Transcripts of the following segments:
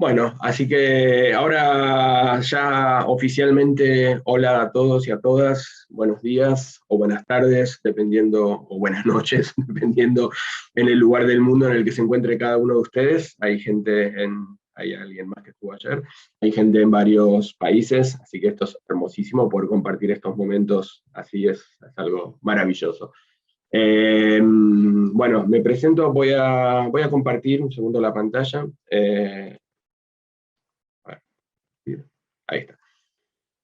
Bueno, así que ahora ya oficialmente, hola a todos y a todas, buenos días o buenas tardes, dependiendo, o buenas noches, dependiendo en el lugar del mundo en el que se encuentre cada uno de ustedes. Hay alguien más que estuvo ayer, hay gente en varios países, así que esto es hermosísimo, poder compartir estos momentos así es algo maravilloso. Bueno, me presento, voy a compartir un segundo la pantalla. Ahí está.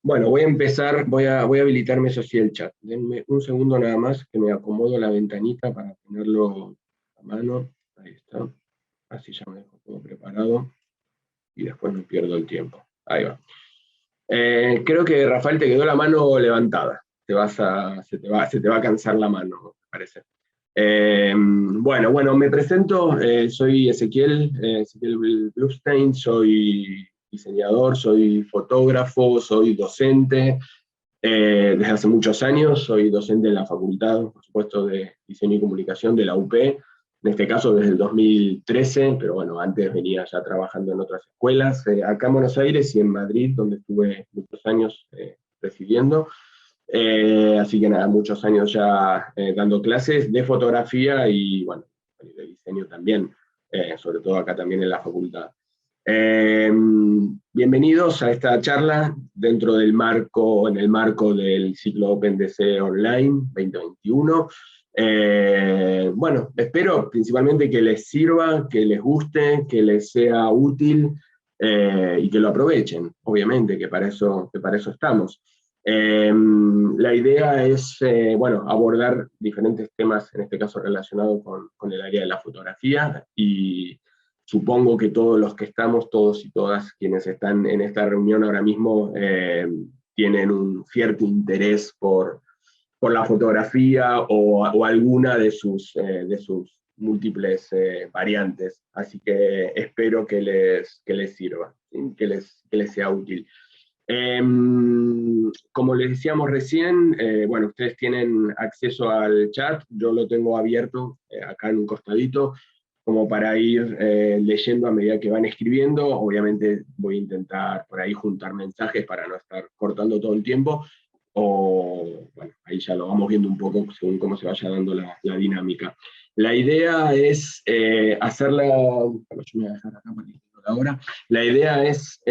Bueno, voy a empezar, voy a habilitarme eso sí el chat. Denme un segundo nada más que me acomodo la ventanita para tenerlo a mano. Ahí está. Así ya me dejo todo preparado y después no pierdo el tiempo. Ahí va. Creo que Rafael te quedó la mano levantada. Se te va a cansar la mano, me parece. Bueno, me presento, soy Ezequiel Bluestein, soy diseñador, soy fotógrafo, soy docente, desde hace muchos años, soy docente en la facultad, por supuesto, de Diseño y Comunicación de la UP, en este caso desde el 2013, pero bueno, antes venía ya trabajando en otras escuelas, acá en Buenos Aires y en Madrid, donde estuve muchos años residiendo. Así que nada, muchos años ya dando clases de fotografía y bueno, de diseño también, sobre todo acá también en la facultad. Bienvenidos a esta charla en el marco del ciclo OpenDC Online 2021. Bueno, espero principalmente que les sirva, que les guste, que les sea útil y que lo aprovechen, obviamente, que para eso estamos. La idea es, bueno, abordar diferentes temas, en este caso relacionados con el área de la fotografía, y supongo que todos los que estamos, todos y todas quienes están en esta reunión ahora mismo, tienen un cierto interés por la fotografía o alguna de sus múltiples variantes. Así que espero que les sirva, ¿sí? Que les sea útil. Como les decíamos recién, bueno, ustedes tienen acceso al chat, yo lo tengo abierto acá en un costadito, como para ir leyendo a medida que van escribiendo. Obviamente voy a intentar por ahí juntar mensajes para no estar cortando todo el tiempo, o bueno, ahí ya lo vamos viendo un poco según cómo se vaya dando la dinámica. La idea es hacerla, bueno, yo me voy a dejar acá para que la hora. La idea es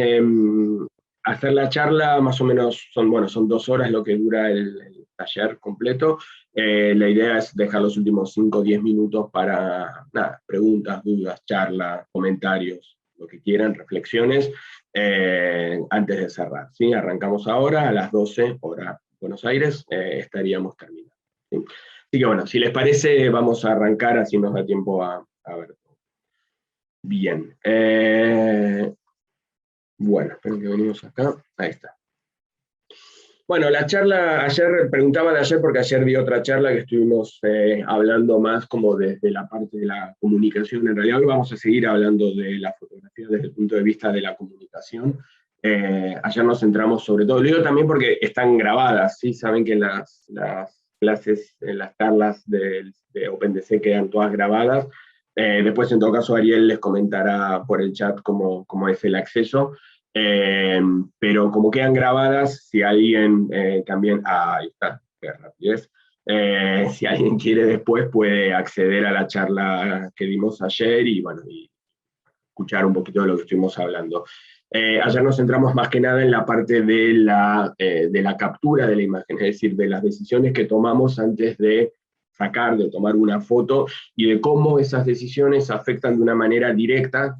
hacer la charla, más o menos, son 2 horas lo que dura el taller completo. La idea es dejar los últimos 5 o 10 minutos para nada, preguntas, dudas, charla, comentarios, lo que quieran, reflexiones, antes de cerrar. ¿Sí? Arrancamos ahora a las 12 hora Buenos Aires, estaríamos terminando. ¿Sí? Así que bueno, si les parece, vamos a arrancar, así nos da tiempo a ver. Bien. Bueno, esperen que venimos acá. Ahí está. Bueno, la charla, ayer, preguntaba de ayer porque ayer di otra charla que estuvimos hablando más como desde la parte de la comunicación. En realidad hoy vamos a seguir hablando de la fotografía desde el punto de vista de la comunicación. Ayer nos centramos sobre todo, lo digo también porque están grabadas, ¿sí? Saben que las clases, las charlas de OpenDC quedan todas grabadas. Después, en todo caso, Ariel les comentará por el chat cómo es el acceso. Pero como quedan grabadas, si alguien también, ahí está, qué rapidez, si alguien quiere después puede acceder a la charla que dimos ayer y bueno, y escuchar un poquito de lo que estuvimos hablando. Ayer nos centramos más que nada en la parte de la captura de la imagen, es decir, de las decisiones que tomamos antes de tomar una foto, y de cómo esas decisiones afectan de una manera directa,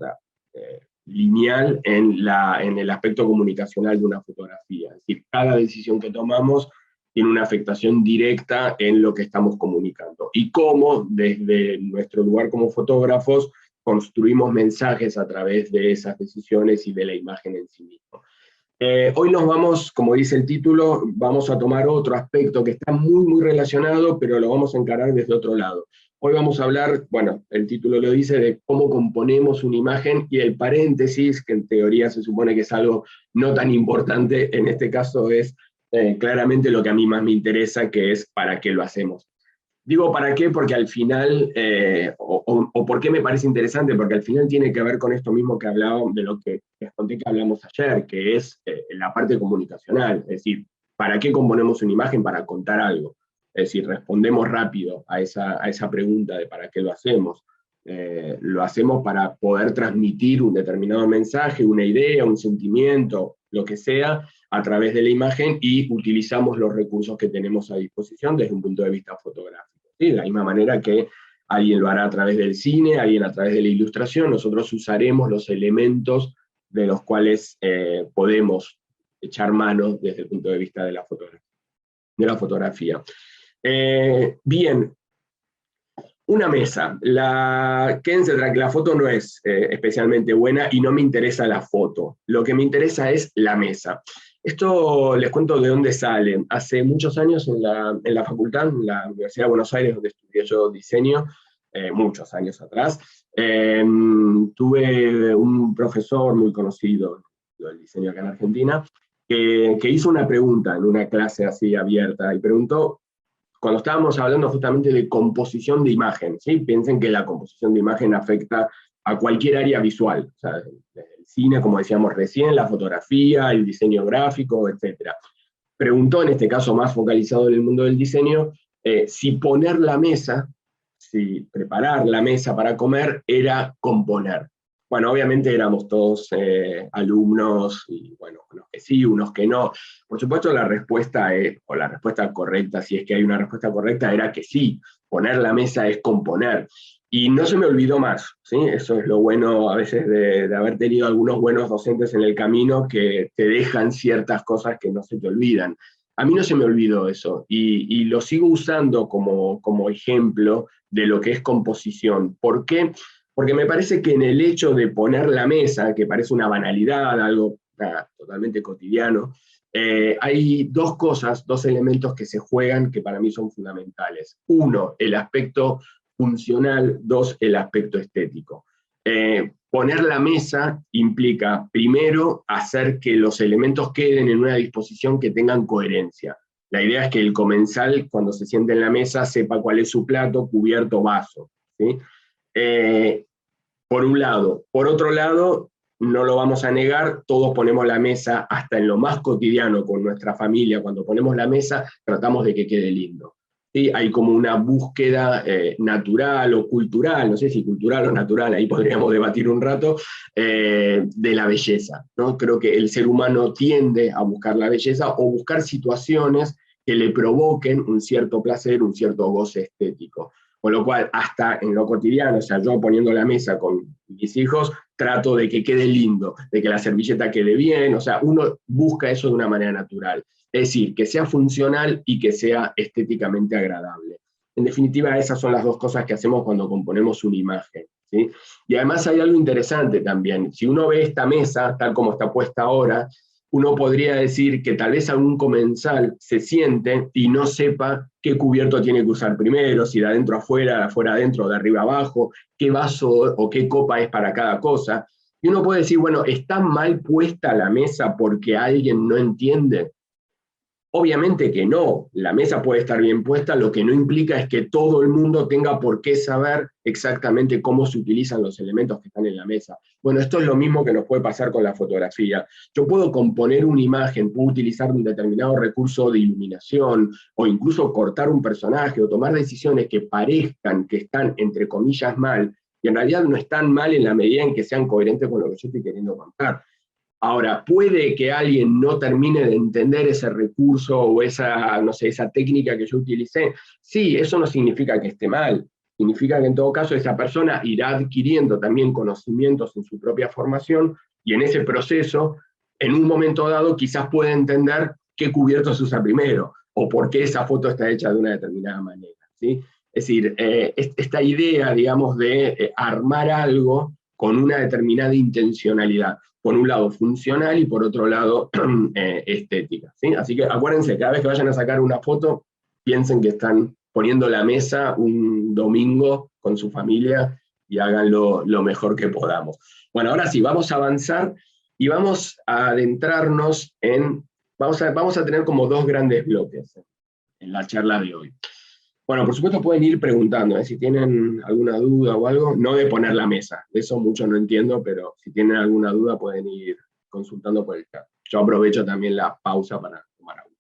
lineal, en el aspecto comunicacional de una fotografía. Es decir, cada decisión que tomamos tiene una afectación directa en lo que estamos comunicando. Y cómo, desde nuestro lugar como fotógrafos, construimos mensajes a través de esas decisiones y de la imagen en sí mismo. Hoy nos vamos, como dice el título, vamos a tomar otro aspecto que está muy relacionado, pero lo vamos a encarar desde otro lado. Hoy vamos a hablar, bueno, el título lo dice, de cómo componemos una imagen, y el paréntesis, que en teoría se supone que es algo no tan importante, en este caso es claramente lo que a mí más me interesa, que es para qué lo hacemos. Digo para qué, porque al final, o por qué me parece interesante, porque al final tiene que ver con esto mismo que hablaba, de lo que les conté que hablamos ayer, que es la parte comunicacional. Es decir, ¿para qué componemos una imagen? Para contar algo. Es decir, respondemos rápido a esa pregunta de para qué lo hacemos. Lo hacemos para poder transmitir un determinado mensaje, una idea, un sentimiento, lo que sea, a través de la imagen, y utilizamos los recursos que tenemos a disposición desde un punto de vista fotográfico. ¿Sí? De la misma manera que alguien lo hará a través del cine, alguien a través de la ilustración, nosotros usaremos los elementos de los cuales podemos echar mano desde el punto de vista de la fotografía. Bien, una mesa. Quédense tranquilos, la foto no es especialmente buena y no me interesa la foto. Lo que me interesa es la mesa. Esto les cuento de dónde sale. Hace muchos años en la facultad, en la Universidad de Buenos Aires, donde estudié yo diseño, muchos años atrás, tuve un profesor muy conocido del diseño acá en Argentina, que hizo una pregunta en una clase así abierta, y preguntó, cuando estábamos hablando justamente de composición de imagen, ¿sí? Piensen que la composición de imagen afecta a cualquier área visual, o sea, desde el cine, como decíamos recién, la fotografía, el diseño gráfico, etc. Preguntó, en este caso más focalizado en el mundo del diseño, si poner la mesa, si preparar la mesa para comer era componer. Bueno, obviamente éramos todos alumnos, y bueno, unos que sí, unos que no. Por supuesto la respuesta o la respuesta correcta, si es que hay una respuesta correcta, era que sí, poner la mesa es componer. Y no se me olvidó más, ¿sí? Eso es lo bueno a veces de haber tenido algunos buenos docentes en el camino, que te dejan ciertas cosas que no se te olvidan. A mí no se me olvidó eso, y lo sigo usando como ejemplo de lo que es composición. ¿Por qué? Porque me parece que en el hecho de poner la mesa, que parece una banalidad, algo totalmente cotidiano, hay dos cosas, dos elementos que se juegan que para mí son fundamentales. Uno, el aspecto funcional; dos, el aspecto estético. Poner la mesa implica, primero, hacer que los elementos queden en una disposición que tengan coherencia. La idea es que el comensal, cuando se siente en la mesa, sepa cuál es su plato, cubierto, vaso, ¿sí? Por un lado. Por otro lado, no lo vamos a negar, todos ponemos la mesa, hasta en lo más cotidiano con nuestra familia, cuando ponemos la mesa, tratamos de que quede lindo. ¿Sí? Hay como una búsqueda natural o cultural, no sé si cultural o natural, ahí podríamos debatir un rato, de la belleza, ¿no? Creo que el ser humano tiende a buscar la belleza, o buscar situaciones que le provoquen un cierto placer, un cierto goce estético. Con lo cual, hasta en lo cotidiano, o sea, yo poniendo la mesa con mis hijos, trato de que quede lindo, de que la servilleta quede bien, o sea, uno busca eso de una manera natural. Es decir, que sea funcional y que sea estéticamente agradable. En definitiva, esas son las dos cosas que hacemos cuando componemos una imagen, ¿sí? Y además hay algo interesante también. Si uno ve esta mesa, tal como está puesta ahora, uno podría decir que tal vez algún comensal se siente y no sepa qué cubierto tiene que usar primero, si de adentro a afuera, de afuera a adentro, de arriba a abajo, qué vaso o qué copa es para cada cosa. Y uno puede decir, bueno, ¿está mal puesta la mesa porque alguien no entiende? Obviamente que no, la mesa puede estar bien puesta, lo que no implica es que todo el mundo tenga por qué saber exactamente cómo se utilizan los elementos que están en la mesa. Bueno, esto es lo mismo que nos puede pasar con la fotografía. Yo puedo componer una imagen, puedo utilizar un determinado recurso de iluminación, o incluso cortar un personaje, o tomar decisiones que parezcan que están, entre comillas, mal, y en realidad no están mal en la medida en que sean coherentes con lo que yo estoy queriendo contar. Ahora, puede que alguien no termine de entender ese recurso o esa, no sé, esa técnica que yo utilicé. Sí, eso no significa que esté mal. Significa que en todo caso esa persona irá adquiriendo también conocimientos en su propia formación, y en ese proceso, en un momento dado, quizás puede entender qué cubiertos usa primero o por qué esa foto está hecha de una determinada manera, ¿sí? Es decir, esta idea, digamos, de armar algo con una determinada intencionalidad, por un lado funcional y por otro lado estética, ¿sí? Así que acuérdense, cada vez que vayan a sacar una foto, piensen que están poniendo la mesa un domingo con su familia, y háganlo lo mejor que podamos. Bueno, ahora sí, vamos a avanzar y vamos a adentrarnos vamos a tener como dos grandes bloques en la charla de hoy. Bueno, por supuesto pueden ir preguntando, si tienen alguna duda o algo, no de poner la mesa, de eso mucho no entiendo, pero si tienen alguna duda pueden ir consultando por el chat. Yo aprovecho también la pausa para tomar agua.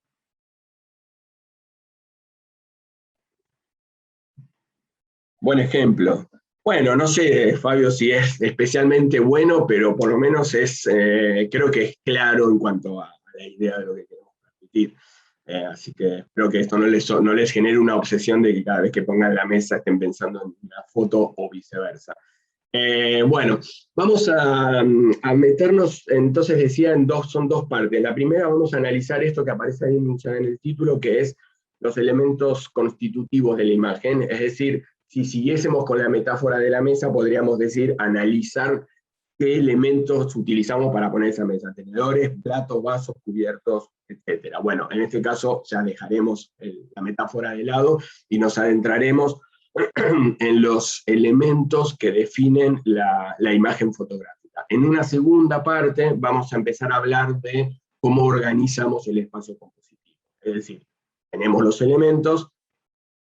Buen ejemplo. Bueno, no sé, Fabio, si es especialmente bueno, pero por lo menos creo que es claro en cuanto a la idea de lo que queremos transmitir. Así que espero que esto no les genere una obsesión de que cada vez que pongan la mesa estén pensando en la foto o viceversa. Bueno, vamos a meternos, entonces decía, son dos partes. La primera vamos a analizar esto que aparece ahí en el título, que es los elementos constitutivos de la imagen, es decir, si siguiésemos con la metáfora de la mesa, podríamos decir analizar qué elementos utilizamos para poner esa mesa, tenedores, platos, vasos, cubiertos, etc. Bueno, en este caso ya dejaremos la metáfora de lado y nos adentraremos en los elementos que definen la imagen fotográfica. En una segunda parte vamos a empezar a hablar de cómo organizamos el espacio compositivo. Es decir, tenemos los elementos,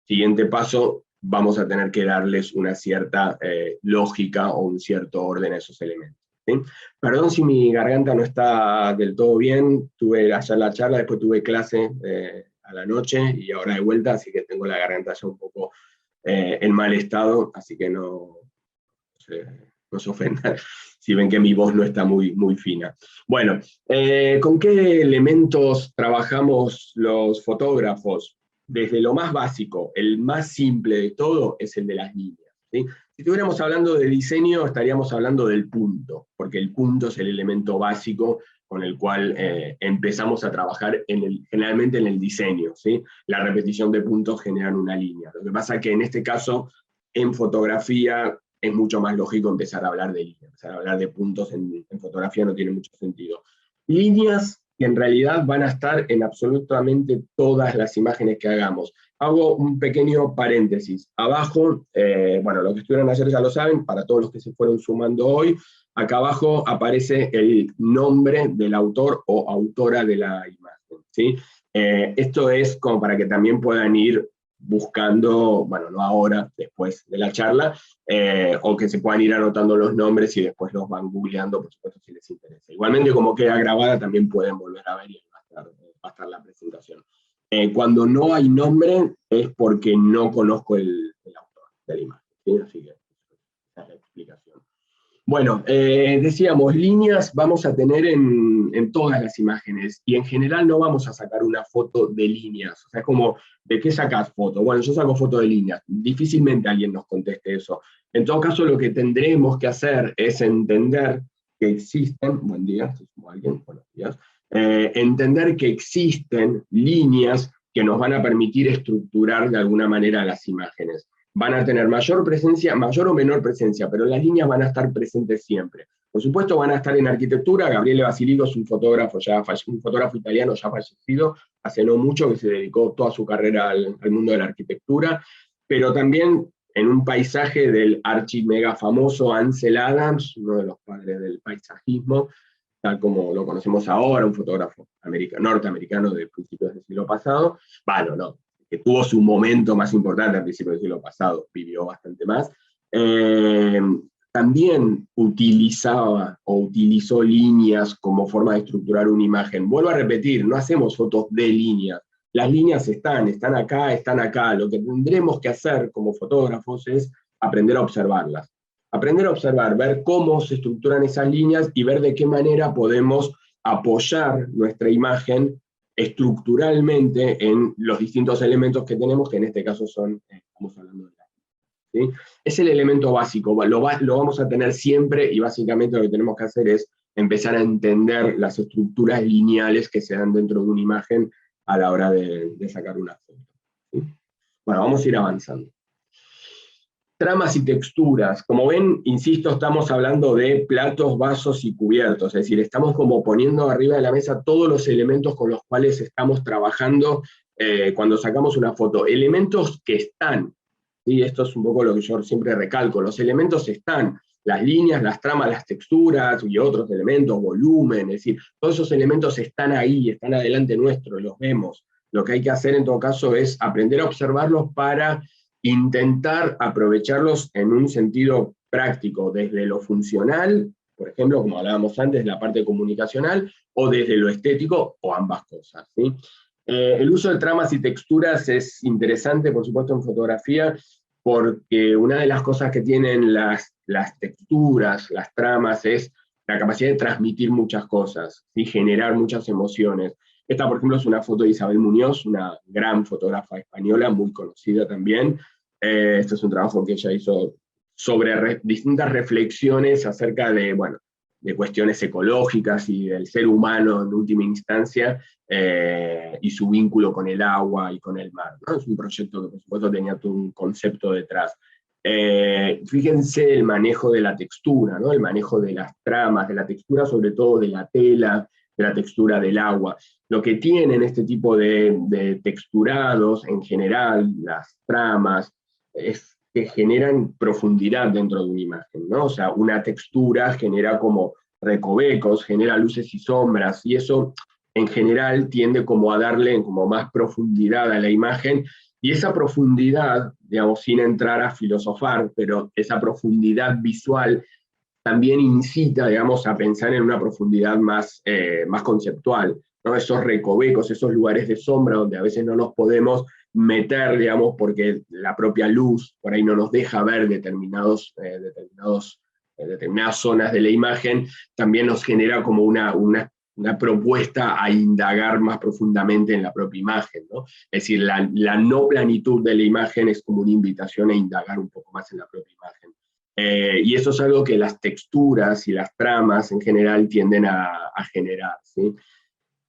siguiente paso, vamos a tener que darles una cierta lógica o un cierto orden a esos elementos. ¿Sí? Perdón si mi garganta no está del todo bien, tuve ayer la charla, después tuve clase a la noche y ahora de vuelta, así que tengo la garganta ya un poco en mal estado, así que no se ofendan si ven que mi voz no está muy, muy fina. Bueno, ¿con qué elementos trabajamos los fotógrafos? Desde lo más básico, el más simple de todo es el de las líneas. ¿Sí? Si estuviéramos hablando de diseño, estaríamos hablando del punto, porque el punto es el elemento básico con el cual empezamos a trabajar generalmente en el diseño. ¿Sí? La repetición de puntos genera una línea. Lo que pasa es que en este caso, en fotografía, es mucho más lógico empezar a hablar de líneas. Empezar a hablar de puntos en fotografía no tiene mucho sentido. Líneas que en realidad van a estar en absolutamente todas las imágenes que hagamos. Hago un pequeño paréntesis. Abajo, bueno, los que estuvieron ayer ya lo saben, para todos los que se fueron sumando hoy, acá abajo aparece el nombre del autor o autora de la imagen. ¿Sí? Esto es como para que también puedan ir buscando, bueno, no ahora, después de la charla, o que se puedan ir anotando los nombres y después los van googleando, por supuesto, si les interesa. Igualmente, como queda grabada, también pueden volver a ver y va a estar la presentación. Cuando no hay nombre es porque no conozco el autor de la imagen, ¿sí? Así que esa es la explicación. Bueno, decíamos, líneas vamos a tener en todas las imágenes, y en general no vamos a sacar una foto de líneas. O sea, es como, ¿de qué sacas foto? Bueno, yo saco foto de líneas. Difícilmente alguien nos conteste eso. En todo caso, lo que tendremos que hacer es entender que existen, buen día, si somos alguien, buenos días, entender que existen líneas que nos van a permitir estructurar de alguna manera las imágenes. Van a tener mayor presencia, mayor o menor presencia, pero las líneas van a estar presentes siempre. Por supuesto van a estar en arquitectura. Gabriele Basilico es un fotógrafo italiano ya fallecido, hace no mucho, que se dedicó toda su carrera al mundo de la arquitectura, pero también en un paisaje del archimega famoso Ansel Adams, uno de los padres del paisajismo, tal como lo conocemos ahora, un fotógrafo norteamericano de principios del siglo pasado. Bueno, no, que tuvo su momento más importante al principio del siglo pasado, vivió bastante más, también utilizaba o utilizó líneas como forma de estructurar una imagen. Vuelvo a repetir, no hacemos fotos de líneas. Las líneas están acá, están acá. Lo que tendremos que hacer como fotógrafos es aprender a observarlas. Aprender a observar, ver cómo se estructuran esas líneas y ver de qué manera podemos apoyar nuestra imagen estructuralmente en los distintos elementos que tenemos, que en este caso estamos hablando de la ¿sí? Es el elemento básico, lo vamos a tener siempre, y básicamente lo que tenemos que hacer es empezar a entender las estructuras lineales que se dan dentro de una imagen a la hora de sacar una foto. ¿Sí? Bueno, vamos a ir avanzando. Tramas y texturas. Como ven, insisto, estamos hablando de platos, vasos y cubiertos, es decir, estamos como poniendo arriba de la mesa todos los elementos con los cuales estamos trabajando cuando sacamos una foto. Elementos que están, ¿sí? Esto es un poco lo que yo siempre recalco, los elementos están, las líneas, las tramas, las texturas y otros elementos, volumen, es decir, todos esos elementos están ahí, están adelante nuestro, los vemos. lo que hay que hacer en todo caso es aprender a observarlos para intentar aprovecharlos en un sentido práctico, desde lo funcional, por ejemplo, como hablábamos antes, la parte comunicacional, o desde lo estético, o ambas cosas, ¿sí? El uso de tramas y texturas es interesante, por supuesto, en fotografía, porque una de las cosas que tienen las texturas, las tramas, es la capacidad de transmitir muchas cosas, ¿sí? Generar muchas emociones. Esta, por ejemplo, es una foto de Isabel Muñoz, una gran fotógrafa española, muy conocida también. Este es un trabajo que ella hizo sobre distintas reflexiones acerca de, bueno, de cuestiones ecológicas y del ser humano en última instancia, y su vínculo con el agua y con el mar, ¿no? Es un proyecto que por supuesto tenía todo un concepto detrás. Fíjense el manejo de la textura, ¿no? El manejo de las tramas, de la textura sobre todo de la tela, de la textura del agua. Lo que tienen este tipo de texturados en general, las tramas, es que generan profundidad dentro de una imagen, ¿no? O sea, una textura genera como recovecos, genera luces y sombras, y eso en general tiende como a darle como más profundidad a la imagen, y esa profundidad, digamos, sin entrar a filosofar, pero esa profundidad visual también incita, digamos, a pensar en una profundidad más conceptual, ¿no? Esos recovecos, esos lugares de sombra donde a veces no nos podemos meter, digamos, porque la propia luz por ahí no nos deja ver determinadas zonas de la imagen, también nos genera como una propuesta a indagar más profundamente en la propia imagen, ¿no? Es decir, la no planitud de la imagen es como una invitación a indagar un poco más en la propia imagen. Y eso es algo que las texturas y las tramas en general tienden a generar, ¿sí?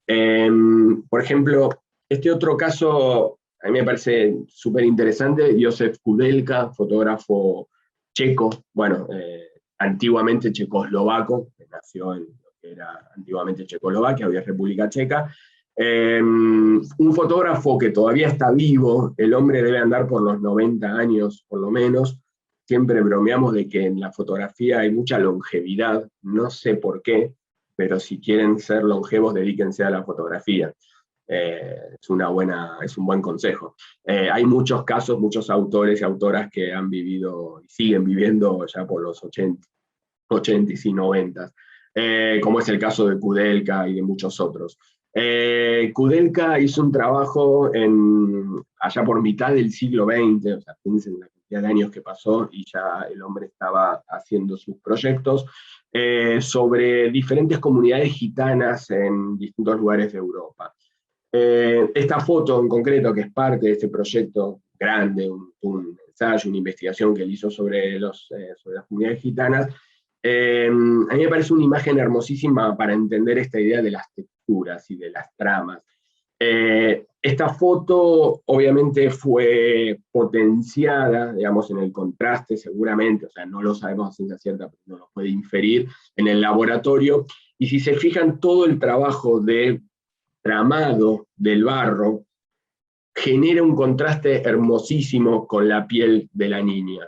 Por ejemplo, este otro caso a mí me parece súper interesante, Josef Kudelka, fotógrafo checo, bueno, antiguamente checoslovaco, que nació en lo que era antiguamente Checoslovaquia, hoy es República Checa. Un fotógrafo que todavía está vivo, el hombre debe andar por los 90 años por lo menos. Siempre bromeamos de que en la fotografía hay mucha longevidad, no sé por qué, pero si quieren ser longevos, dedíquense a la fotografía. Es un buen consejo. Hay muchos casos, muchos autores y autoras que han vivido y siguen viviendo ya por los 80 y 90, como es el caso de Kudelka y de muchos otros. Kudelka hizo un trabajo allá por mitad del siglo XX, o sea, piensen en la cantidad de años que pasó y ya el hombre estaba haciendo sus proyectos, sobre diferentes comunidades gitanas en distintos lugares de Europa. Esta foto en concreto, que es parte de este proyecto grande, un ensayo, una investigación que él hizo sobre las comunidades gitanas, a mí me parece una imagen hermosísima para entender esta idea de las texturas y de las tramas. Esta foto obviamente fue potenciada, digamos, en el contraste seguramente, o sea, no lo sabemos a ciencia cierta, pero no lo puede inferir en el laboratorio, y si se fijan todo el trabajo de tramado del barro genera un contraste hermosísimo con la piel de la niña.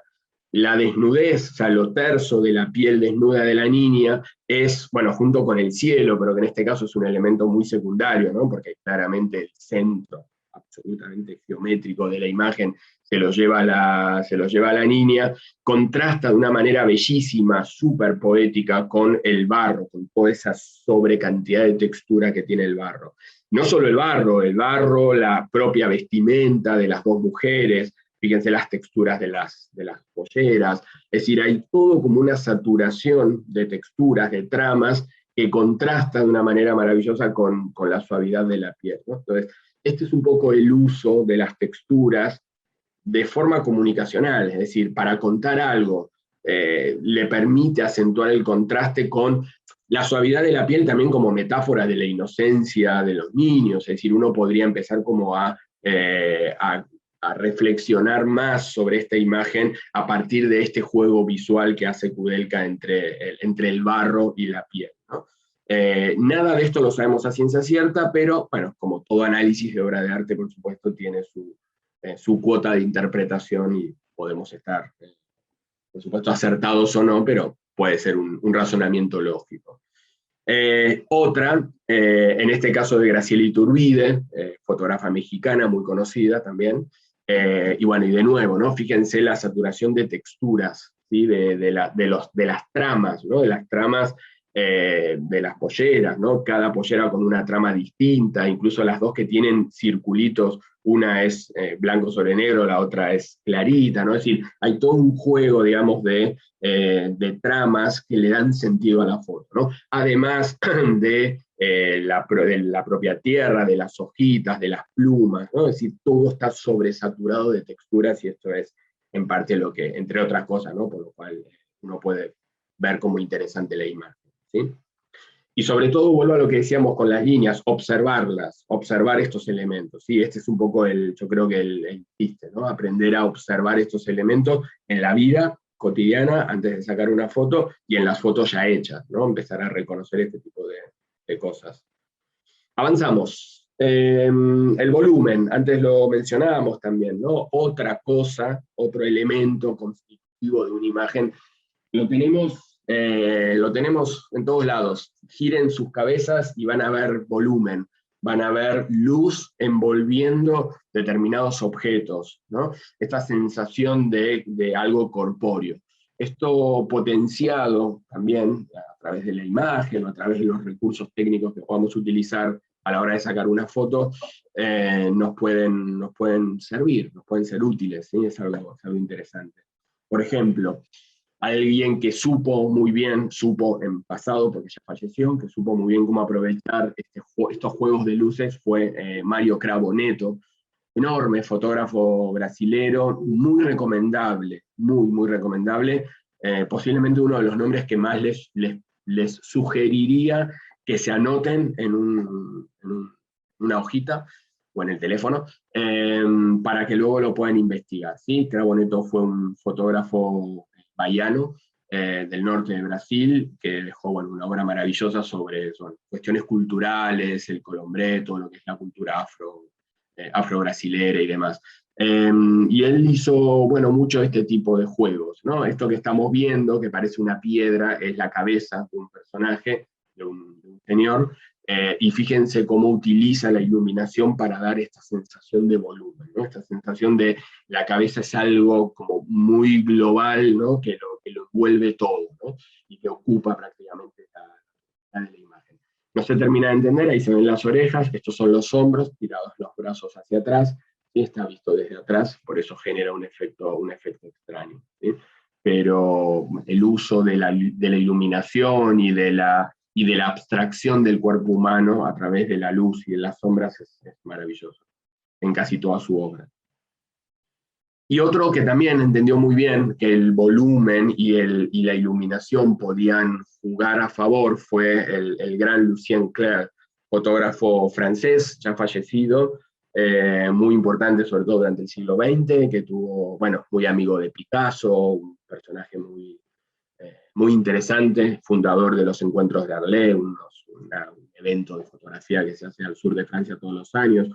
La desnudez, o sea, lo terso de la piel desnuda de la niña es, bueno, junto con el cielo, pero que en este caso es un elemento muy secundario, ¿no? Porque claramente el centro absolutamente geométrico de la imagen se lo lleva a la niña, contrasta de una manera bellísima, súper poética con el barro, con toda esa sobrecantidad de textura que tiene el barro. No solo el barro, la propia vestimenta de las dos mujeres, fíjense las texturas de las polleras, es decir, hay todo como una saturación de texturas, de tramas, que contrasta de una manera maravillosa con la suavidad de la piel, ¿no? Entonces, este es un poco el uso de las texturas de forma comunicacional, es decir, para contar algo, le permite acentuar el contraste con la suavidad de la piel también como metáfora de la inocencia de los niños, es decir, uno podría empezar como a reflexionar más sobre esta imagen a partir de este juego visual que hace Kudelka entre el barro y la piel, ¿no? Nada de esto lo sabemos a ciencia cierta, pero bueno, como todo análisis de obra de arte, por supuesto, tiene su cuota de interpretación y podemos estar, por supuesto, acertados o no, pero puede ser un razonamiento lógico. Otra, en este caso de Graciela Iturbide, fotógrafa mexicana muy conocida también, y bueno, y de nuevo, ¿no? Fíjense la saturación de texturas, ¿sí? De las tramas, ¿no? De las tramas de las polleras, ¿no? Cada pollera con una trama distinta, incluso las dos que tienen circulitos, una es blanco sobre negro, la otra es clarita, ¿no? Es decir, hay todo un juego, digamos, de tramas que le dan sentido a la foto, ¿no? Además de la propia tierra, de las hojitas, de las plumas, ¿no? Es decir, todo está sobresaturado de texturas y esto es en parte lo que, entre otras cosas, ¿no? Por lo cual uno puede ver como interesante la imagen, ¿sí? Y sobre todo, vuelvo a lo que decíamos con las líneas, observarlas, observar estos elementos, ¿sí? Este es un poco yo creo que el chiste, ¿no? Aprender a observar estos elementos en la vida cotidiana antes de sacar una foto y en las fotos ya hechas, ¿no? Empezar a reconocer este tipo de cosas. Avanzamos. El volumen, antes lo mencionábamos también, ¿no? Otra cosa, otro elemento constitutivo de una imagen, lo tenemos en todos lados. Giren sus cabezas y van a ver volumen, van a ver luz envolviendo determinados objetos, ¿no? Esta sensación de algo corpóreo. Esto potenciado también a través de la imagen o a través de los recursos técnicos que podamos utilizar a la hora de sacar una foto, nos pueden servir, nos pueden ser útiles, ¿sí? Es algo interesante. Por ejemplo, alguien que supo en pasado, porque ya falleció, que supo muy bien cómo aprovechar estos juegos de luces fue Mario Cravo Neto, enorme fotógrafo brasilero, muy recomendable, muy recomendable, posiblemente uno de los nombres que más les sugeriría que se anoten una hojita o en el teléfono, para que luego lo puedan investigar, ¿sí? Cravo Neto fue un fotógrafo baiano, del norte de Brasil, que dejó bueno, una obra maravillosa sobre cuestiones culturales, el colombré, todo lo que es la cultura afro-brasilera y demás. Y él hizo, bueno, mucho este tipo de juegos, ¿no? Esto que estamos viendo, que parece una piedra, es la cabeza de un personaje, de un señor, y fíjense cómo utiliza la iluminación para dar esta sensación de volumen, ¿no? Esta sensación de la cabeza es algo como muy global, ¿no? Que lo envuelve todo, ¿no? Y que ocupa prácticamente la de la imagen. No se termina de entender, ahí se ven las orejas, estos son los hombros, tirados los brazos hacia atrás, ¿sí? Está visto desde atrás, por eso genera un efecto extraño, ¿sí? Pero el uso de la iluminación y de la abstracción del cuerpo humano a través de la luz y de las sombras es maravilloso, en casi toda su obra. Y otro que también entendió muy bien que el volumen y la iluminación podían jugar a favor fue el gran Lucien Clair, fotógrafo francés, ya fallecido, muy importante sobre todo durante el siglo XX, que tuvo, bueno, muy amigo de Picasso, un personaje muy interesante, fundador de los Encuentros de Arles, un evento de fotografía que se hace al sur de Francia todos los años.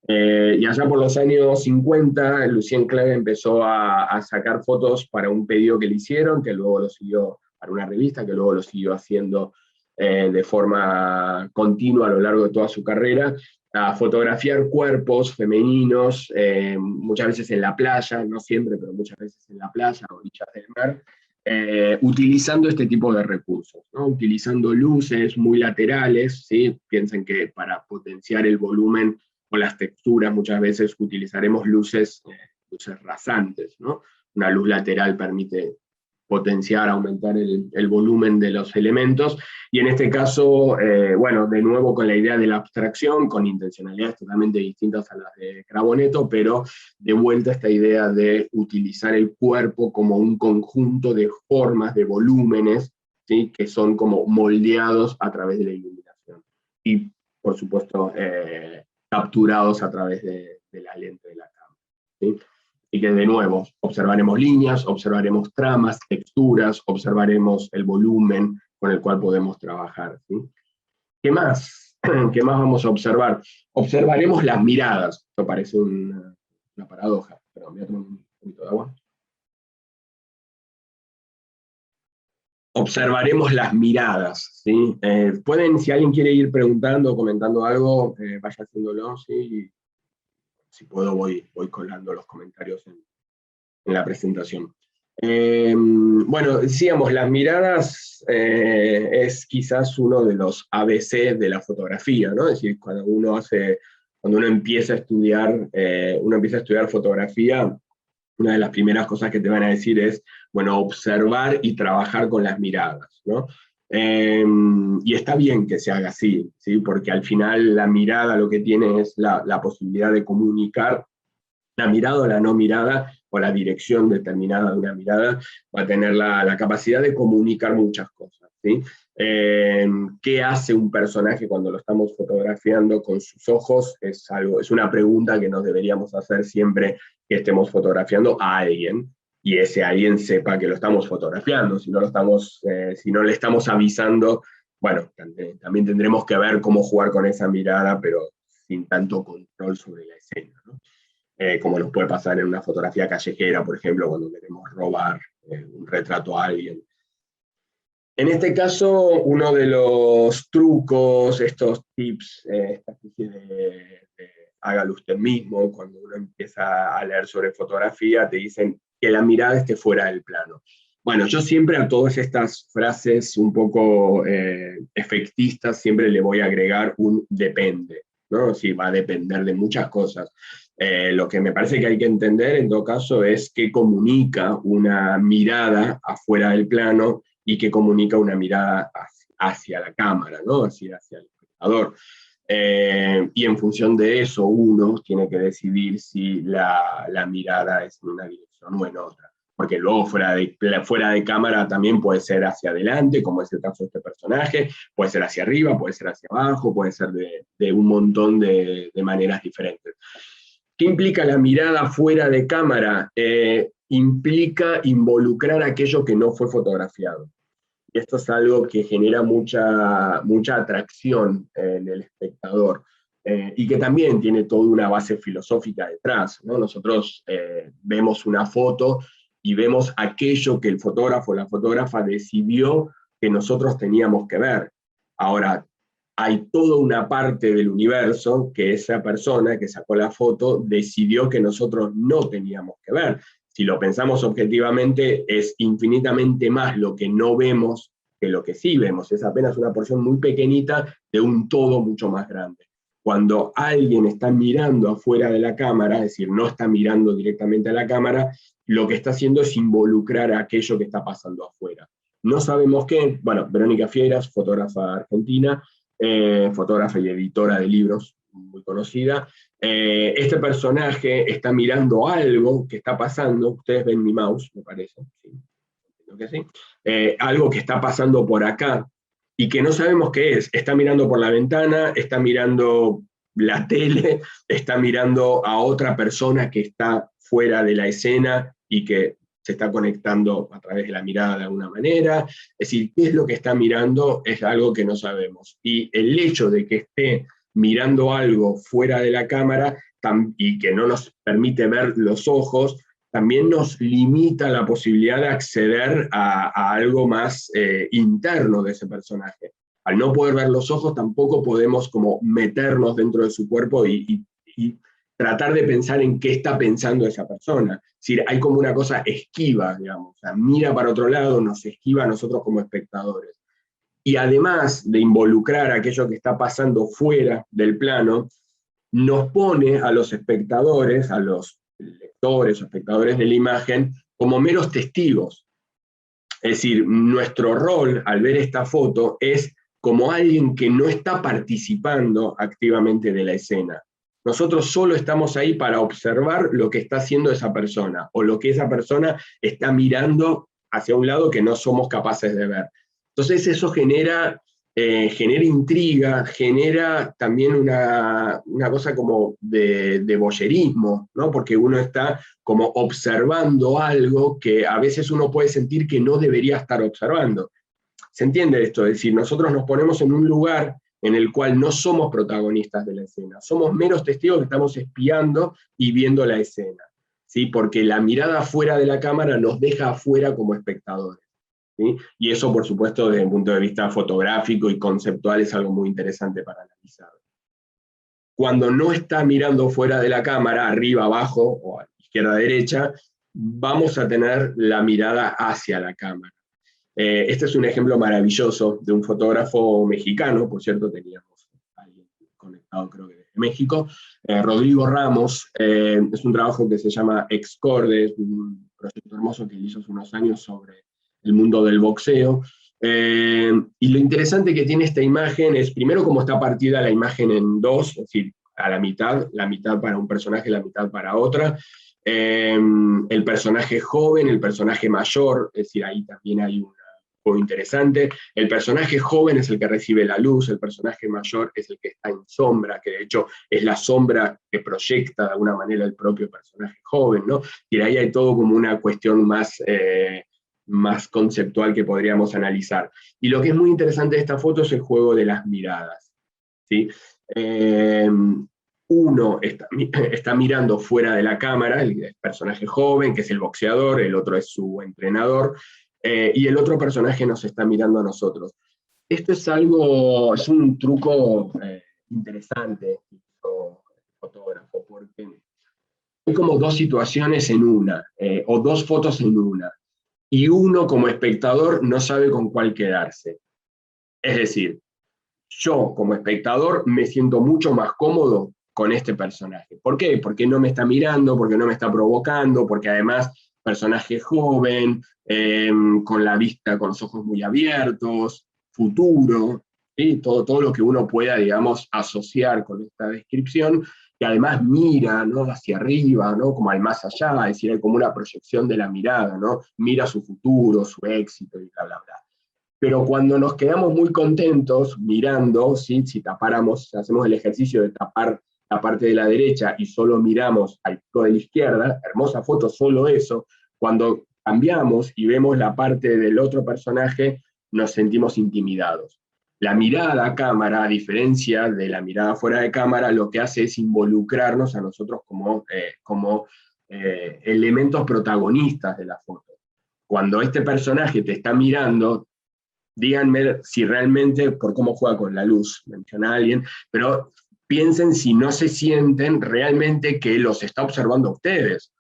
Y allá por los años 50, Lucien Clair empezó a sacar fotos para un pedido que le hicieron, que luego lo siguió para una revista, que luego lo siguió haciendo de forma continua a lo largo de toda su carrera, a fotografiar cuerpos femeninos, muchas veces en la playa, no siempre, pero muchas veces en la playa, a orillas del mar, utilizando este tipo de recursos, ¿no? Utilizando luces muy laterales, ¿sí? Piensen que para potenciar el volumen o las texturas muchas veces utilizaremos luces rasantes, ¿no? Una luz lateral permite potenciar, aumentar el volumen de los elementos, y en este caso, bueno, de nuevo con la idea de la abstracción, con intencionalidades totalmente distintas a las de Cravo Neto, pero de vuelta esta idea de utilizar el cuerpo como un conjunto de formas, de volúmenes, ¿sí? Que son como moldeados a través de la iluminación. Y, por supuesto, capturados a través de la lente de la cámara, ¿sí? Y que de nuevo observaremos líneas, observaremos tramas, texturas, observaremos el volumen con el cual podemos trabajar, ¿sí? ¿Qué más? ¿Qué más vamos a observar? Observaremos las miradas. Esto parece una paradoja, pero voy a tomar un poquito de agua. observaremos las miradas, ¿sí? Pueden, si alguien quiere ir preguntando o comentando algo, vaya haciéndolo, ¿sí? Y si puedo voy colando los comentarios en la presentación. Bueno, decíamos, las miradas es quizás uno de los ABC de la fotografía, ¿no? Es decir, cuando uno empieza a estudiar fotografía, una de las primeras cosas que te van a decir es, bueno, observar y trabajar con las miradas, ¿no? Y está bien que se haga así, ¿sí? Porque al final la mirada lo que tiene es la posibilidad de comunicar. La mirada o la no mirada, o la dirección determinada de una mirada, va a tener la capacidad de comunicar muchas cosas, ¿sí? ¿Qué hace un personaje cuando lo estamos fotografiando con sus ojos? Es una pregunta que nos deberíamos hacer siempre que estemos fotografiando a alguien, y ese alguien sepa que lo estamos fotografiando. Si no le estamos avisando, bueno, también tendremos que ver cómo jugar con esa mirada, pero sin tanto control sobre la escena, ¿no? Como nos puede pasar en una fotografía callejera, por ejemplo, cuando queremos robar un retrato a alguien. En este caso, uno de los trucos, estos tips, esta especie de hágalo usted mismo, cuando uno empieza a leer sobre fotografía, te dicen que la mirada esté fuera del plano. Bueno, yo siempre a todas estas frases un poco efectistas, siempre le voy a agregar un depende, ¿no? Sí, va a depender de muchas cosas. Lo que me parece que hay que entender en todo caso es qué comunica una mirada afuera del plano y que comunica una mirada hacia la cámara, ¿no? Hacia el espectador. Y en función de eso uno tiene que decidir si la mirada es en una dirección o en otra. Porque luego fuera de cámara también puede ser hacia adelante, como es el caso de este personaje, puede ser hacia arriba, puede ser hacia abajo, puede ser de un montón de maneras diferentes. ¿Qué implica la mirada fuera de cámara? Implica involucrar aquello que no fue fotografiado. Y esto es algo que genera mucha atracción en el espectador, y que también tiene toda una base filosófica detrás, ¿no? Nosotros vemos una foto y vemos aquello que el fotógrafo o la fotógrafa decidió que nosotros teníamos que ver. Ahora, hay toda una parte del universo que esa persona que sacó la foto decidió que nosotros no teníamos que ver. Si lo pensamos objetivamente, es infinitamente más lo que no vemos que lo que sí vemos. Es apenas una porción muy pequeñita de un todo mucho más grande. Cuando alguien está mirando afuera de la cámara, es decir, no está mirando directamente a la cámara, lo que está haciendo es involucrar a aquello que está pasando afuera. No sabemos qué. Bueno, Verónica Fieras, fotógrafa argentina, fotógrafa y editora de libros, muy conocida. Este personaje está mirando algo que está pasando. Ustedes ven mi mouse, me parece. Sí, creo que sí. Algo que está pasando por acá y que no sabemos qué es. Está mirando por la ventana, está mirando la tele, está mirando a otra persona que está fuera de la escena y que se está conectando a través de la mirada de alguna manera. Es decir, qué es lo que está mirando es algo que no sabemos. Y el hecho de que esté mirando algo fuera de la cámara y que no nos permite ver los ojos, también nos limita la posibilidad de acceder a algo más interno de ese personaje. Al no poder ver los ojos, tampoco podemos como meternos dentro de su cuerpo y tratar de pensar en qué está pensando esa persona. Es decir, hay como una cosa esquiva, digamos, o sea, mira para otro lado, nos esquiva a nosotros como espectadores. Y además de involucrar aquello que está pasando fuera del plano, nos pone a los espectadores, a los lectores o espectadores de la imagen, como meros testigos. Es decir, nuestro rol al ver esta foto es como alguien que no está participando activamente de la escena. Nosotros solo estamos ahí para observar lo que está haciendo esa persona o lo que esa persona está mirando hacia un lado que no somos capaces de ver. Entonces eso genera intriga, genera también una cosa como de voyerismo, ¿no? Porque uno está como observando algo que a veces uno puede sentir que no debería estar observando. ¿Se entiende esto? Es decir, nosotros nos ponemos en un lugar en el cual no somos protagonistas de la escena, somos meros testigos que estamos espiando y viendo la escena, ¿sí? Porque la mirada fuera de la cámara nos deja afuera como espectadores. ¿sí? Y eso, por supuesto, desde el punto de vista fotográfico y conceptual es algo muy interesante para analizar. Cuando no está mirando fuera de la cámara, arriba, abajo, o a izquierda, derecha, vamos a tener la mirada hacia la cámara. Este es un ejemplo maravilloso de un fotógrafo mexicano, por cierto, teníamos a alguien conectado, creo que desde México, Rodrigo Ramos. Es un trabajo que se llama Excorde, es un proyecto hermoso que hizo hace unos años sobre el mundo del boxeo. Y lo interesante que tiene esta imagen es, primero, cómo está partida la imagen en dos, es decir, a la mitad para un personaje, la mitad para otra. El personaje joven, el personaje mayor, es decir, ahí también hay un juego interesante. El personaje joven es el que recibe la luz, el personaje mayor es el que está en sombra, que de hecho es la sombra que proyecta de alguna manera el propio personaje joven, ¿no? Y ahí hay todo como una cuestión más conceptual que podríamos analizar. Y lo que es muy interesante de esta foto es el juego de las miradas, ¿sí? Uno está mirando fuera de la cámara, el personaje joven, que es el boxeador, el otro es su entrenador, y el otro personaje nos está mirando a nosotros. Esto es un truco interesante, fotógrafo, porque hay como dos situaciones en una, o dos fotos en una, y uno como espectador no sabe con cuál quedarse. Es decir, yo como espectador me siento mucho más cómodo con este personaje. ¿Por qué? Porque no me está mirando, porque no me está provocando, porque además personaje joven, con la vista, con los ojos muy abiertos, futuro, ¿sí? Todo lo que uno pueda, digamos, asociar con esta descripción, que además mira, ¿no?, hacia arriba, ¿no?, como al más allá, es decir, hay como una proyección de la mirada, ¿no? Mira su futuro, su éxito y bla, bla, bla. Pero cuando nos quedamos muy contentos mirando, ¿sí?, si tapáramos, hacemos el ejercicio de tapar la parte de la derecha y solo miramos al pico de la izquierda, hermosa foto, solo eso, cuando cambiamos y vemos la parte del otro personaje, nos sentimos intimidados. La mirada a cámara, a diferencia de la mirada fuera de cámara, lo que hace es involucrarnos a nosotros como elementos protagonistas de la foto. Cuando este personaje te está mirando, díganme si realmente, por cómo juega con la luz, menciona alguien, pero piensen si no se sienten realmente que los está observando a ustedes.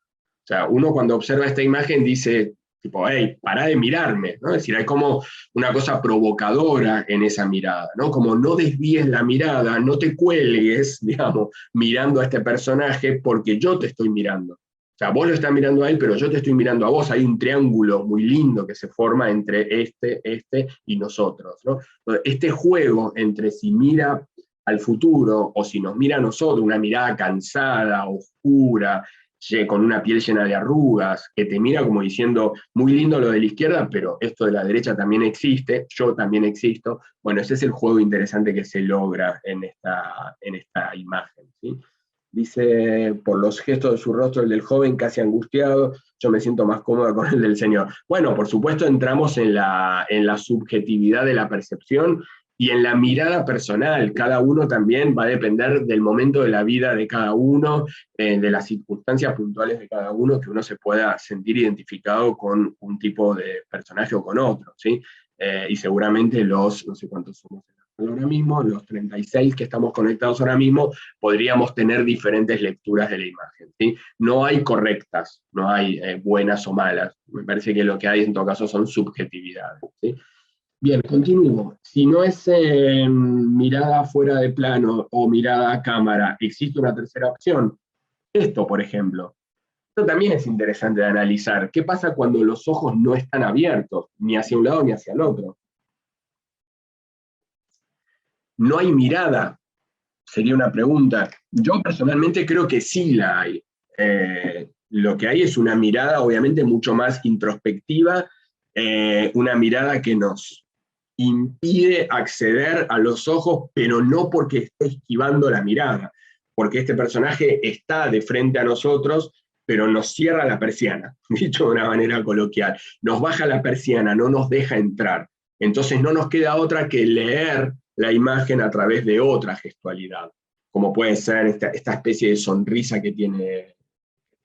O sea, uno cuando observa esta imagen dice, tipo, hey, pará de mirarme, ¿no? Es decir, hay como una cosa provocadora en esa mirada, ¿no? Como no desvíes la mirada, no te cuelgues, digamos, mirando a este personaje porque yo te estoy mirando. O sea, vos lo estás mirando a él, pero yo te estoy mirando a vos. Hay un triángulo muy lindo que se forma entre este y nosotros, ¿no? Este juego entre si mira al futuro o si nos mira a nosotros, una mirada cansada, oscura, con una piel llena de arrugas, que te mira como diciendo, muy lindo lo de la izquierda, pero esto de la derecha también existe, yo también existo. Bueno, ese es el juego interesante que se logra en esta imagen, ¿sí? Dice, por los gestos de su rostro, el del joven casi angustiado, yo me siento más cómoda con el del señor. Bueno, por supuesto entramos en la subjetividad de la percepción y en la mirada personal. Cada uno también va a depender del momento de la vida de cada uno, de las circunstancias puntuales de cada uno, que uno se pueda sentir identificado con un tipo de personaje o con otro, ¿sí? Y seguramente no sé cuántos somos ahora mismo, los 36 que estamos conectados ahora mismo, podríamos tener diferentes lecturas de la imagen, ¿sí? No hay correctas, no hay buenas o malas. Me parece que lo que hay en todo caso son subjetividades, ¿sí? Bien, continúo. Si no es mirada fuera de plano o mirada a cámara, existe una tercera opción. Esto, por ejemplo. Esto también es interesante de analizar. ¿Qué pasa cuando los ojos no están abiertos, ni hacia un lado ni hacia el otro? No hay mirada, sería una pregunta. Yo personalmente creo que sí la hay. Lo que hay es una mirada obviamente mucho más introspectiva, una mirada que nos impide acceder a los ojos, pero no porque esté esquivando la mirada, porque este personaje está de frente a nosotros, pero nos cierra la persiana, dicho de una manera coloquial. Nos baja la persiana, no nos deja entrar. Entonces no nos queda otra que leer la imagen a través de otra gestualidad, como puede ser esta especie de sonrisa que tiene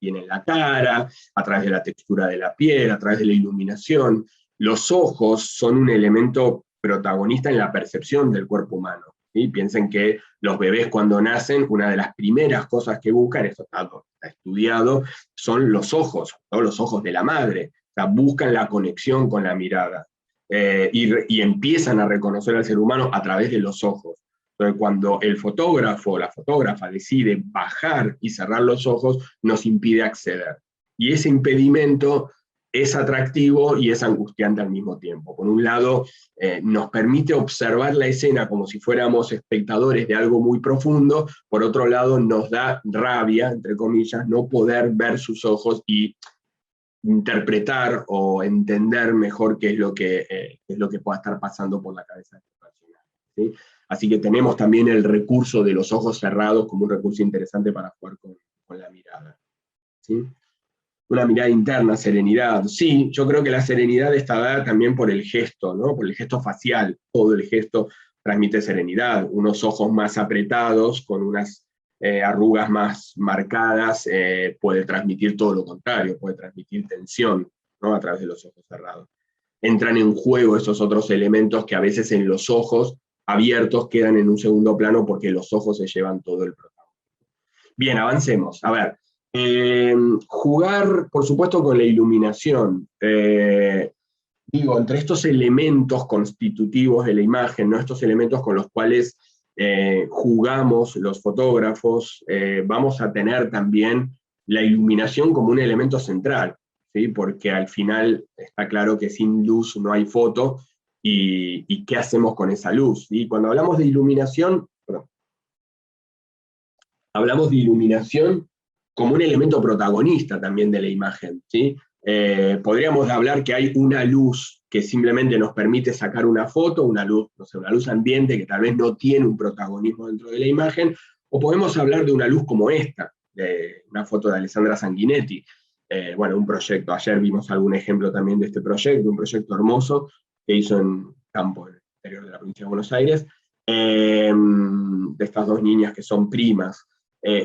en la cara, a través de la textura de la piel, a través de la iluminación. los ojos son un elemento protagonista en la percepción del cuerpo humano. ¿Sí? Piensen que los bebés cuando nacen, una de las primeras cosas que buscan, esto está estudiado, son los ojos, ¿no? Los ojos de la madre. O sea, buscan la conexión con la mirada. Y empiezan a reconocer al ser humano a través de los ojos. Entonces, cuando el fotógrafo o la fotógrafa decide bajar y cerrar los ojos, nos impide acceder. Y ese impedimento es atractivo y es angustiante al mismo tiempo. Por un lado, nos permite observar la escena como si fuéramos espectadores de algo muy profundo, por otro lado, nos da rabia, entre comillas, no poder ver sus ojos y interpretar o entender mejor qué es lo que pueda estar pasando por la cabeza de este personaje. ¿Sí? Así que tenemos también el recurso de los ojos cerrados como un recurso interesante para jugar con la mirada. ¿Sí? Una mirada interna, serenidad. Sí, yo creo que la serenidad está dada también por el gesto, ¿no? Por el gesto facial. Todo el gesto transmite serenidad. Unos ojos más apretados, con unas arrugas más marcadas, puede transmitir todo lo contrario, puede transmitir tensión, ¿no? A través de los ojos cerrados. Entran en juego esos otros elementos que a veces en los ojos abiertos quedan en un segundo plano porque los ojos se llevan todo el protagonismo. Bien, avancemos. A ver, jugar, por supuesto, con la iluminación. Digo, entre estos elementos constitutivos de la imagen, ¿no? Estos elementos con los cuales jugamos los fotógrafos, vamos a tener también la iluminación como un elemento central, ¿sí? Porque al final está claro que sin luz no hay foto, y qué hacemos con esa luz. ¿Sí? Cuando hablamos de iluminación, perdón, hablamos de iluminación como un elemento protagonista también de la imagen, ¿sí? Podríamos hablar que hay una luz que simplemente nos permite sacar una foto, una luz, no sé, una luz ambiente que tal vez no tiene un protagonismo dentro de la imagen, o podemos hablar de una luz como esta, de una foto de Alessandra Sanguinetti. Bueno, un proyecto, ayer vimos algún ejemplo también de este proyecto, un proyecto hermoso que hizo en campo, en el interior de la provincia de Buenos Aires, de estas dos niñas que son primas.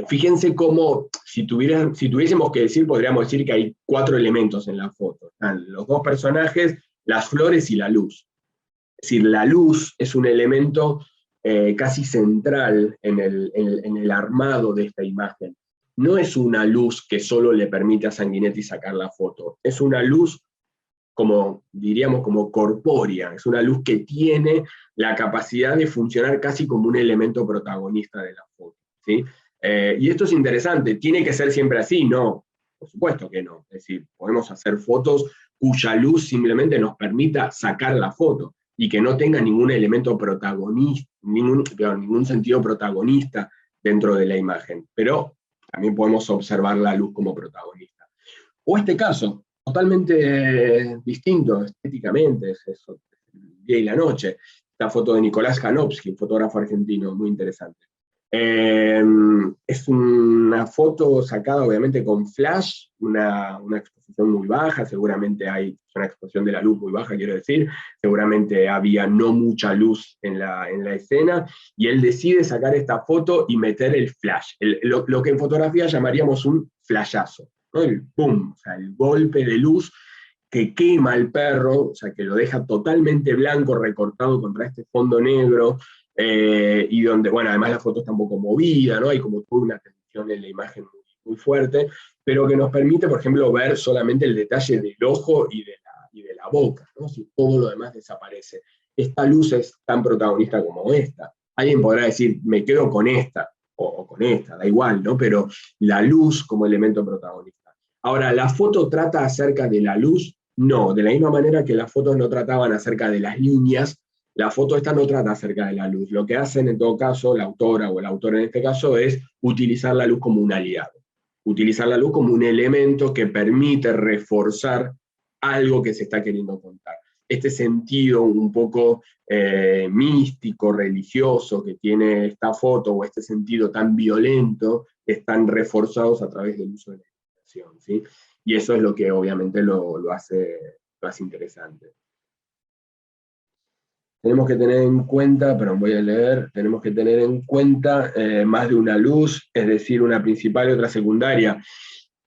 Fíjense cómo, si tuviésemos que decir, podríamos decir que hay 4 elementos en la foto. Están los dos personajes, las flores y la luz. Es decir, la luz es un elemento casi central en el armado de esta imagen. No es una luz que solo le permite a Sanguinetti sacar la foto, es una luz como, diríamos, como corpórea, es una luz que tiene la capacidad de funcionar casi como un elemento protagonista de la foto, ¿sí? Y esto es interesante, ¿tiene que ser siempre así? No, por supuesto que no. Es decir, podemos hacer fotos cuya luz simplemente nos permita sacar la foto y que no tenga ningún elemento protagonista, ningún sentido protagonista dentro de la imagen, pero también podemos observar la luz como protagonista. O este caso, totalmente distinto estéticamente, es eso, el día y la noche. Esta foto de Nicolás Janowski, un fotógrafo argentino muy interesante. Es una foto sacada obviamente con flash, una exposición muy baja, seguramente hay una exposición de la luz muy baja, quiero decir, seguramente había no mucha luz en la escena, y él decide sacar esta foto y meter el flash, lo que en fotografía llamaríamos un flashazo, ¿no? El boom, o sea, el golpe de luz que quema al perro, o sea, que lo deja totalmente blanco, recortado contra este fondo negro, y donde, bueno, además la foto está un poco movida, ¿no? Hay como toda una tensión en la imagen muy, muy fuerte, pero que nos permite, por ejemplo, ver solamente el detalle del ojo y de la boca, ¿no? Si todo lo demás desaparece. Esta luz es tan protagonista como esta. Alguien podrá decir, me quedo con esta, o con esta, da igual, ¿no? Pero la luz como elemento protagonista. Ahora, ¿la foto trata acerca de la luz? No, de la misma manera que las fotos no trataban acerca de las líneas, la foto esta no trata acerca de la luz. Lo que hacen en todo caso, la autora o el autor en este caso, es utilizar la luz como un aliado. Utilizar la luz como un elemento que permite reforzar algo que se está queriendo contar. Este sentido un poco místico, religioso que tiene esta foto, o este sentido tan violento, están reforzados a través del uso de la iluminación, ¿sí? Y eso es lo que obviamente lo hace interesante. Tenemos que tener en cuenta, pero voy a leer, tenemos que tener en cuenta más de una luz, es decir, una principal y otra secundaria.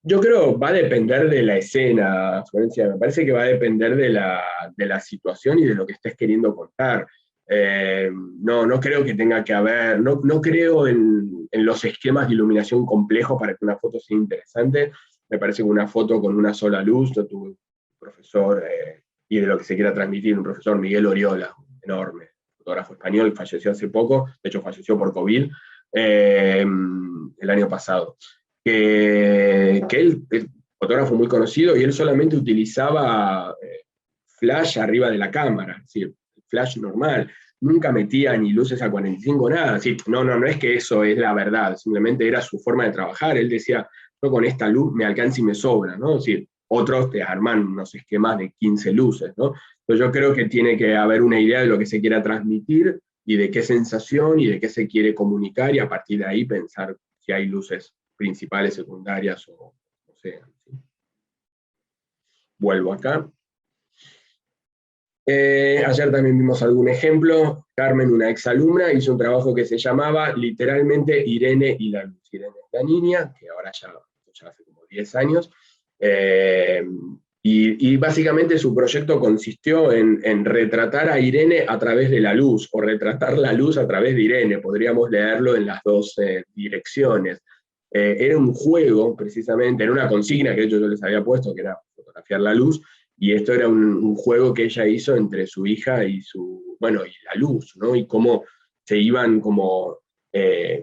Yo creo va a depender de la escena, Florencia, me parece que va a depender de la situación y de lo que estés queriendo contar. No creo que tenga que haber, no creo en los esquemas de iluminación complejos para que una foto sea interesante. Me parece que una foto con una sola luz, yo tuve un profesor, y de lo que se quiera transmitir, un profesor Miguel Oriola, enorme, fotógrafo español, falleció hace poco, de hecho falleció por COVID, el año pasado, que él es fotógrafo muy conocido y él solamente utilizaba flash arriba de la cámara, es decir, flash normal, nunca metía ni luces a 45, nada, así, no es que eso es la verdad, simplemente era su forma de trabajar, él decía, yo con esta luz me alcanza y me sobra, ¿no? Es decir, otros te arman unos esquemas de 15 luces, ¿no? Entonces yo creo que tiene que haber una idea de lo que se quiera transmitir y de qué sensación y de qué se quiere comunicar y a partir de ahí pensar si hay luces principales, secundarias o no sé. Vuelvo acá. Ayer también vimos algún ejemplo. Carmen, una exalumna, hizo un trabajo que se llamaba literalmente Irene y la luz. Irene es la niña, que ahora ya hace como 10 años, y básicamente su proyecto consistió en retratar a Irene a través de la luz, o retratar la luz a través de Irene, podríamos leerlo en las dos direcciones. Era un juego, precisamente, era una consigna que de hecho yo les había puesto, que era fotografiar la luz, y esto era un juego que ella hizo entre su hija y y la luz, ¿no? Y cómo se iban como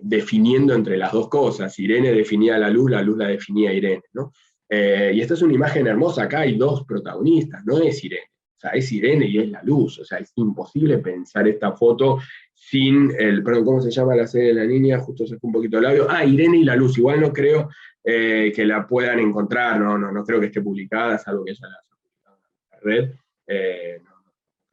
definiendo entre las dos cosas. Irene definía la luz la definía Irene, ¿no? Y esta es una imagen hermosa, acá hay dos protagonistas, no es Irene, o sea, es Irene y es la luz, o sea, es imposible pensar esta foto sin perdón, ¿cómo se llama la serie de la niña? Justo se fue un poquito el labio. Irene y la luz, igual no creo que la puedan encontrar, no creo que esté publicada, salvo que ella la haya publicado en la red, no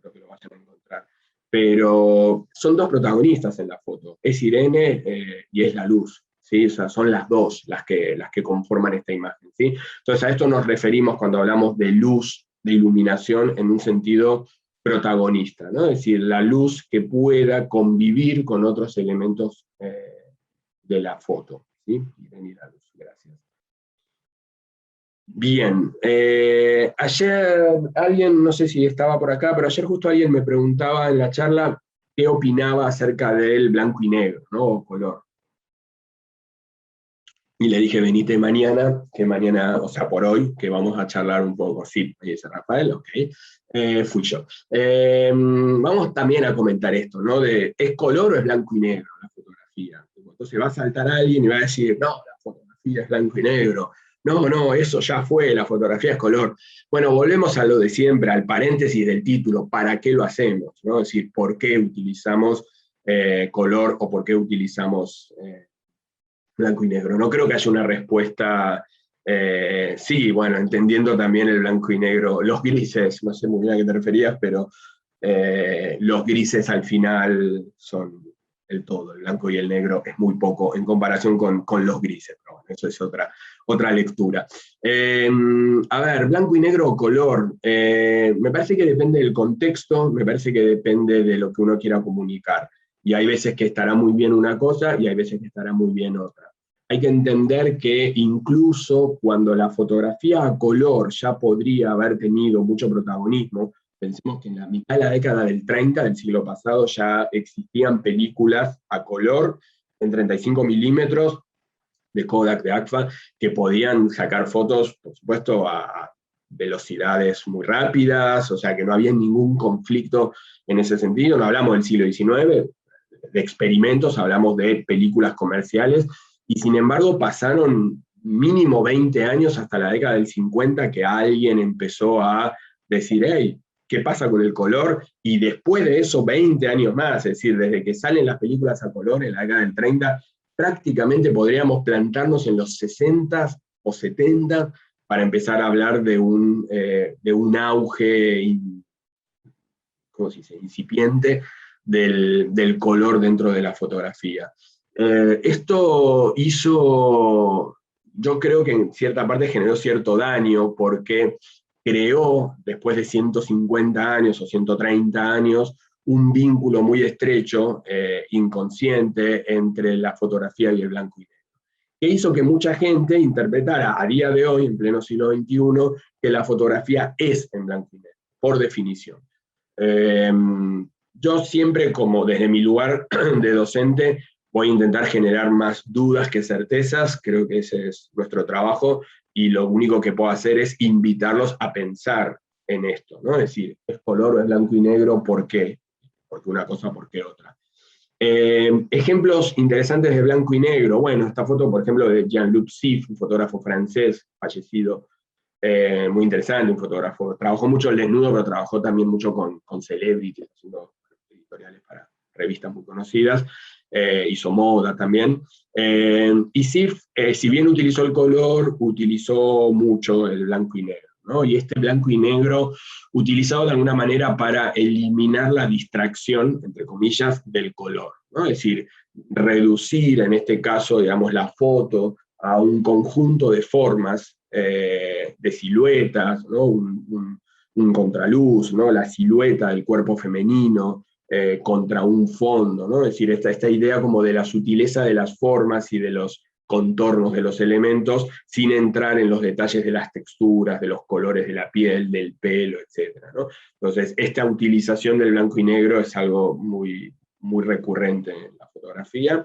creo que lo vayan a encontrar. Pero son dos protagonistas en la foto, es Irene y es la luz. ¿Sí? O sea, son las dos las que conforman esta imagen. ¿Sí? Entonces a esto nos referimos cuando hablamos de luz, de iluminación, en un sentido protagonista, ¿no? Es decir, la luz que pueda convivir con otros elementos de la foto. ¿Sí? Irene y la luz, gracias. Bien, ayer alguien, no sé si estaba por acá, pero ayer justo alguien me preguntaba en la charla qué opinaba acerca del blanco y negro, ¿no? O color. Y le dije, venite mañana, que mañana, o sea, por hoy, que vamos a charlar un poco. Sí, me dice Rafael, ok. Fui yo. Vamos también a comentar esto, ¿no? ¿Es color o es blanco y negro la fotografía? Entonces va a saltar alguien y va a decir, no, la fotografía es blanco y negro. No, eso ya fue, la fotografía es color. Bueno, volvemos a lo de siempre, al paréntesis del título, ¿para qué lo hacemos? ¿No? Es decir, ¿por qué utilizamos color o por qué utilizamos blanco y negro? No creo que haya una respuesta, sí, bueno, entendiendo también el blanco y negro, los grises, no sé muy bien a qué te referías, pero los grises al final son el todo, el blanco y el negro es muy poco en comparación con los grises, pero bueno, eso es otra lectura. A ver, blanco y negro o color, me parece que depende del contexto, me parece que depende de lo que uno quiera comunicar, y hay veces que estará muy bien una cosa y hay veces que estará muy bien otra. Hay que entender que incluso cuando la fotografía a color ya podría haber tenido mucho protagonismo, pensemos que en la mitad de la década del 30 del siglo pasado ya existían películas a color en 35 milímetros de Kodak, de Agfa, que podían sacar fotos, por supuesto, a velocidades muy rápidas, o sea que no había ningún conflicto en ese sentido. No hablamos del siglo XIX, de experimentos, hablamos de películas comerciales, y sin embargo pasaron mínimo 20 años hasta la década del 50 que alguien empezó a decir, hey, ¿qué pasa con el color? Y después de eso, 20 años más, es decir, desde que salen las películas a color en la década del 30, prácticamente podríamos plantarnos en los 60 o 70 para empezar a hablar de un auge, ¿cómo se dice?, incipiente del color dentro de la fotografía. Esto hizo, yo creo que en cierta parte generó cierto daño porque creó, después de 150 años o 130 años, un vínculo muy estrecho, inconsciente, entre la fotografía y el blanco y negro. que hizo que mucha gente interpretara a día de hoy, en pleno siglo XXI, que la fotografía es en blanco y negro, por definición. Yo siempre, como desde mi lugar de docente, voy a intentar generar más dudas que certezas, creo que ese es nuestro trabajo, y lo único que puedo hacer es invitarlos a pensar en esto, ¿no? Es decir, ¿es color o es blanco y negro? ¿Por qué? Porque una cosa, ¿por qué otra? Ejemplos interesantes de blanco y negro. Bueno, esta foto, por ejemplo, de Jean-Luc Sif, un fotógrafo francés fallecido, muy interesante, un fotógrafo. Trabajó mucho el desnudo, pero trabajó también mucho con celebrities, haciendo editoriales para revistas muy conocidas. Hizo moda también. Y Sif, si bien utilizó el color, utilizó mucho el blanco y negro, ¿no? Y este blanco y negro utilizado de alguna manera para eliminar la distracción, entre comillas, del color, ¿no? Es decir, reducir en este caso, digamos, la foto a un conjunto de formas, de siluetas, ¿no? Un contraluz, ¿no? La silueta del cuerpo femenino, contra un fondo, ¿no? Es decir, esta idea como de la sutileza de las formas y de los contornos de los elementos, sin entrar en los detalles de las texturas, de los colores de la piel, del pelo, etc., ¿no? Entonces, esta utilización del blanco y negro es algo muy, muy recurrente en la fotografía.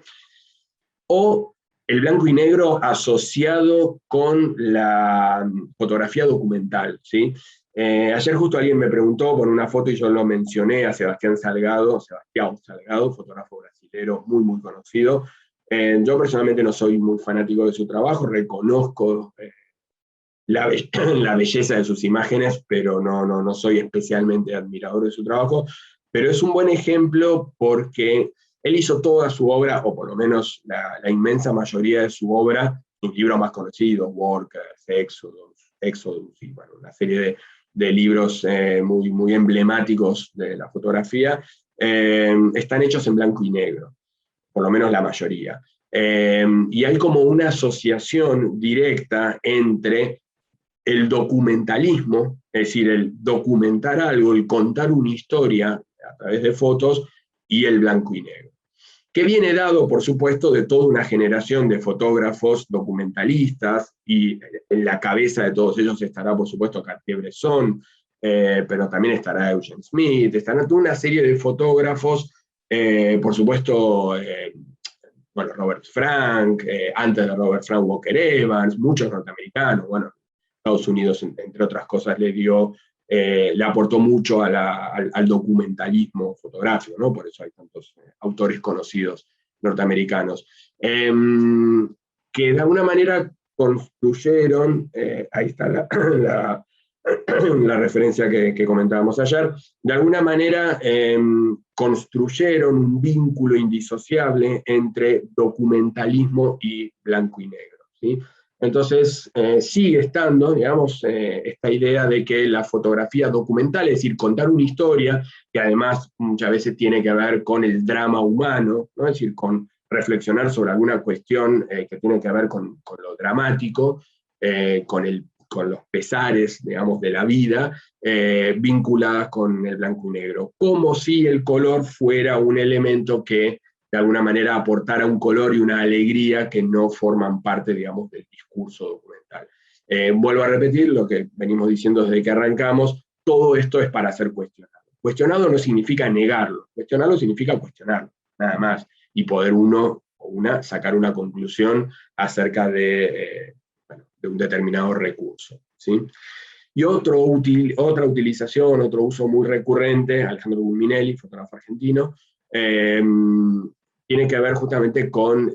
O el blanco y negro asociado con la fotografía documental, ¿sí? Ayer justo alguien me preguntó por una foto y yo lo mencioné a Sebastián Salgado, fotógrafo brasilero muy, muy conocido. Yo personalmente no soy muy fanático de su trabajo, reconozco la, la belleza de sus imágenes, pero no soy especialmente admirador de su trabajo, pero es un buen ejemplo porque él hizo toda su obra, o por lo menos la inmensa mayoría de su obra, sus libros más conocidos, Workers, Exodus y bueno, una serie de libros muy, muy emblemáticos de la fotografía, están hechos en blanco y negro, por lo menos la mayoría. Y hay como una asociación directa entre el documentalismo, es decir, el documentar algo, el contar una historia a través de fotos, y el blanco y negro, que viene dado, por supuesto, de toda una generación de fotógrafos documentalistas, y en la cabeza de todos ellos estará, por supuesto, Cartier-Bresson, pero también estará Eugene Smith, estará toda una serie de fotógrafos, por supuesto, bueno, Robert Frank, antes de Robert Frank, Walker Evans, muchos norteamericanos, bueno, Estados Unidos, entre otras cosas, le aportó mucho al documentalismo fotográfico, ¿no? Por eso hay tantos autores conocidos norteamericanos, que de alguna manera construyeron, ahí está la referencia que comentábamos ayer, de alguna manera construyeron un vínculo indisociable entre documentalismo y blanco y negro, ¿sí? Entonces, sigue estando, digamos, esta idea de que la fotografía documental, es decir, contar una historia, que además muchas veces tiene que ver con el drama humano, ¿no? Es decir, con reflexionar sobre alguna cuestión que tiene que ver con lo dramático, con los pesares, digamos, de la vida, vinculadas con el blanco y negro, como si el color fuera un elemento que de alguna manera aportara un color y una alegría que no forman parte, digamos, del discurso documental. Vuelvo a repetir lo que venimos diciendo desde que arrancamos, todo esto es para ser cuestionado. Cuestionado no significa negarlo, cuestionarlo significa cuestionarlo, nada más, y poder uno o una sacar una conclusión acerca bueno, de un determinado recurso, ¿sí? Y otra utilización, otro uso muy recurrente, Alejandro Bulminelli, fotógrafo argentino, tiene que ver justamente con,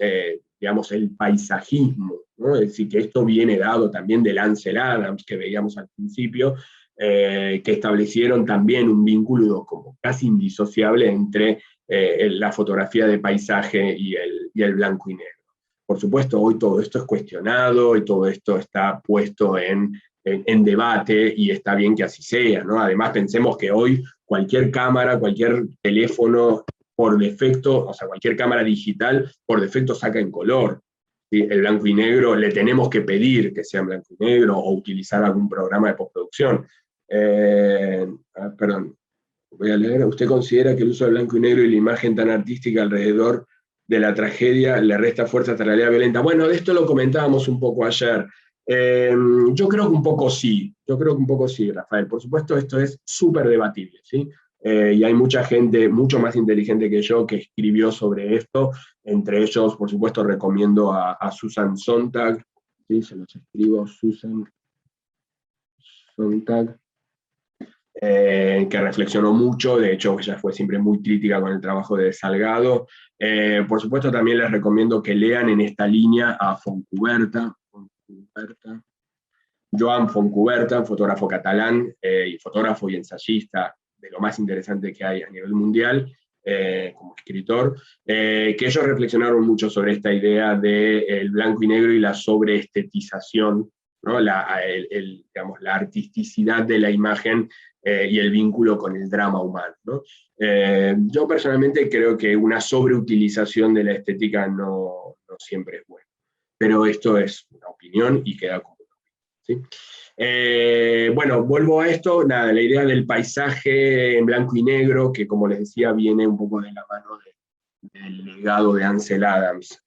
digamos, el paisajismo, ¿no? Es decir, que esto viene dado también de Ansel Adams, que veíamos al principio, que establecieron también un vínculo como casi indisociable entre la fotografía de paisaje y el blanco y negro. Por supuesto, hoy todo esto es cuestionado y todo esto está puesto en debate, y está bien que así sea, ¿no? Además, pensemos que hoy cualquier cámara, cualquier teléfono, por defecto, o sea, cualquier cámara digital, por defecto saca en color, ¿sí? El blanco y negro le tenemos que pedir que sea en blanco y negro, o utilizar algún programa de postproducción. Perdón, voy a leer. ¿Usted considera que el uso del blanco y negro y la imagen tan artística alrededor de la tragedia le resta fuerza a esta realidad violenta. Bueno, de esto lo comentábamos un poco ayer. Yo creo que un poco sí, Rafael. Por supuesto, esto es súper debatible, ¿sí? Y hay mucha gente mucho más inteligente que yo que escribió sobre esto. Entre ellos, por supuesto, recomiendo a Susan Sontag, ¿sí? Se los escribo, Susan Sontag, que reflexionó mucho. De hecho, ella fue siempre muy crítica con el trabajo de Salgado. Por supuesto, también les recomiendo que lean en esta línea a Fontcuberta, Joan Fontcuberta, fotógrafo catalán, y fotógrafo y ensayista de lo más interesante que hay a nivel mundial, como escritor, que ellos reflexionaron mucho sobre esta idea del blanco y negro y la sobreestetización, ¿no? Digamos, la artisticidad de la imagen y el vínculo con el drama humano, ¿no? Yo personalmente creo que una sobreutilización de la estética no siempre es buena, pero esto es una opinión y queda como, ¿sí? Bueno, vuelvo a esto, nada, la idea del paisaje en blanco y negro, que como les decía, viene un poco de la mano del legado de Ansel Adams.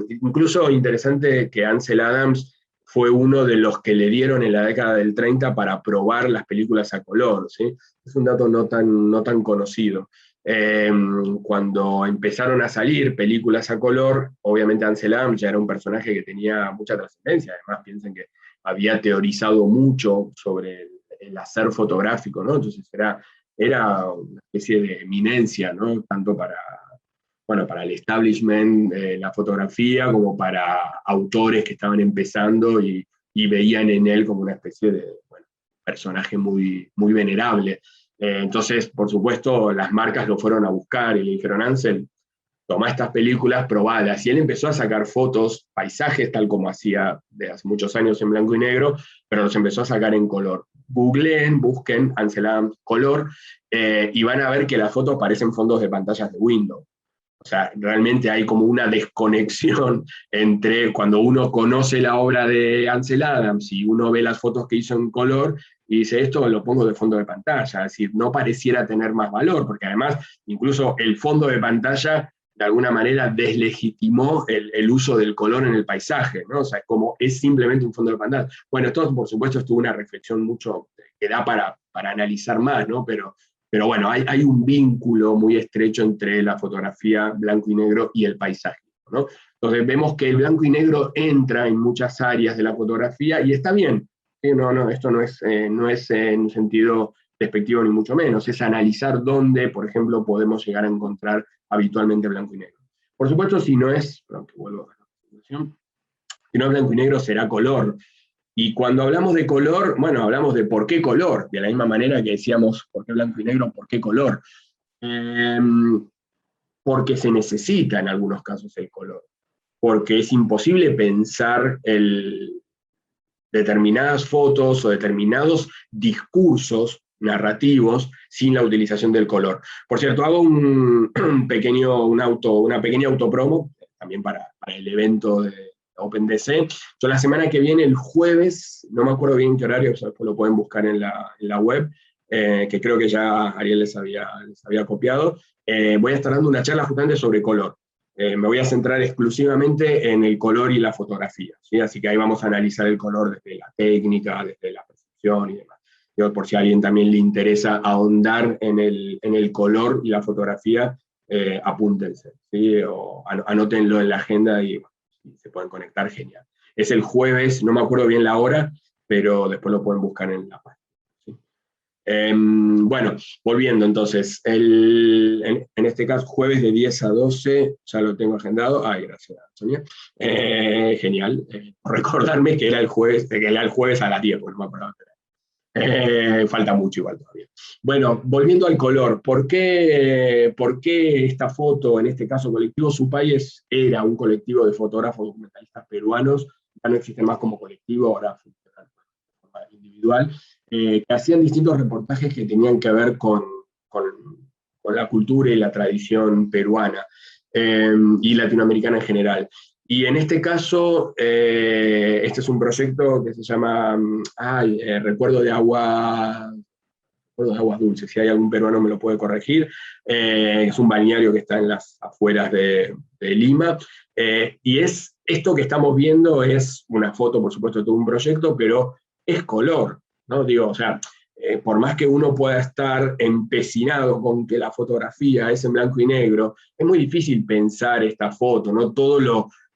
Incluso interesante que Ansel Adams fue uno de los que le dieron en la década del 30 para probar las películas a color, ¿sí? Es un dato no tan conocido. Cuando empezaron a salir películas a color, obviamente Ansel Adams ya era un personaje que tenía mucha trascendencia. Además, piensen que había teorizado mucho sobre el hacer fotográfico, ¿no? Entonces era una especie de eminencia, ¿no? Tanto para el establishment, la fotografía, como para autores que estaban empezando y veían en él como una especie de, bueno, personaje muy, muy venerable. Entonces, por supuesto, las marcas lo fueron a buscar y le dijeron, Ansel, toma estas películas, probadas. Y él empezó a sacar fotos, paisajes, tal como hacía de hace muchos años en blanco y negro, pero los empezó a sacar en color. Googleen, busquen Ansel Adams color, y van a ver que las fotos parecen fondos de pantallas de Windows. O sea, realmente hay como una desconexión entre cuando uno conoce la obra de Ansel Adams y uno ve las fotos que hizo en color y dice, esto lo pongo de fondo de pantalla. Es decir, no pareciera tener más valor, porque además incluso el fondo de pantalla de alguna manera deslegitimó el uso del color en el paisaje, ¿no? O sea, como es simplemente un fondo de pantalla. Bueno, esto por supuesto estuvo una reflexión mucho que da para analizar más, ¿no? Pero bueno, hay un vínculo muy estrecho entre la fotografía blanco y negro y el paisaje, ¿no? Entonces vemos que el blanco y negro entra en muchas áreas de la fotografía y está bien. ¿Sí? Esto no es en un sentido despectivo ni mucho menos, es analizar dónde, por ejemplo, podemos llegar a encontrar habitualmente blanco y negro. Por supuesto, si no es, perdón, que vuelvo a la presentación, si no es blanco y negro, será color. Y cuando hablamos de color, bueno, hablamos de por qué color, de la misma manera que decíamos por qué blanco y negro, por qué color. Eh, Porque se necesita en algunos casos el color, porque es imposible pensar determinadas fotos o determinados discursos narrativos sin la utilización del color. Por cierto, hago una pequeña autopromo, también para el evento de OpenDC. Yo la semana que viene, el jueves, no me acuerdo bien qué horario, o sea, lo pueden buscar en la web, que creo que ya Ariel les había copiado, voy a estar dando una charla justamente sobre color. Me voy a centrar exclusivamente en el color y la fotografía, ¿sí? Así que ahí vamos a analizar el color desde la técnica, desde la percepción y demás. Yo, por si a alguien también le interesa ahondar en el color y la fotografía, apúntense, ¿sí? O anótenlo en la agenda y si se pueden conectar, genial. Es el jueves, no me acuerdo bien la hora, pero después lo pueden buscar en la página. Bueno, volviendo entonces, en este caso, jueves de 10 a 12, ya lo tengo agendado. Ay, gracias, Sonia. Genial, por recordarme que era el jueves a las 10, porque no me acordaba. Falta mucho igual todavía. Bueno, volviendo al color, ¿por qué esta foto, en este caso Colectivo Supayes, era un colectivo de fotógrafos documentalistas peruanos? Ya no existe más como colectivo, ahora funciona de forma individual, que hacían distintos reportajes que tenían que ver con la cultura y la tradición peruana y latinoamericana en general. Y en este caso, este es un proyecto que se llama Recuerdo de Agua, acuerdo, de Aguas Dulces, si hay algún peruano me lo puede corregir, es un balneario que está en las afueras de Lima, y esto que estamos viendo es una foto, por supuesto, de todo un proyecto, pero es color, ¿no? Digo, o sea, por más que uno pueda estar empecinado con que la fotografía es en blanco y negro, es muy difícil pensar esta foto, ¿no? Todo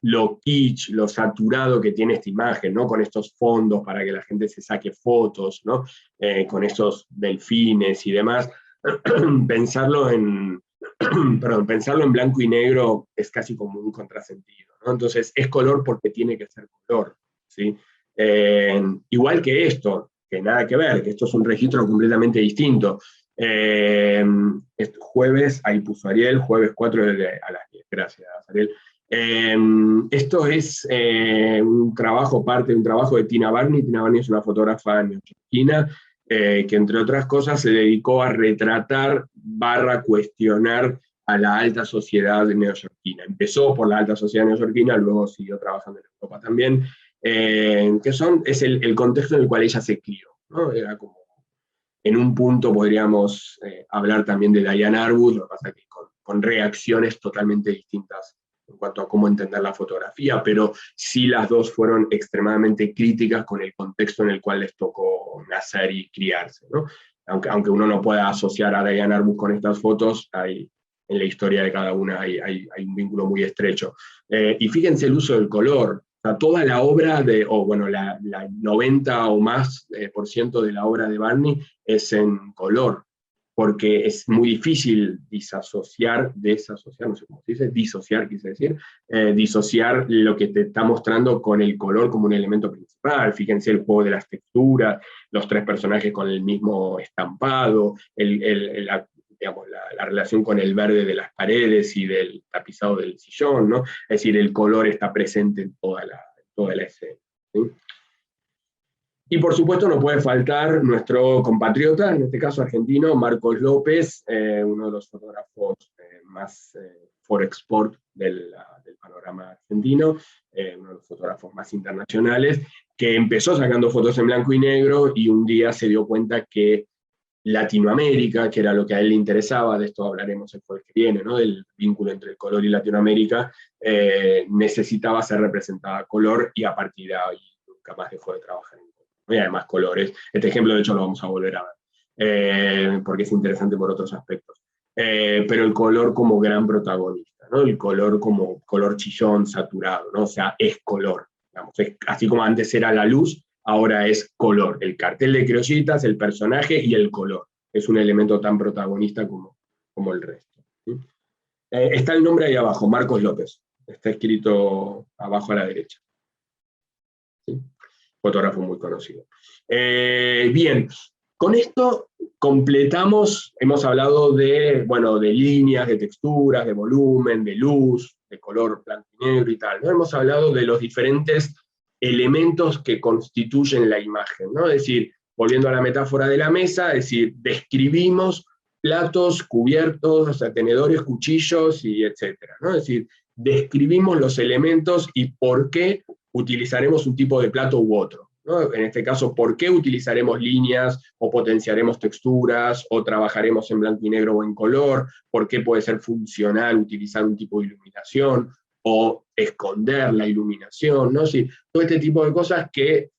lo kitsch, lo saturado que tiene esta imagen, ¿no? Con estos fondos para que la gente se saque fotos, ¿no? Con esos delfines y demás. pensarlo en, pensarlo en blanco y negro es casi como un contrasentido, ¿no? Entonces, es color porque tiene que ser color, ¿sí? Igual que esto, que nada que ver, que esto es un registro completamente distinto. Jueves, ahí puso Ariel, jueves 4 a las 10. Gracias, Ariel. Esto es un trabajo, parte de un trabajo de Tina Barney. Tina Barney es una fotógrafa neoyorquina que entre otras cosas se dedicó a retratar / cuestionar a la alta sociedad neoyorquina. Empezó por la alta sociedad neoyorquina, luego siguió trabajando en Europa también, es el contexto en el cual ella se crió, ¿no? Era como, en un punto podríamos hablar también de Diane Arbus, lo que pasa que con reacciones totalmente distintas en cuanto a cómo entender la fotografía, pero sí las dos fueron extremadamente críticas con el contexto en el cual les tocó nacer y criarse, ¿no? Aunque uno no pueda asociar a Diane Arbus con estas fotos, en la historia de cada una hay un vínculo muy estrecho. Y fíjense el uso del color. O sea, toda la obra la 90 o más por ciento de la obra de Barney es en color, porque es muy difícil desasociar, no sé cómo se dice, disociar, quise decir, disociar lo que te está mostrando con el color como un elemento principal. Fíjense el juego de las texturas, los tres personajes con el mismo estampado, la relación con el verde de las paredes y del tapizado del sillón, ¿no? Es decir, el color está presente en toda la escena, ¿sí? Y por supuesto no puede faltar nuestro compatriota, en este caso argentino, Marcos López, uno de los fotógrafos más for export del panorama argentino, uno de los fotógrafos más internacionales, que empezó sacando fotos en blanco y negro y un día se dio cuenta que Latinoamérica, que era lo que a él le interesaba, de esto hablaremos el jueves que viene, ¿no? Del vínculo entre el color y Latinoamérica, necesitaba ser representada a color y a partir de ahí nunca más dejó de trabajar en color. Y además colores. Este ejemplo de hecho lo vamos a volver a ver, porque es interesante por otros aspectos. Pero el color como gran protagonista, ¿no? El color como color chillón, saturado, ¿no? O sea, es color. Digamos, así como antes era la luz, ahora es color. El cartel de criollitas, el personaje y el color. Es un elemento tan protagonista como el resto, ¿sí? Está el nombre ahí abajo, Marcos López. Está escrito abajo a la derecha, ¿sí? Fotógrafo muy conocido. Bien, con esto completamos, hemos hablado de líneas, de texturas, de volumen, de luz, de color blanco y negro y tal, ¿no? Hemos hablado de los diferentes elementos que constituyen la imagen, ¿no? Es decir, volviendo a la metáfora de la mesa, es decir, describimos platos, cubiertos, o sea, tenedores, cuchillos y etcétera, ¿no? Es decir, describimos los elementos y por qué utilizaremos un tipo de plato u otro, ¿no? En este caso, ¿por qué utilizaremos líneas o potenciaremos texturas o trabajaremos en blanco y negro o en color? ¿Por qué puede ser funcional utilizar un tipo de iluminación o esconder la iluminación, ¿no? Sí, todo este tipo de cosas que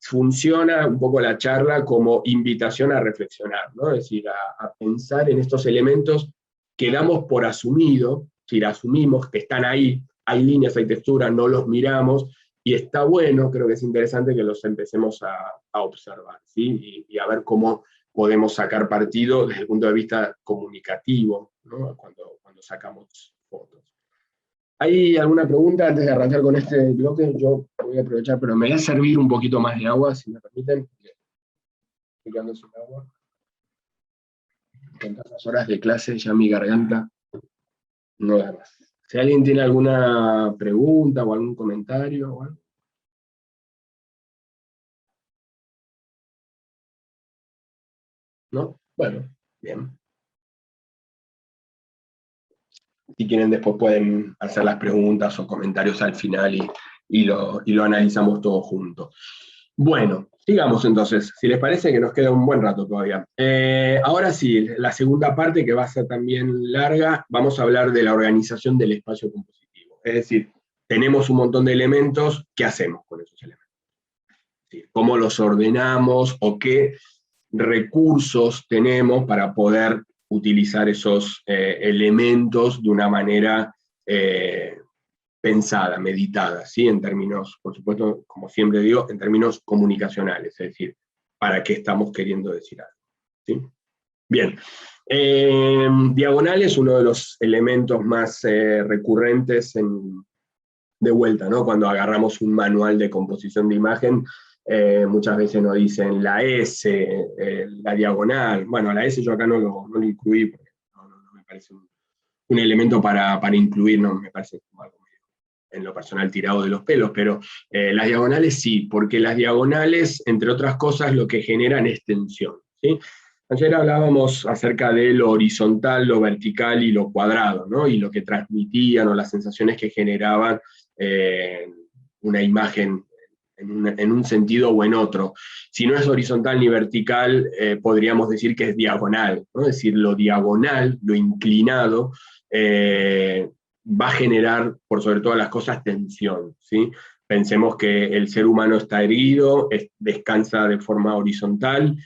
funciona un poco la charla como invitación a reflexionar, ¿no? Es decir, a pensar en estos elementos que damos por asumido, si asumimos que están ahí, hay líneas, hay texturas, no los miramos, y está bueno, creo que es interesante que los empecemos a observar, ¿sí? Y a ver cómo podemos sacar partido desde el punto de vista comunicativo, ¿no? Cuando sacamos fotos. ¿Hay alguna pregunta antes de arrancar con este bloque? Yo voy a aprovechar, pero me voy a servir un poquito más de agua, si me permiten. Estoy quedando sin agua. Con tantas horas de clase ya mi garganta no da más. Si alguien tiene alguna pregunta o algún comentario o algo. ¿No? Bueno, bien. Si quieren después pueden hacer las preguntas o comentarios al final y lo analizamos todos juntos. Bueno, sigamos entonces, si les parece que nos queda un buen rato todavía. Ahora sí, la segunda parte, que va a ser también larga, vamos a hablar de la organización del espacio compositivo. Es decir, tenemos un montón de elementos, ¿qué hacemos con esos elementos? ¿Sí? ¿Cómo los ordenamos o qué recursos tenemos para poder utilizar esos elementos de una manera pensada, meditada, ¿sí? En términos, por supuesto, como siempre digo, en términos comunicacionales, es decir, para qué estamos queriendo decir algo, ¿sí? Bien, diagonal es uno de los elementos más recurrentes de vuelta, ¿no? Cuando agarramos un manual de composición de imagen, muchas veces nos dicen la S, la diagonal. Bueno, la S yo acá no lo incluí, porque no me parece un elemento para incluir, no me parece como algo en lo personal tirado de los pelos, pero las diagonales sí, porque las diagonales, entre otras cosas, lo que generan es tensión, ¿sí? Ayer hablábamos acerca de lo horizontal, lo vertical y lo cuadrado, ¿no? Y lo que transmitían o las sensaciones que generaban una imagen en un sentido o en otro. Si no es horizontal ni vertical, podríamos decir que es diagonal, ¿no? Es decir, lo diagonal, lo inclinado, va a generar, por sobre todas las cosas, tensión, ¿sí? Pensemos que el ser humano está erguido, descansa de forma horizontal,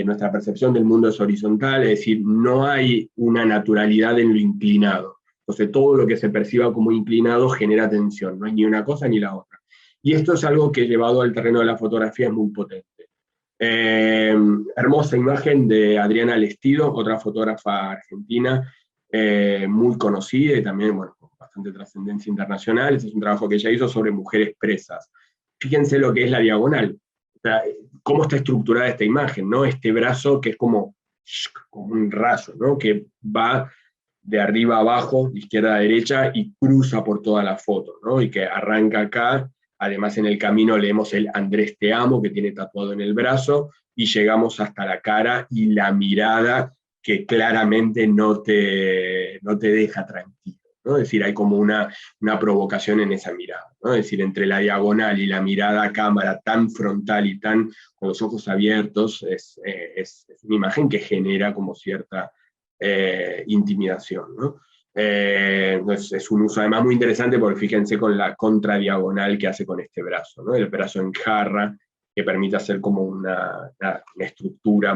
nuestra percepción del mundo es horizontal, es decir, no hay una naturalidad en lo inclinado. Entonces todo lo que se perciba como inclinado genera tensión, no hay ni una cosa ni la otra. Y esto es algo que llevado al terreno de la fotografía es muy potente. Hermosa imagen de Adriana Lestido, otra fotógrafa argentina, muy conocida y también, bueno, con bastante trascendencia internacional. Este es un trabajo que ella hizo sobre mujeres presas. Fíjense lo que es la diagonal, o sea, cómo está estructurada esta imagen, ¿no? Este brazo que es como un rayo, ¿no? Que va de arriba a abajo, de izquierda a derecha, y cruza por toda la foto, ¿no? Y que arranca acá. Además, en el camino leemos el Andrés te amo, que tiene tatuado en el brazo, y llegamos hasta la cara y la mirada que claramente no te deja tranquilo, ¿no? Es decir, hay como una provocación en esa mirada, ¿no? Es decir, entre la diagonal y la mirada a cámara tan frontal y tan con los ojos abiertos, es una imagen que genera como cierta intimidación, ¿no? Es un uso además muy interesante porque fíjense con la contradiagonal que hace con este brazo, ¿no? El brazo en jarra, que permite hacer como una estructura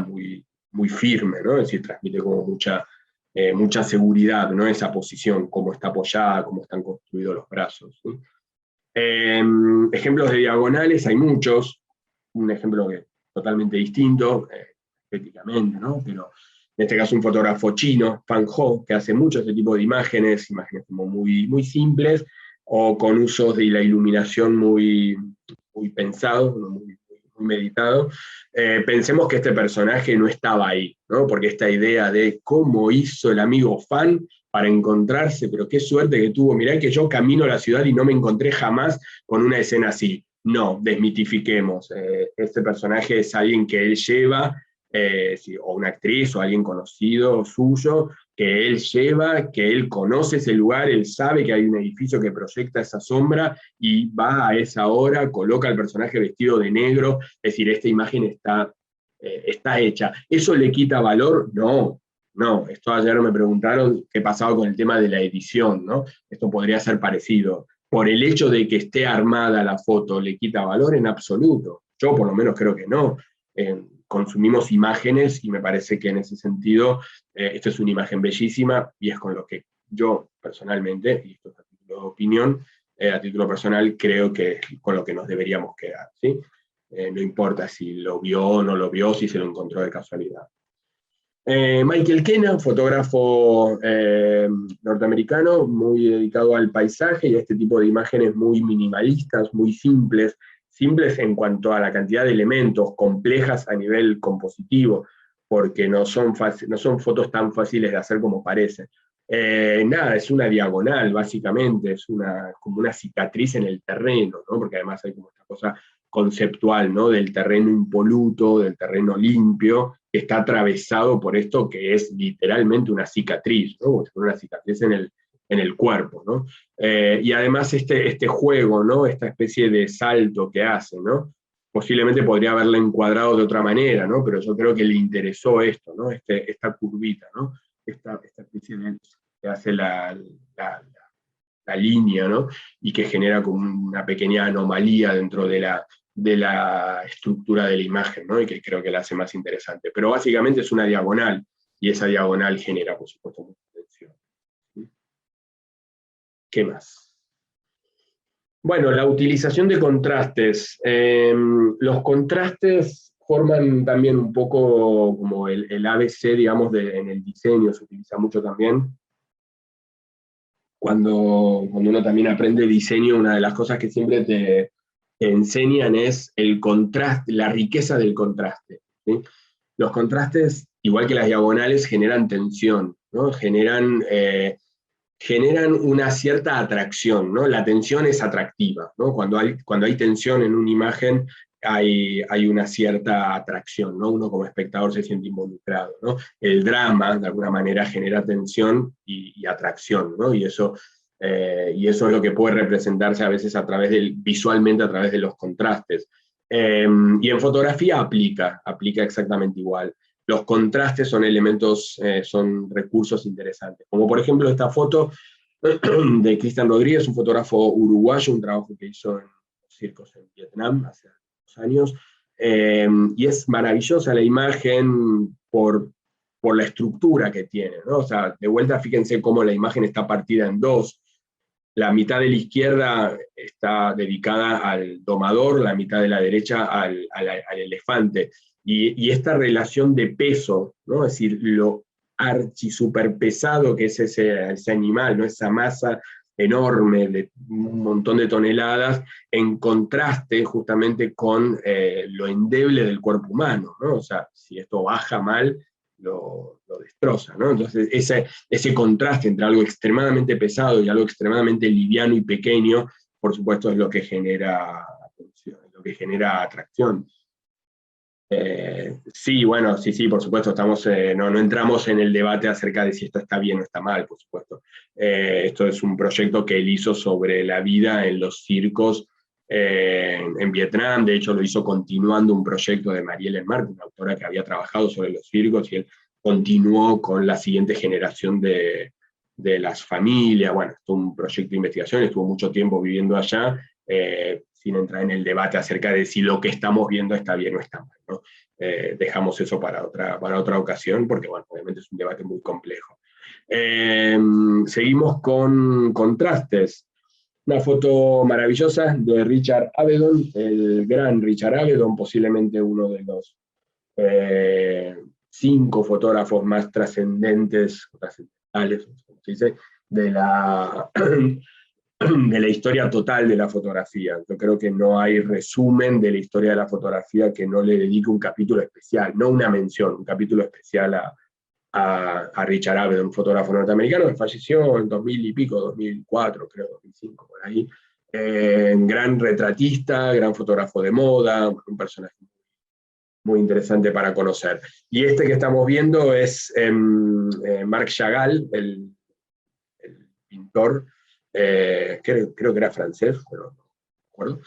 muy firme, ¿no? Es decir, transmite como mucha seguridad, ¿no? Esa posición, cómo está apoyada, cómo están construidos los brazos, ¿sí? Ejemplos de diagonales hay muchos, un ejemplo que totalmente distinto, estéticamente, ¿no? Pero en este caso un fotógrafo chino, Fan Ho, que hace mucho este tipo de imágenes como muy simples, o con usos de la iluminación muy pensados, muy meditados. Pensemos que este personaje no estaba ahí, ¿no? Porque esta idea de cómo hizo el amigo Fan para encontrarse, pero qué suerte que tuvo, mirá que yo camino a la ciudad y no me encontré jamás con una escena así. No, desmitifiquemos. Este personaje es alguien que él lleva, o una actriz o alguien conocido suyo, que él lleva, que él conoce ese lugar, él sabe que hay un edificio que proyecta esa sombra y va a esa hora, coloca al personaje vestido de negro, es decir, esta imagen está hecha. ¿Eso le quita valor? No, no. Esto ayer me preguntaron qué pasaba con el tema de la edición, ¿no? Esto podría ser parecido. Por el hecho de que esté armada la foto, ¿le quita valor? En absoluto. Yo por lo menos creo que no. Consumimos imágenes y me parece que en ese sentido esta es una imagen bellísima y es con lo que yo personalmente, y esto es a título de opinión, a título personal, creo que es con lo que nos deberíamos quedar, ¿sí? No importa si lo vio o no lo vio, si se lo encontró de casualidad. Michael Kennan, fotógrafo norteamericano, muy dedicado al paisaje y a este tipo de imágenes muy minimalistas, muy simples en cuanto a la cantidad de elementos, complejas a nivel compositivo, porque no son fotos tan fáciles de hacer como parecen. Nada, es una diagonal, básicamente, es como una cicatriz en el terreno, ¿no? Porque además hay como esta cosa conceptual, ¿no? Del terreno impoluto, del terreno limpio, que está atravesado por esto que es literalmente una cicatriz, ¿no? Una cicatriz en el cuerpo, ¿no? Y además este juego, ¿no? Esta especie de salto que hace, ¿no? posiblemente podría haberla encuadrado de otra manera, ¿no? Pero yo creo que le interesó esto, ¿no? Esta curvita, ¿no? Esta especie que hace la línea, ¿no? Y que genera como una pequeña anomalía dentro de la estructura de la imagen, ¿no? Y que creo que la hace más interesante. Pero básicamente es una diagonal, y esa diagonal genera, por supuesto, mucha tensión. ¿Qué más? Bueno, la utilización de contrastes. Los contrastes forman también un poco como el ABC, digamos, en el diseño, se utiliza mucho también. Cuando uno también aprende diseño, una de las cosas que siempre te enseñan es el contraste, la riqueza del contraste, ¿sí? Los contrastes, igual que las diagonales, generan tensión, ¿no? Generan una cierta atracción, ¿no? La tensión es atractiva, ¿no? Cuando hay tensión en una imagen, hay una cierta atracción, ¿no? Uno como espectador se siente involucrado, ¿no? El drama, de alguna manera, genera tensión y atracción, ¿no? Y eso es lo que puede representarse a veces visualmente a través de los contrastes. Y en fotografía aplica exactamente igual. Los contrastes son elementos, son recursos interesantes. Como por ejemplo esta foto de Cristian Rodríguez, un fotógrafo uruguayo, un trabajo que hizo en circos en Vietnam hace unos años. Y es maravillosa la imagen por la estructura que tiene, ¿no? O sea, de vuelta fíjense cómo la imagen está partida en dos. La mitad de la izquierda está dedicada al domador, la mitad de la derecha al elefante. Y esta relación de peso, ¿no? Es decir, lo archi super pesado que es ese animal, ¿no? Esa masa enorme de un montón de toneladas, en contraste justamente con lo endeble del cuerpo humano, ¿no? O sea, si esto baja mal, lo destroza, ¿no? Entonces, ese contraste entre algo extremadamente pesado y algo extremadamente liviano y pequeño, por supuesto, es lo que genera atención, lo que genera atracción. Sí, bueno, sí, por supuesto, no entramos en el debate acerca de si esto está bien o está mal, por supuesto. Esto es un proyecto que él hizo sobre la vida en los circos en Vietnam. De hecho, lo hizo continuando un proyecto de Marielle Mark, una autora que había trabajado sobre los circos, y él continuó con la siguiente generación de las familias. Bueno, esto es un proyecto de investigación, estuvo mucho tiempo viviendo allá, sin entrar en el debate acerca de si lo que estamos viendo está bien o está mal, ¿no? Dejamos eso para otra ocasión, porque bueno, obviamente es un debate muy complejo. Seguimos con contrastes. Una foto maravillosa de Richard Avedon, el gran Richard Avedon, posiblemente uno de los 5 fotógrafos más trascendentales, como se dice, de la de la historia total de la fotografía. Yo creo que no hay resumen de la historia de la fotografía que no le dedique un capítulo especial, no una mención, un capítulo especial a Richard Avedon, un fotógrafo norteamericano que falleció en 2000 y pico, 2004, creo, 2005, por ahí. Gran retratista, gran fotógrafo de moda, un personaje muy interesante para conocer. Y este que estamos viendo es Marc Chagall, el pintor, creo que era francés, pero no me acuerdo.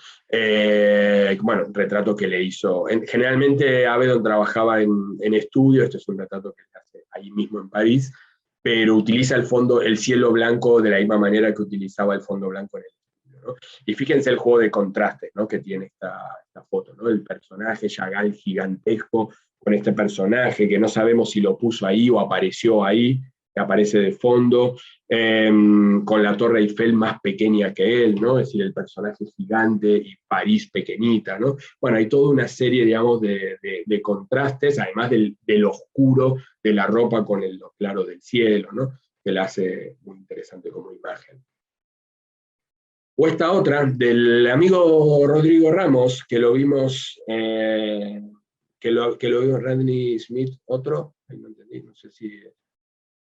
Bueno, un retrato que le hizo. Generalmente Avedon trabajaba en estudio, este es un retrato que le hace ahí mismo en París, pero utiliza el cielo blanco de la misma manera que utilizaba el fondo blanco en el estudio, ¿no? Y fíjense el juego de contrastes, ¿no? Que tiene esta foto, ¿no? El personaje Chagall gigantesco con este personaje que no sabemos si lo puso ahí o apareció ahí, que aparece de fondo, con la Torre Eiffel más pequeña que él, ¿no? Es decir, el personaje gigante y París pequeñita, ¿no? Bueno, hay toda una serie, digamos, de contrastes, además del oscuro de la ropa con lo claro del cielo, ¿no? Que la hace muy interesante como imagen. O esta otra, del amigo Rodrigo Ramos, que lo vimos, que lo vimos Randy Smith, otro, ahí no entendí, no sé si,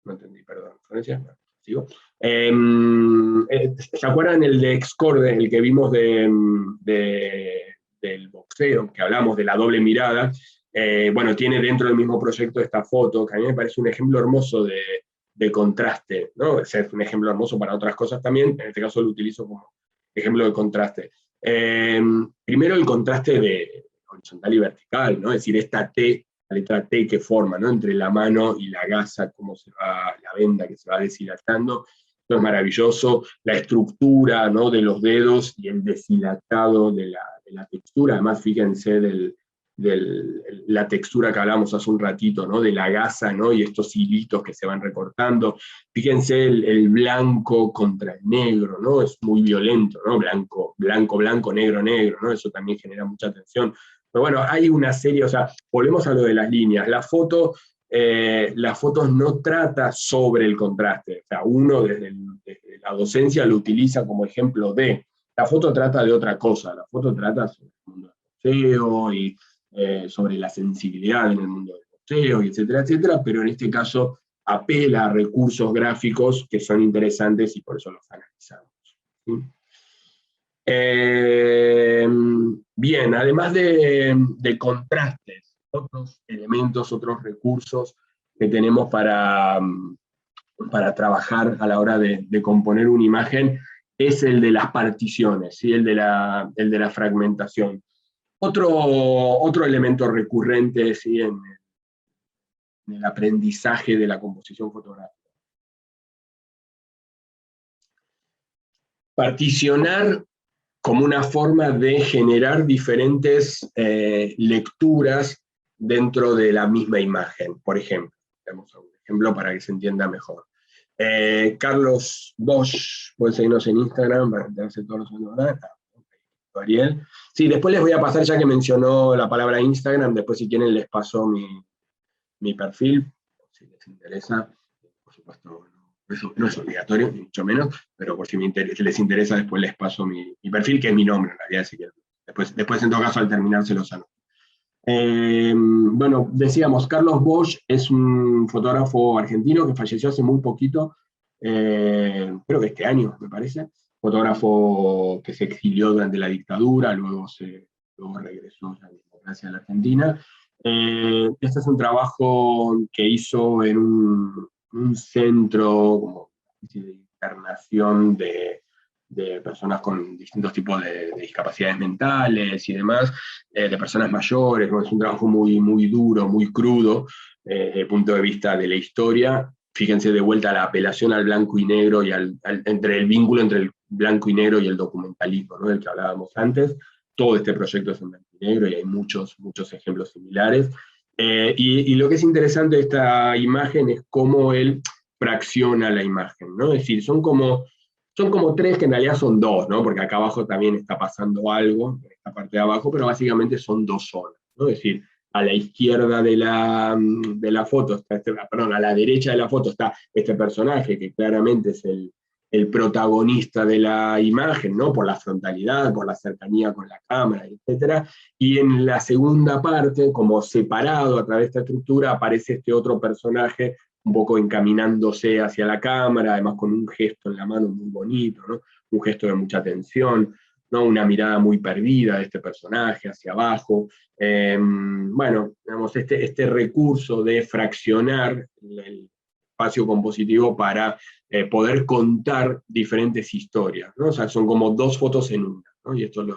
no entendí, perdón, Florencia, bueno, sigo. ¿Se acuerdan el de Excorde, el que vimos del boxeo, que hablamos de la doble mirada? Bueno, tiene dentro del mismo proyecto esta foto, que a mí me parece un ejemplo hermoso de contraste, ¿no? Es un ejemplo hermoso para otras cosas también, en este caso lo utilizo como ejemplo de contraste. Primero el contraste horizontal y vertical, ¿no? Es decir, esta T, la letra T que forma, ¿no? Entre la mano y la gasa, cómo se va, la venda que se va deshilachando. Esto es maravilloso. La estructura, ¿no? De los dedos y el deshilatado de la textura. Además, fíjense la textura que hablamos hace un ratito, ¿no? De la gasa, ¿no? Y estos hilitos que se van recortando. Fíjense el blanco contra el negro, ¿no? Es muy violento, ¿no? Blanco, blanco, blanco, negro, negro, ¿no? Eso también genera mucha atención. Pero bueno, hay una serie, o sea, volvemos a lo de las líneas. Las fotos no trata sobre el contraste. O sea, uno desde la docencia lo utiliza como ejemplo de. La foto trata de otra cosa. La foto trata sobre el mundo del museo y sobre la sensibilidad en el mundo del museo, y etcétera, etcétera, pero en este caso apela a recursos gráficos que son interesantes y por eso los analizamos. ¿Sí? Bien, además de contrastes, otros elementos, otros recursos que tenemos para trabajar a la hora de componer una imagen es el de las particiones, ¿sí? el de la fragmentación. Otro elemento recurrente, ¿sí? en el aprendizaje de la composición fotográfica. Particionar como una forma de generar diferentes lecturas dentro de la misma imagen. Por ejemplo, tenemos un ejemplo para que se entienda mejor. Carlos Bosch, pueden seguirnos en Instagram para enterarse todos los sueldos, ¿verdad? Ariel. Sí, después les voy a pasar, ya que mencionó la palabra Instagram, después si quieren les paso mi perfil, si les interesa, por supuesto no es obligatorio, ni mucho menos, pero por si les interesa después les paso mi perfil, que es mi nombre en realidad, así que después en todo caso al terminar se los anoto. Bueno, decíamos, Carlos Bosch es un fotógrafo argentino que falleció hace muy poquito, creo que este año me parece, fotógrafo que se exilió durante la dictadura, luego regresó a la democracia de la Argentina. Este es un trabajo que hizo en un centro como de internación de personas con distintos tipos de discapacidades mentales y demás, de personas mayores, ¿no? Es un trabajo muy, muy duro, muy crudo, desde el punto de vista de la historia. Fíjense de vuelta la apelación al blanco y negro y entre el vínculo entre el blanco y negro y el documentalismo, ¿no? Del que hablábamos antes. Todo este proyecto es en blanco y negro y hay muchos, muchos ejemplos similares. Y lo que es interesante de esta imagen es cómo él fracciona la imagen, ¿no? Es decir, son como tres, que en realidad son dos, ¿no? Porque acá abajo también está pasando algo, en esta parte de abajo, pero básicamente son dos zonas, ¿no? Es decir, a la izquierda de la foto, perdón, a la derecha de la foto está este personaje, que claramente es el protagonista de la imagen, ¿no? Por la frontalidad, por la cercanía con la cámara, etc. Y en la segunda parte, como separado a través de esta estructura, aparece este otro personaje un poco encaminándose hacia la cámara, además con un gesto en la mano muy bonito, ¿no? Un gesto de mucha tensión, ¿no? Una mirada muy perdida de este personaje hacia abajo. Bueno, digamos, este recurso de fraccionar el espacio compositivo para poder contar diferentes historias, ¿no? O sea, son como dos fotos en una, ¿no? Y esto es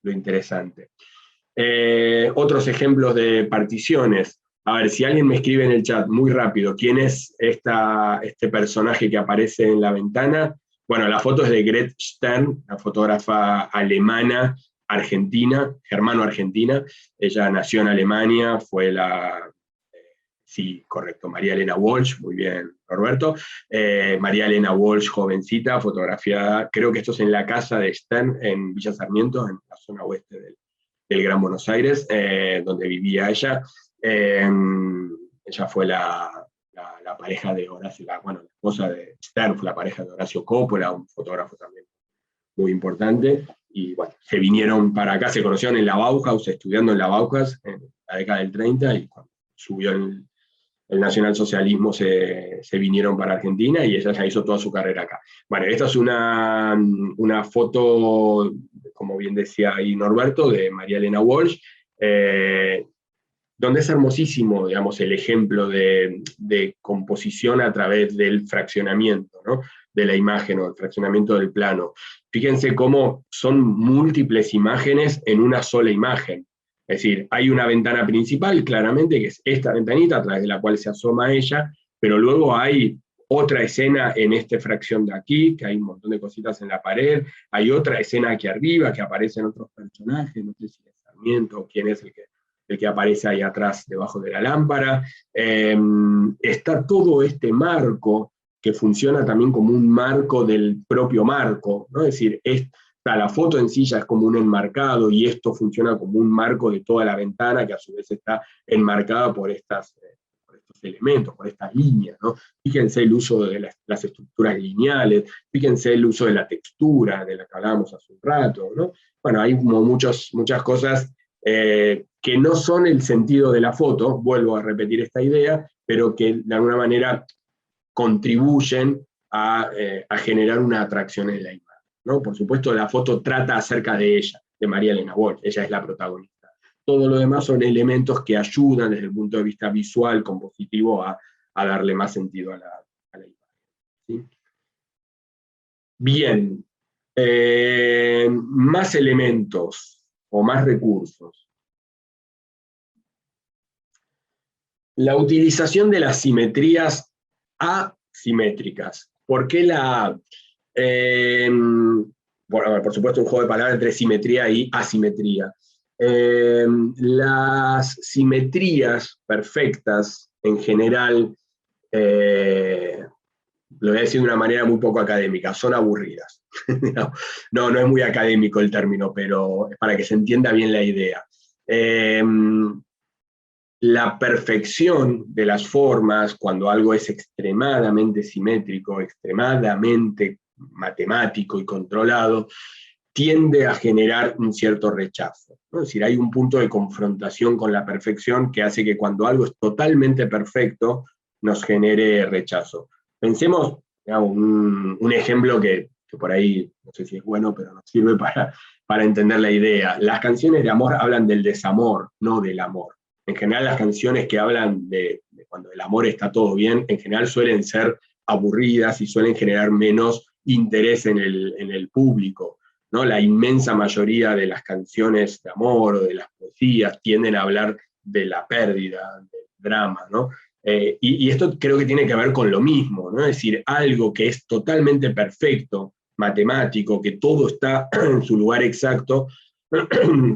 lo interesante. Otros ejemplos de particiones. A ver, si alguien me escribe en el chat muy rápido, ¿quién es este personaje que aparece en la ventana? Bueno, la foto es de Grete Stern, la fotógrafa alemana, argentina, germano-argentina. Ella nació en Alemania, fue sí, correcto, María Elena Walsh, muy bien, Roberto. María Elena Walsh, jovencita, fotografiada, creo que esto es en la casa de Stern, en Villa Sarmiento, en la zona oeste del Gran Buenos Aires, donde vivía ella. Ella fue la pareja de Horacio, la esposa de Stern, fue la pareja de Horacio Coppola, un fotógrafo también muy importante, y bueno, se vinieron para acá, se conocieron en la Bauhaus, estudiando en la Bauhaus en la década del 30, y cuando subió el nacionalsocialismo se vinieron para Argentina y ella ya hizo toda su carrera acá. Bueno, esta es una foto, como bien decía ahí Norberto, de María Elena Walsh, donde es hermosísimo, digamos, el ejemplo de composición a través del fraccionamiento, ¿no? De la imagen o el fraccionamiento del plano. Fíjense cómo son múltiples imágenes en una sola imagen. Es decir, hay una ventana principal, claramente, que es esta ventanita a través de la cual se asoma ella, pero luego hay otra escena en esta fracción de aquí, que hay un montón de cositas en la pared, hay otra escena aquí arriba, que aparecen otros personajes, no sé si es Sarmiento o quién es el que aparece ahí atrás, debajo de la lámpara. Está todo este marco, que funciona también como un marco del propio marco, ¿no? Es decir, la foto en sí ya es como un enmarcado, y esto funciona como un marco de toda la ventana, que a su vez está enmarcada por estos elementos, por estas líneas, ¿no? Fíjense el uso de las estructuras lineales, fíjense el uso de la textura, de la que hablábamos hace un rato, ¿no? Bueno, hay como muchas cosas que no son el sentido de la foto, vuelvo a repetir esta idea, pero que de alguna manera contribuyen a generar una atracción en la imagen, ¿no? Por supuesto, la foto trata acerca de ella, de María Elena Walsh, ella es la protagonista. Todo lo demás son elementos que ayudan desde el punto de vista visual, compositivo, a darle más sentido a la imagen. ¿Sí? Bien, más elementos o más recursos. La utilización de las simetrías asimétricas. ¿Por qué la bueno, por supuesto, un juego de palabras entre simetría y asimetría. Las simetrías perfectas, en general, lo voy a decir de una manera muy poco académica, son aburridas. No es muy académico el término, pero es para que se entienda bien la idea. La perfección de las formas, cuando algo es extremadamente simétrico, extremadamente matemático y controlado, tiende a generar un cierto rechazo, ¿no? Es decir, hay un punto de confrontación con la perfección que hace que cuando algo es totalmente perfecto, nos genere rechazo. Pensemos, digamos, un ejemplo que por ahí, no sé si es bueno, pero nos sirve para entender la idea. Las canciones de amor hablan del desamor, no del amor. En general, las canciones que hablan de cuando el amor está todo bien, en general suelen ser aburridas y suelen generar menos interés en el público, ¿no? La inmensa mayoría de las canciones de amor o de las poesías tienden a hablar de la pérdida, del drama, ¿no? Y esto creo que tiene que ver con lo mismo, ¿no? Es decir, algo que es totalmente perfecto, matemático, que todo está en su lugar exacto,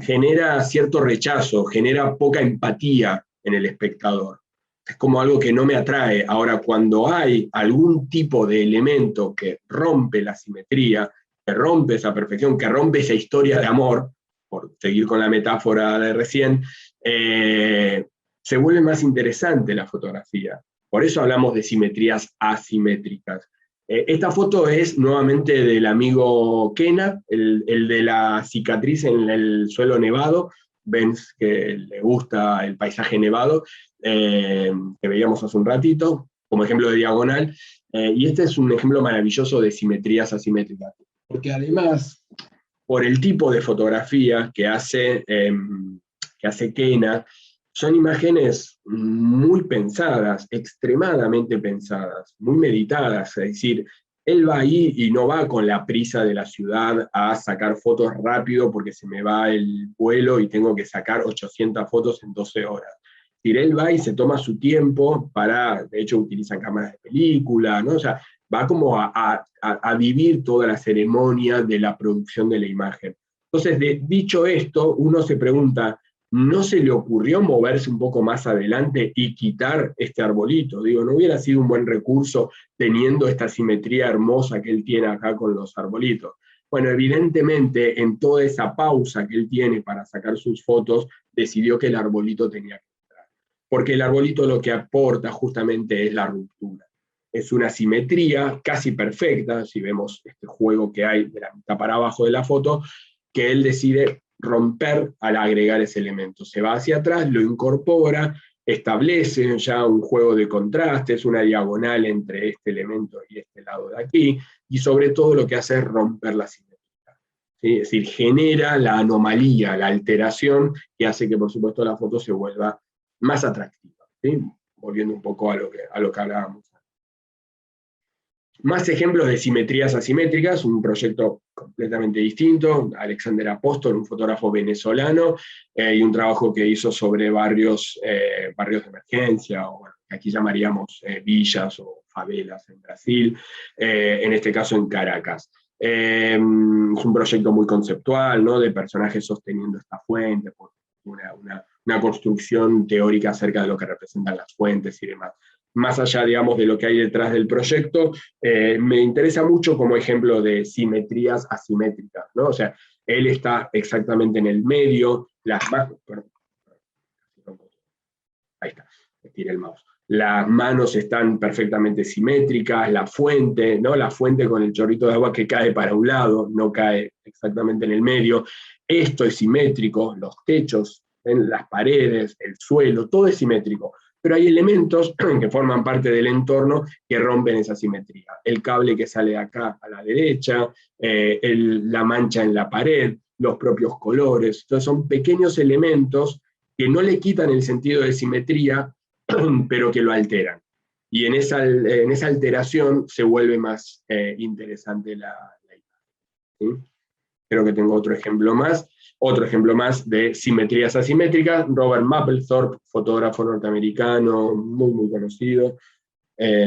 genera cierto rechazo, genera poca empatía en el espectador. Es como algo que no me atrae. Ahora, cuando hay algún tipo de elemento que rompe la simetría, que rompe esa perfección, que rompe esa historia de amor, por seguir con la metáfora de recién, se vuelve más interesante la fotografía. Por eso hablamos de simetrías asimétricas. Esta foto es nuevamente del amigo Kena, el de la cicatriz en el suelo nevado. Ven que le gusta el paisaje nevado, que veíamos hace un ratito, como ejemplo de diagonal. Y este es un ejemplo maravilloso de simetrías asimétricas. Porque además, por el tipo de fotografía que hace Kena, son imágenes muy pensadas, extremadamente pensadas, muy meditadas. Es decir, él va ahí y no va con la prisa de la ciudad a sacar fotos rápido porque se me va el vuelo y tengo que sacar 800 fotos en 12 horas. Es decir, él va y se toma su tiempo de hecho utilizan cámaras de película, ¿no? O sea, va como a vivir toda la ceremonia de la producción de la imagen. Entonces, dicho esto, uno se pregunta, ¿no se le ocurrió moverse un poco más adelante y quitar este arbolito? Digo, ¿no hubiera sido un buen recurso teniendo esta simetría hermosa que él tiene acá con los arbolitos? Bueno, evidentemente, en toda esa pausa que él tiene para sacar sus fotos, decidió que el arbolito tenía que entrar. Porque el arbolito lo que aporta justamente es la ruptura. Es una simetría casi perfecta, si vemos este juego que hay de la mitad para abajo de la foto, que él decide romper al agregar ese elemento. Se va hacia atrás, lo incorpora, establece ya un juego de contrastes, una diagonal entre este elemento y este lado de aquí, y sobre todo lo que hace es romper la simetría. ¿Sí? Es decir, genera la anomalía, la alteración, que hace que, por supuesto, la foto se vuelva más atractiva. ¿Sí? Volviendo un poco a lo que hablábamos. Más ejemplos de simetrías asimétricas, un proyecto completamente distinto, Alexander Apóstol, un fotógrafo venezolano, y un trabajo que hizo sobre barrios de emergencia, o bueno, que aquí llamaríamos villas o favelas en Brasil, en este caso en Caracas. Es un proyecto muy conceptual, ¿no? De personajes sosteniendo esta fuente, una construcción teórica acerca de lo que representan las fuentes y demás. Más allá, digamos, de lo que hay detrás del proyecto, me interesa mucho como ejemplo de simetrías asimétricas, ¿no? O sea, él está exactamente en el medio, ahí está, me tiré el mouse. Las manos están perfectamente simétricas, la fuente, ¿no? La fuente con el chorrito de agua que cae para un lado, no cae exactamente en el medio. Esto es simétrico, los techos, en las paredes, el suelo, todo es simétrico. Pero hay elementos que forman parte del entorno que rompen esa simetría. El cable que sale de acá a la derecha, la mancha en la pared, los propios colores. Entonces son pequeños elementos que no le quitan el sentido de simetría, pero que lo alteran. Y en esa alteración se vuelve más interesante la imagen. ¿Sí? Creo que tengo otro ejemplo más de simetrías asimétricas. Robert Mapplethorpe, fotógrafo norteamericano, muy, muy conocido,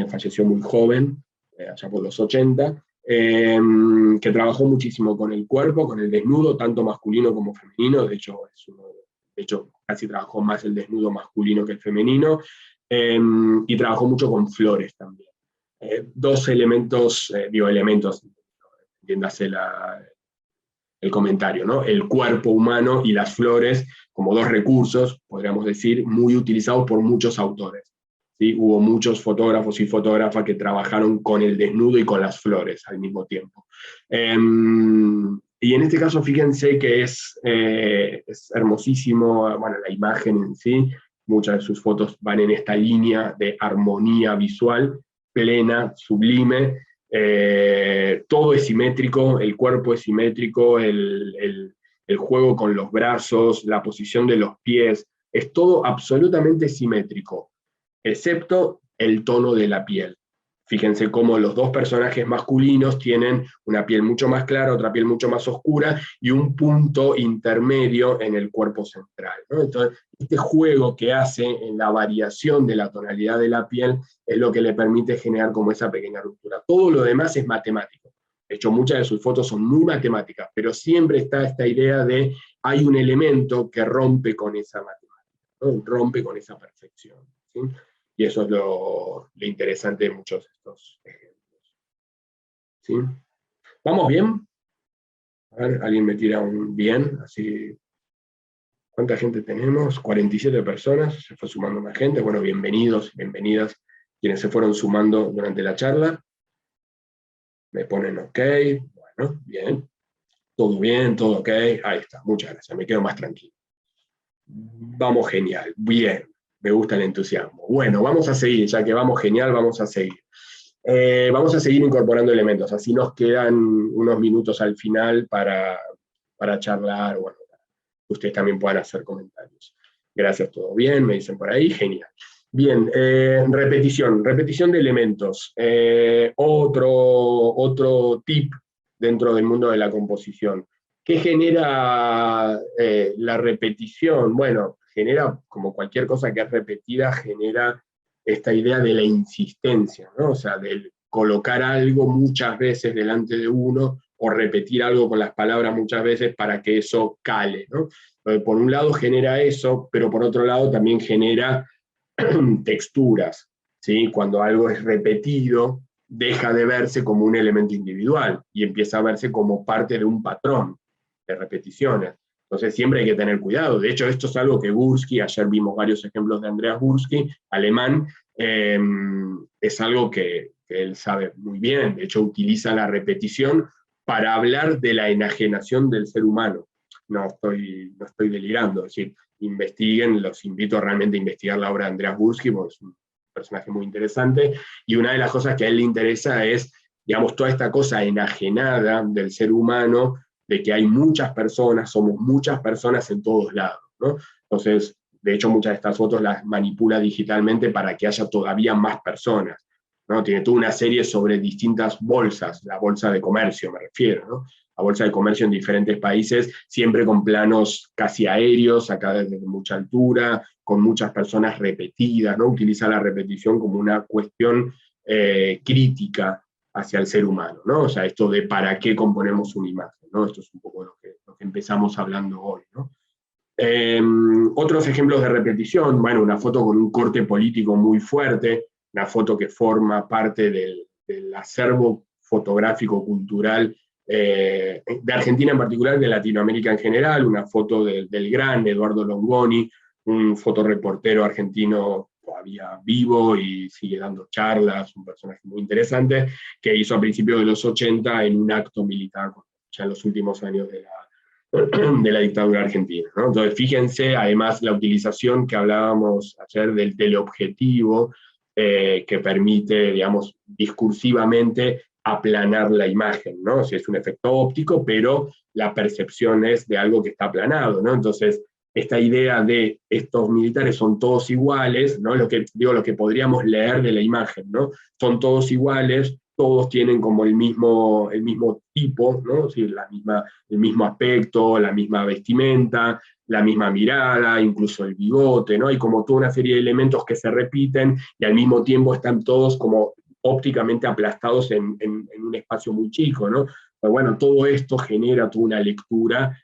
falleció muy joven, allá por los 80, que trabajó muchísimo con el cuerpo, con el desnudo, tanto masculino como femenino. De hecho, casi trabajó más el desnudo masculino que el femenino, y trabajó mucho con flores también. Dos elementos, bioelementos, entiéndase el comentario, ¿no? El cuerpo humano y las flores como dos recursos, podríamos decir, muy utilizados por muchos autores. ¿Sí? Hubo muchos fotógrafos y fotógrafas que trabajaron con el desnudo y con las flores al mismo tiempo. Y en este caso, fíjense que es hermosísimo, bueno, la imagen en sí, muchas de sus fotos van en esta línea de armonía visual, plena, sublime. Todo es simétrico, el cuerpo es simétrico, el juego con los brazos, la posición de los pies, es todo absolutamente simétrico, excepto el tono de la piel. Fíjense cómo los dos personajes masculinos tienen una piel mucho más clara, otra piel mucho más oscura y un punto intermedio en el cuerpo central, ¿no? Entonces, este juego que hace en la variación de la tonalidad de la piel es lo que le permite generar como esa pequeña ruptura. Todo lo demás es matemático. De hecho, muchas de sus fotos son muy matemáticas, pero siempre está esta idea de hay un elemento que rompe con esa matemática, ¿no? Rompe con esa perfección. ¿Sí? Y eso es lo interesante de muchos de estos ejemplos. ¿Sí? ¿Vamos bien? A ver, alguien me tira un bien, así. ¿Cuánta gente tenemos? 47 personas, se fue sumando más gente. Bueno, bienvenidos, bienvenidas quienes se fueron sumando durante la charla. Me ponen ok, bueno, bien, todo ok, ahí está, muchas gracias, me quedo más tranquilo. Vamos genial, bien, me gusta el entusiasmo. Bueno, vamos a seguir, ya que vamos genial, vamos a seguir. Vamos a seguir incorporando elementos, así nos quedan unos minutos al final para charlar, bueno, ustedes también puedan hacer comentarios. Gracias, todo bien, me dicen por ahí, genial. Bien, repetición de elementos. Otro tip dentro del mundo de la composición. ¿Qué genera la repetición? Bueno, genera, como cualquier cosa que es repetida, genera esta idea de la insistencia, ¿no? O sea, del colocar algo muchas veces delante de uno o repetir algo con las palabras muchas veces para que eso cale, ¿no? Por un lado genera eso, pero por otro lado también genera texturas, ¿sí? Cuando algo es repetido, deja de verse como un elemento individual y empieza a verse como parte de un patrón de repeticiones. Entonces siempre hay que tener cuidado. De hecho, esto es algo que Gursky, ayer vimos varios ejemplos de Andreas Gursky, alemán, es algo que él sabe muy bien. De hecho, utiliza la repetición para hablar de la enajenación del ser humano. No estoy delirando, es decir, investiguen, los invito realmente a investigar la obra de Andreas Gursky, porque es un personaje muy interesante, y una de las cosas que a él le interesa es, digamos, toda esta cosa enajenada del ser humano, de que hay muchas personas, somos muchas personas en todos lados, ¿no? Entonces, de hecho, muchas de estas fotos las manipula digitalmente para que haya todavía más personas. ¿no? Tiene toda una serie sobre distintas bolsas, la bolsa de comercio me refiero, ¿no? La bolsa de comercio en diferentes países, siempre con planos casi aéreos, acá desde mucha altura, con muchas personas repetidas, ¿no? Utiliza la repetición como una cuestión crítica hacia el ser humano, ¿no? O sea, esto de para qué componemos una imagen, ¿no? Esto es un poco lo que empezamos hablando hoy, ¿no? Otros ejemplos de repetición, bueno, una foto con un corte político muy fuerte, una foto que forma parte del acervo fotográfico cultural de Argentina en particular, de Latinoamérica en general, una foto del gran Eduardo Longoni, un fotoreportero argentino todavía vivo y sigue dando charlas, un personaje muy interesante, que hizo a principios de los 80 en un acto militar, ya en los últimos años de la dictadura argentina, ¿no? Entonces, fíjense, además, la utilización que hablábamos ayer del teleobjetivo, que permite, digamos, discursivamente aplanar la imagen, ¿no? Si es un efecto óptico, pero la percepción es de algo que está aplanado, ¿no? Entonces, esta idea de estos militares son todos iguales, ¿no? Lo que podríamos leer de la imagen, ¿no? Son todos iguales, todos tienen como el mismo tipo, ¿no? Es decir, el mismo aspecto, la misma vestimenta, la misma mirada, incluso el bigote, ¿no? Hay como toda una serie de elementos que se repiten y al mismo tiempo están todos como ópticamente aplastados en un espacio muy chico, ¿no? Pero bueno, todo esto genera toda una lectura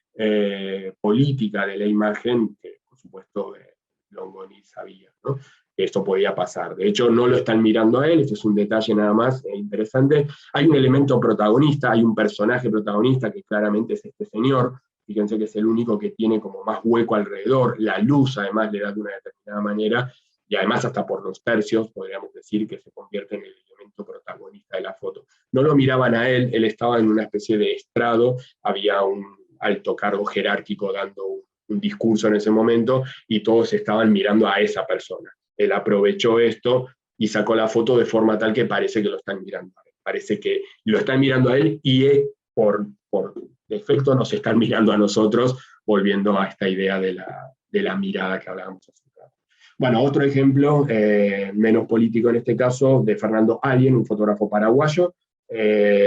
política de la imagen que, por supuesto, Longoni sabía, ¿no? Que esto podía pasar. De hecho, no lo están mirando a él, este es un detalle nada más interesante. Hay un elemento protagonista, hay un personaje protagonista que claramente es este señor, fíjense que es el único que tiene como más hueco alrededor, la luz además le da de una determinada manera, y además hasta por los tercios podríamos decir que se convierte en el elemento protagonista de la foto. No lo miraban a él, él estaba en una especie de estrado, había un alto cargo jerárquico dando un discurso en ese momento, y todos estaban mirando a esa persona. Él aprovechó esto y sacó la foto de forma tal que parece que lo están mirando a él. Parece que lo están mirando a él y por defecto nos están mirando a nosotros, volviendo a esta idea de la mirada que hablábamos hace un rato. Bueno, otro ejemplo, menos político en este caso, de Fernando Alien, un fotógrafo paraguayo,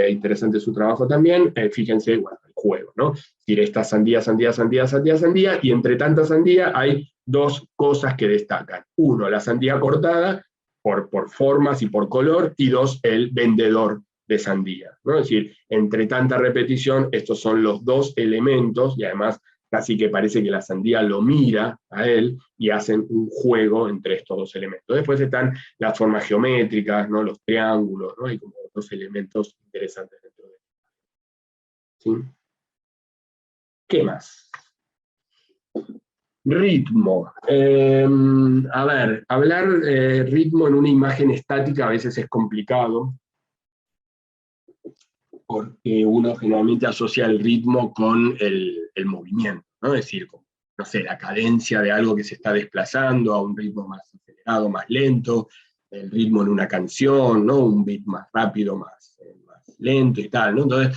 interesante su trabajo también, fíjense, bueno, el juego, ¿no? Tiene esta sandía, sandía, sandía, sandía, sandía, y entre tanta sandía hay dos cosas que destacan. Uno, la sandía cortada, por formas y por color, y dos, el vendedor de sandía, ¿no? Es decir, entre tanta repetición, estos son los dos elementos, y además casi que parece que la sandía lo mira a él, y hacen un juego entre estos dos elementos. Después están las formas geométricas, ¿no? Los triángulos, ¿no? Hay como otros elementos interesantes dentro de esto. ¿Sí? ¿Qué más? Ritmo. A ver, hablar ritmo en una imagen estática a veces es complicado, porque uno generalmente asocia el ritmo con el movimiento, ¿no? Es decir, como, no sé, la cadencia de algo que se está desplazando a un ritmo más acelerado, más lento, el ritmo en una canción, ¿no? Un beat más rápido, más lento y tal, ¿no? Entonces,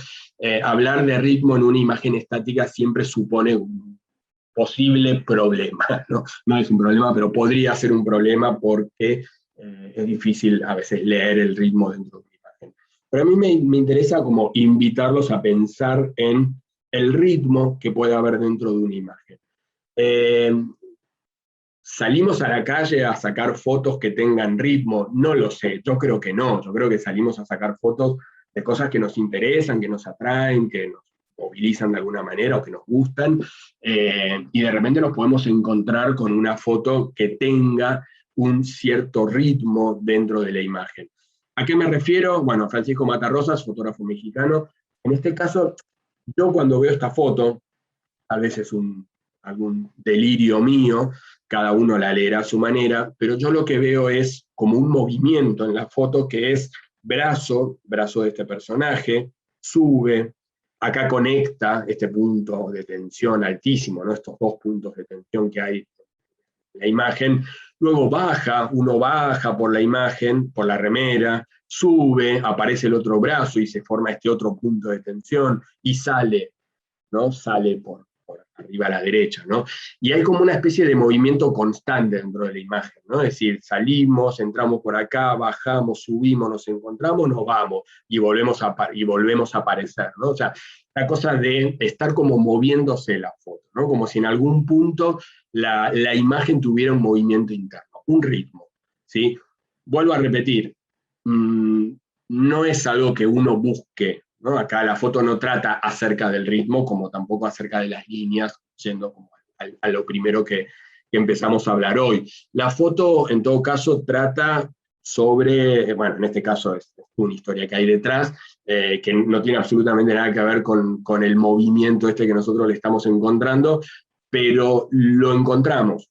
hablar de ritmo en una imagen estática siempre supone un posible problema, ¿no? No es un problema, pero podría ser un problema porque es difícil a veces leer el ritmo dentro de una imagen. Pero a mí me interesa como invitarlos a pensar en el ritmo que puede haber dentro de una imagen. ¿Salimos a la calle a sacar fotos que tengan ritmo? No lo sé, yo creo que no, yo creo que salimos a sacar fotos de cosas que nos interesan, que nos atraen, que nos movilizan de alguna manera o que nos gustan, y de repente nos podemos encontrar con una foto que tenga un cierto ritmo dentro de la imagen. ¿A qué me refiero? Bueno, Francisco Matarrosas, fotógrafo mexicano. En este caso, yo cuando veo esta foto, tal vez es algún delirio mío, cada uno la leerá a su manera, pero yo lo que veo es como un movimiento en la foto que es brazo de este personaje, sube, acá conecta este punto de tensión altísimo, ¿no? Estos dos puntos de tensión que hay en la imagen, luego uno baja por la imagen, por la remera, sube, aparece el otro brazo y se forma este otro punto de tensión y sale, ¿no? Sale por arriba a la derecha, ¿no? Y hay como una especie de movimiento constante dentro de la imagen, ¿no? Es decir, salimos, entramos por acá, bajamos, subimos, nos encontramos, nos vamos, y volvemos a aparecer, ¿no? O sea, la cosa de estar como moviéndose la foto, ¿no? Como si en algún punto la imagen tuviera un movimiento interno, un ritmo, ¿sí? Vuelvo a repetir, no es algo que uno busque, ¿no? Acá la foto no trata acerca del ritmo, como tampoco acerca de las líneas, yendo como a lo primero que empezamos a hablar hoy. La foto, en todo caso, trata sobre, bueno, en este caso es una historia que hay detrás, que no tiene absolutamente nada que ver con el movimiento este que nosotros le estamos encontrando, pero lo encontramos.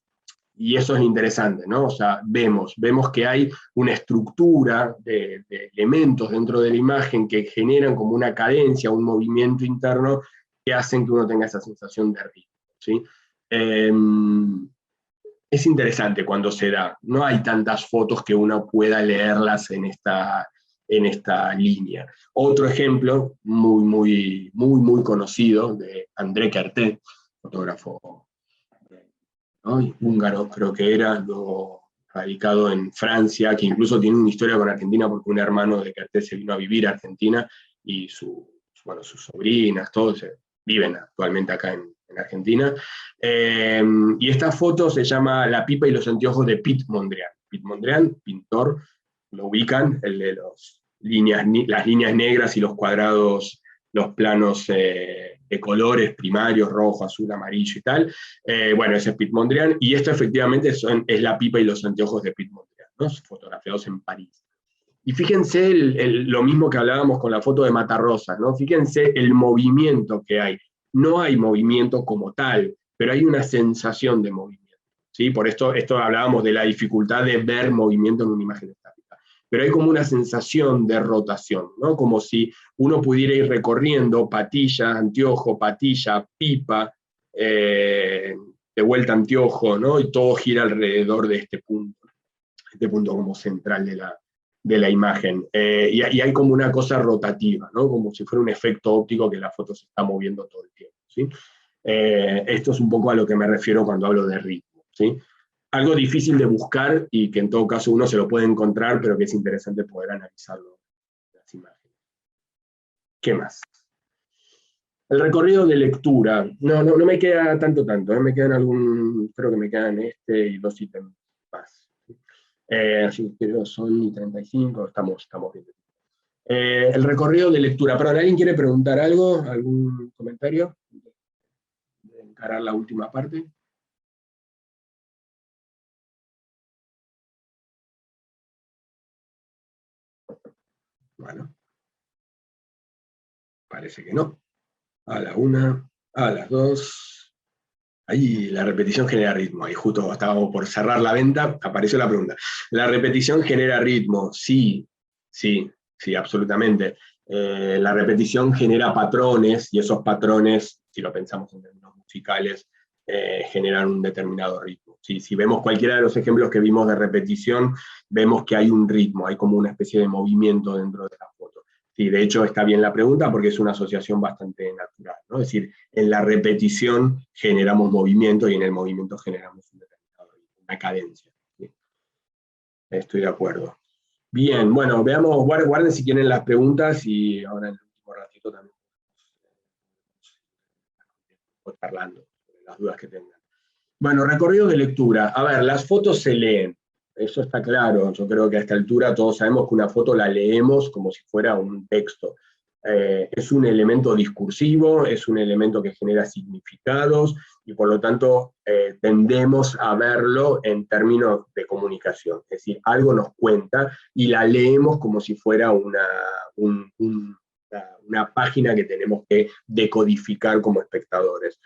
Y eso es interesante, ¿no? O sea, vemos que hay una estructura de elementos dentro de la imagen que generan como una cadencia, un movimiento interno que hacen que uno tenga esa sensación de ritmo, ¿sí? Es interesante cuando se da. No hay tantas fotos que uno pueda leerlas en esta línea. Otro ejemplo muy conocido de André Carté, fotógrafo, ¿no? Húngaro creo que era, luego radicado en Francia, que incluso tiene una historia con Argentina porque un hermano de Carté se vino a vivir a Argentina y sus sobrinas, todos viven actualmente acá en Argentina. Y esta foto se llama La pipa y los anteojos de Piet Mondrian. Piet Mondrian, pintor, lo ubican, el de las líneas negras y los cuadrados, los planos de colores primarios, rojo, azul, amarillo y tal. Bueno, ese es Piet Mondrian, y esto efectivamente es La pipa y los anteojos de Piet Mondrian, ¿no? Fotografiados en París. Y fíjense lo mismo que hablábamos con la foto de Matarrosas, ¿no? Fíjense el movimiento que hay. No hay movimiento como tal, pero hay una sensación de movimiento, ¿sí? Por esto hablábamos de la dificultad de ver movimiento en una imagen estática. Pero hay como una sensación de rotación, ¿no? Como si uno pudiera ir recorriendo patilla, anteojo, patilla, pipa, de vuelta anteojo, ¿no? Y todo gira alrededor de este punto como central de la imagen. Y hay como una cosa rotativa, ¿no? Como si fuera un efecto óptico que la foto se está moviendo todo el tiempo, ¿sí? Esto es un poco a lo que me refiero cuando hablo de ritmo, ¿sí? Algo difícil de buscar y que en todo caso uno se lo puede encontrar, pero que es interesante poder analizarlo en las imágenes. ¿Qué más? El recorrido de lectura. No me queda tanto, me quedan creo que me quedan y 2 ítems más. Así que son 35, estamos bien. El recorrido de lectura. Perdón, ¿alguien quiere preguntar algo? ¿Algún comentario? De encarar la última parte. Bueno, parece que no. A la 1, a las 2. Ahí la repetición genera ritmo. Ahí justo estábamos por cerrar la venta, apareció la pregunta. ¿La repetición genera ritmo? Sí, absolutamente. La repetición genera patrones, y esos patrones, si lo pensamos en términos musicales, generan un determinado ritmo. ¿Sí? Si vemos cualquiera de los ejemplos que vimos de repetición, vemos que hay un ritmo, hay como una especie de movimiento dentro de la foto. Sí, de hecho está bien la pregunta porque es una asociación bastante natural, ¿no? Es decir, en la repetición generamos movimiento y en el movimiento generamos una cadencia. ¿Sí? Estoy de acuerdo. Bien, bueno, veamos, guarden si quieren las preguntas y ahora en el último ratito también voy charlando sobre las dudas que tengan. Bueno, recorrido de lectura. A ver, las fotos se leen, eso está claro. Yo creo que a esta altura todos sabemos que una foto la leemos como si fuera un texto. Es un elemento discursivo, es un elemento que genera significados y por lo tanto tendemos a verlo en términos de comunicación. Es decir, algo nos cuenta y la leemos como si fuera una página que tenemos que decodificar como espectadores.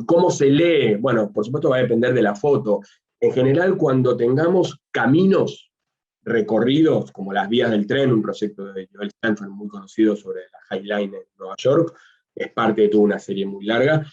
¿Cómo se lee? Bueno, por supuesto va a depender de la foto. En general, cuando tengamos caminos recorridos, como las vías del tren, un proyecto de Joel Stanford muy conocido sobre la High Line en Nueva York, que es parte de toda una serie muy larga,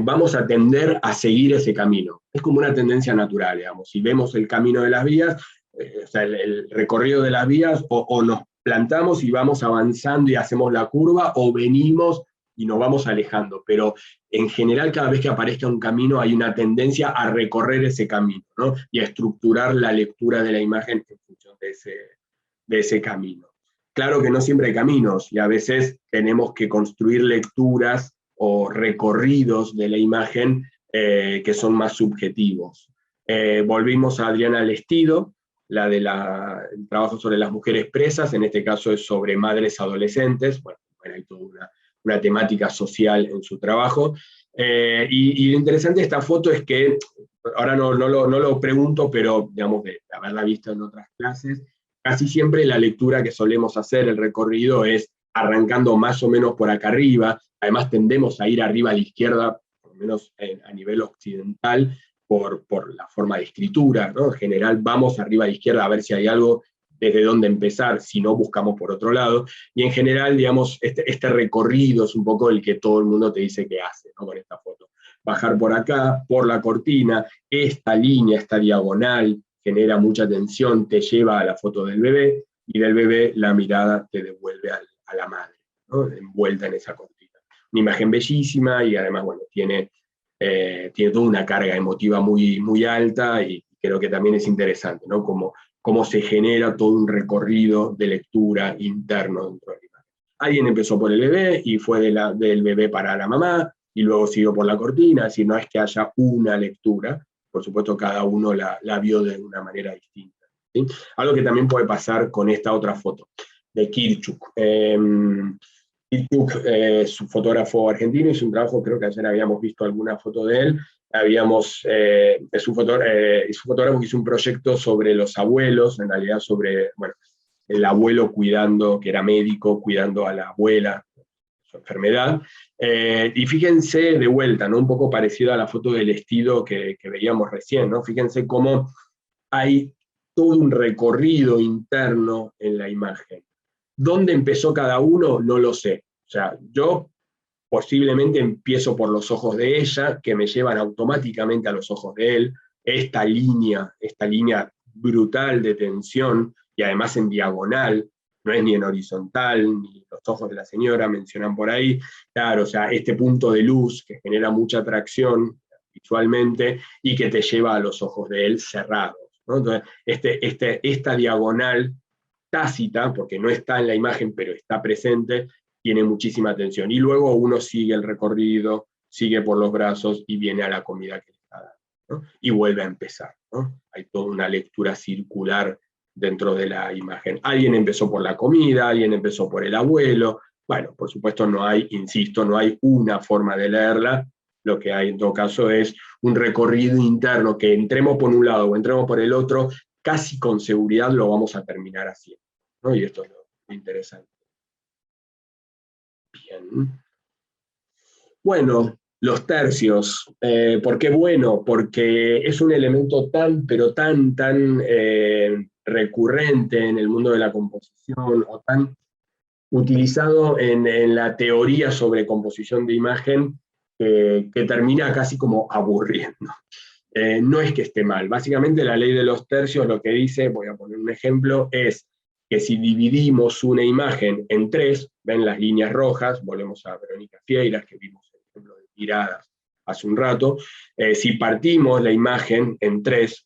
vamos a tender a seguir ese camino. Es como una tendencia natural, digamos. Si vemos el camino de las vías, o sea, el recorrido de las vías, o nos plantamos y vamos avanzando y hacemos la curva, o venimos y nos vamos alejando, pero en general cada vez que aparezca un camino hay una tendencia a recorrer ese camino, ¿no? Y a estructurar la lectura de la imagen en función de ese camino. Claro que no siempre hay caminos y a veces tenemos que construir lecturas o recorridos de la imagen que son más subjetivos. Volvimos a Adriana Lestido, la del trabajo sobre las mujeres presas, en este caso es sobre madres adolescentes, bueno, hay toda una temática social en su trabajo, y lo interesante de esta foto es que, ahora no lo pregunto, pero digamos de haberla visto en otras clases, casi siempre la lectura que solemos hacer, el recorrido, es arrancando más o menos por acá arriba, además tendemos a ir arriba a la izquierda, por lo menos a nivel occidental, por la forma de escritura, ¿no? En general vamos arriba a la izquierda a ver si hay algo desde dónde empezar, si no buscamos por otro lado, y en general, digamos, este recorrido es un poco el que todo el mundo te dice que hace, ¿no? Con esta foto. Bajar por acá, por la cortina, esta línea, esta diagonal, genera mucha tensión, te lleva a la foto del bebé, y del bebé la mirada te devuelve a la madre, ¿no? Envuelta en esa cortina. Una imagen bellísima, y además, bueno, tiene toda una carga emotiva muy, muy alta, y creo que también es interesante, ¿no? Cómo se genera todo un recorrido de lectura interno dentro de la imagen. Alguien empezó por el bebé y fue del bebé para la mamá, y luego siguió por la cortina, es decir, no es que haya una lectura, por supuesto cada uno la vio de una manera distinta, ¿sí? Algo que también puede pasar con esta otra foto, de Kirchuk. Kirchuk es un fotógrafo argentino, hizo un trabajo, creo que ayer habíamos visto alguna foto de él, es un fotógrafo que hizo un proyecto sobre los abuelos, en realidad sobre, bueno, el abuelo cuidando, que era médico, cuidando a la abuela, su enfermedad, y fíjense de vuelta, ¿no? Un poco parecido a la foto del estilo que veíamos recién, ¿no? Fíjense cómo hay todo un recorrido interno en la imagen. ¿Dónde empezó cada uno? No lo sé. O sea, yo posiblemente empiezo por los ojos de ella, que me llevan automáticamente a los ojos de él, esta línea brutal de tensión, y además en diagonal, no es ni en horizontal, ni los ojos de la señora mencionan por ahí, claro, o sea, este punto de luz que genera mucha atracción visualmente y que te lleva a los ojos de él cerrados, ¿no? Entonces, esta diagonal tácita, porque no está en la imagen, pero está presente, tiene muchísima atención. Y luego uno sigue el recorrido, sigue por los brazos y viene a la comida que le está dando, ¿no? Y vuelve a empezar, ¿no? Hay toda una lectura circular dentro de la imagen. Alguien empezó por la comida, alguien empezó por el abuelo. Bueno, por supuesto no hay, insisto, no hay una forma de leerla. Lo que hay en todo caso es un recorrido interno que entremos por un lado o entremos por el otro, casi con seguridad lo vamos a terminar haciendo, ¿no? Y esto es lo interesante. Bien. Bueno, los tercios. ¿Por qué bueno? Porque es un elemento tan, pero tan recurrente en el mundo de la composición, o tan utilizado en la teoría sobre composición de imagen, que termina casi como aburriendo. No es que esté mal. Básicamente la ley de los tercios lo que dice, voy a poner un ejemplo, es que si dividimos una imagen en tres, ven las líneas rojas, volvemos a Verónica Fieiras, que vimos el ejemplo de tiradas hace un rato, si partimos la imagen en tres,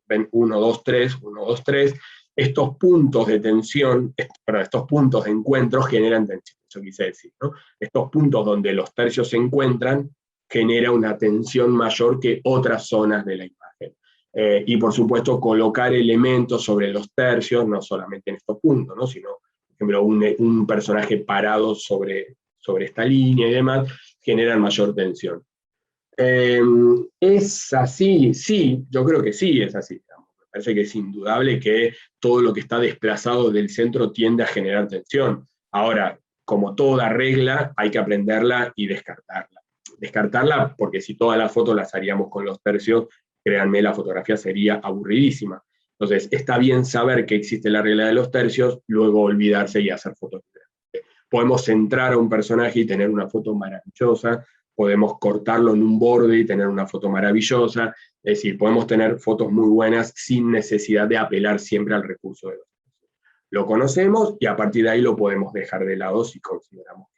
ven 1, 2, 3, 1, 2, 3, estos puntos de tensión, estos puntos de encuentro generan tensión, eso quise decir, ¿no? Estos puntos donde los tercios se encuentran genera una tensión mayor que otras zonas de la imagen. Y por supuesto colocar elementos sobre los tercios, no solamente en estos puntos, ¿no? Sino, por ejemplo, un personaje parado sobre esta línea y demás, generan mayor tensión. ¿Es así? Sí, yo creo que sí es así. Me parece que es indudable que todo lo que está desplazado del centro tiende a generar tensión. Ahora, como toda regla, hay que aprenderla y descartarla. Descartarla porque si todas las fotos las haríamos con los tercios, créanme, la fotografía sería aburridísima. Entonces, está bien saber que existe la regla de los tercios, luego olvidarse y hacer fotos. Podemos centrar a un personaje y tener una foto maravillosa, podemos cortarlo en un borde y tener una foto maravillosa, es decir, podemos tener fotos muy buenas sin necesidad de apelar siempre al recurso de los tercios. Lo conocemos y a partir de ahí lo podemos dejar de lado si consideramos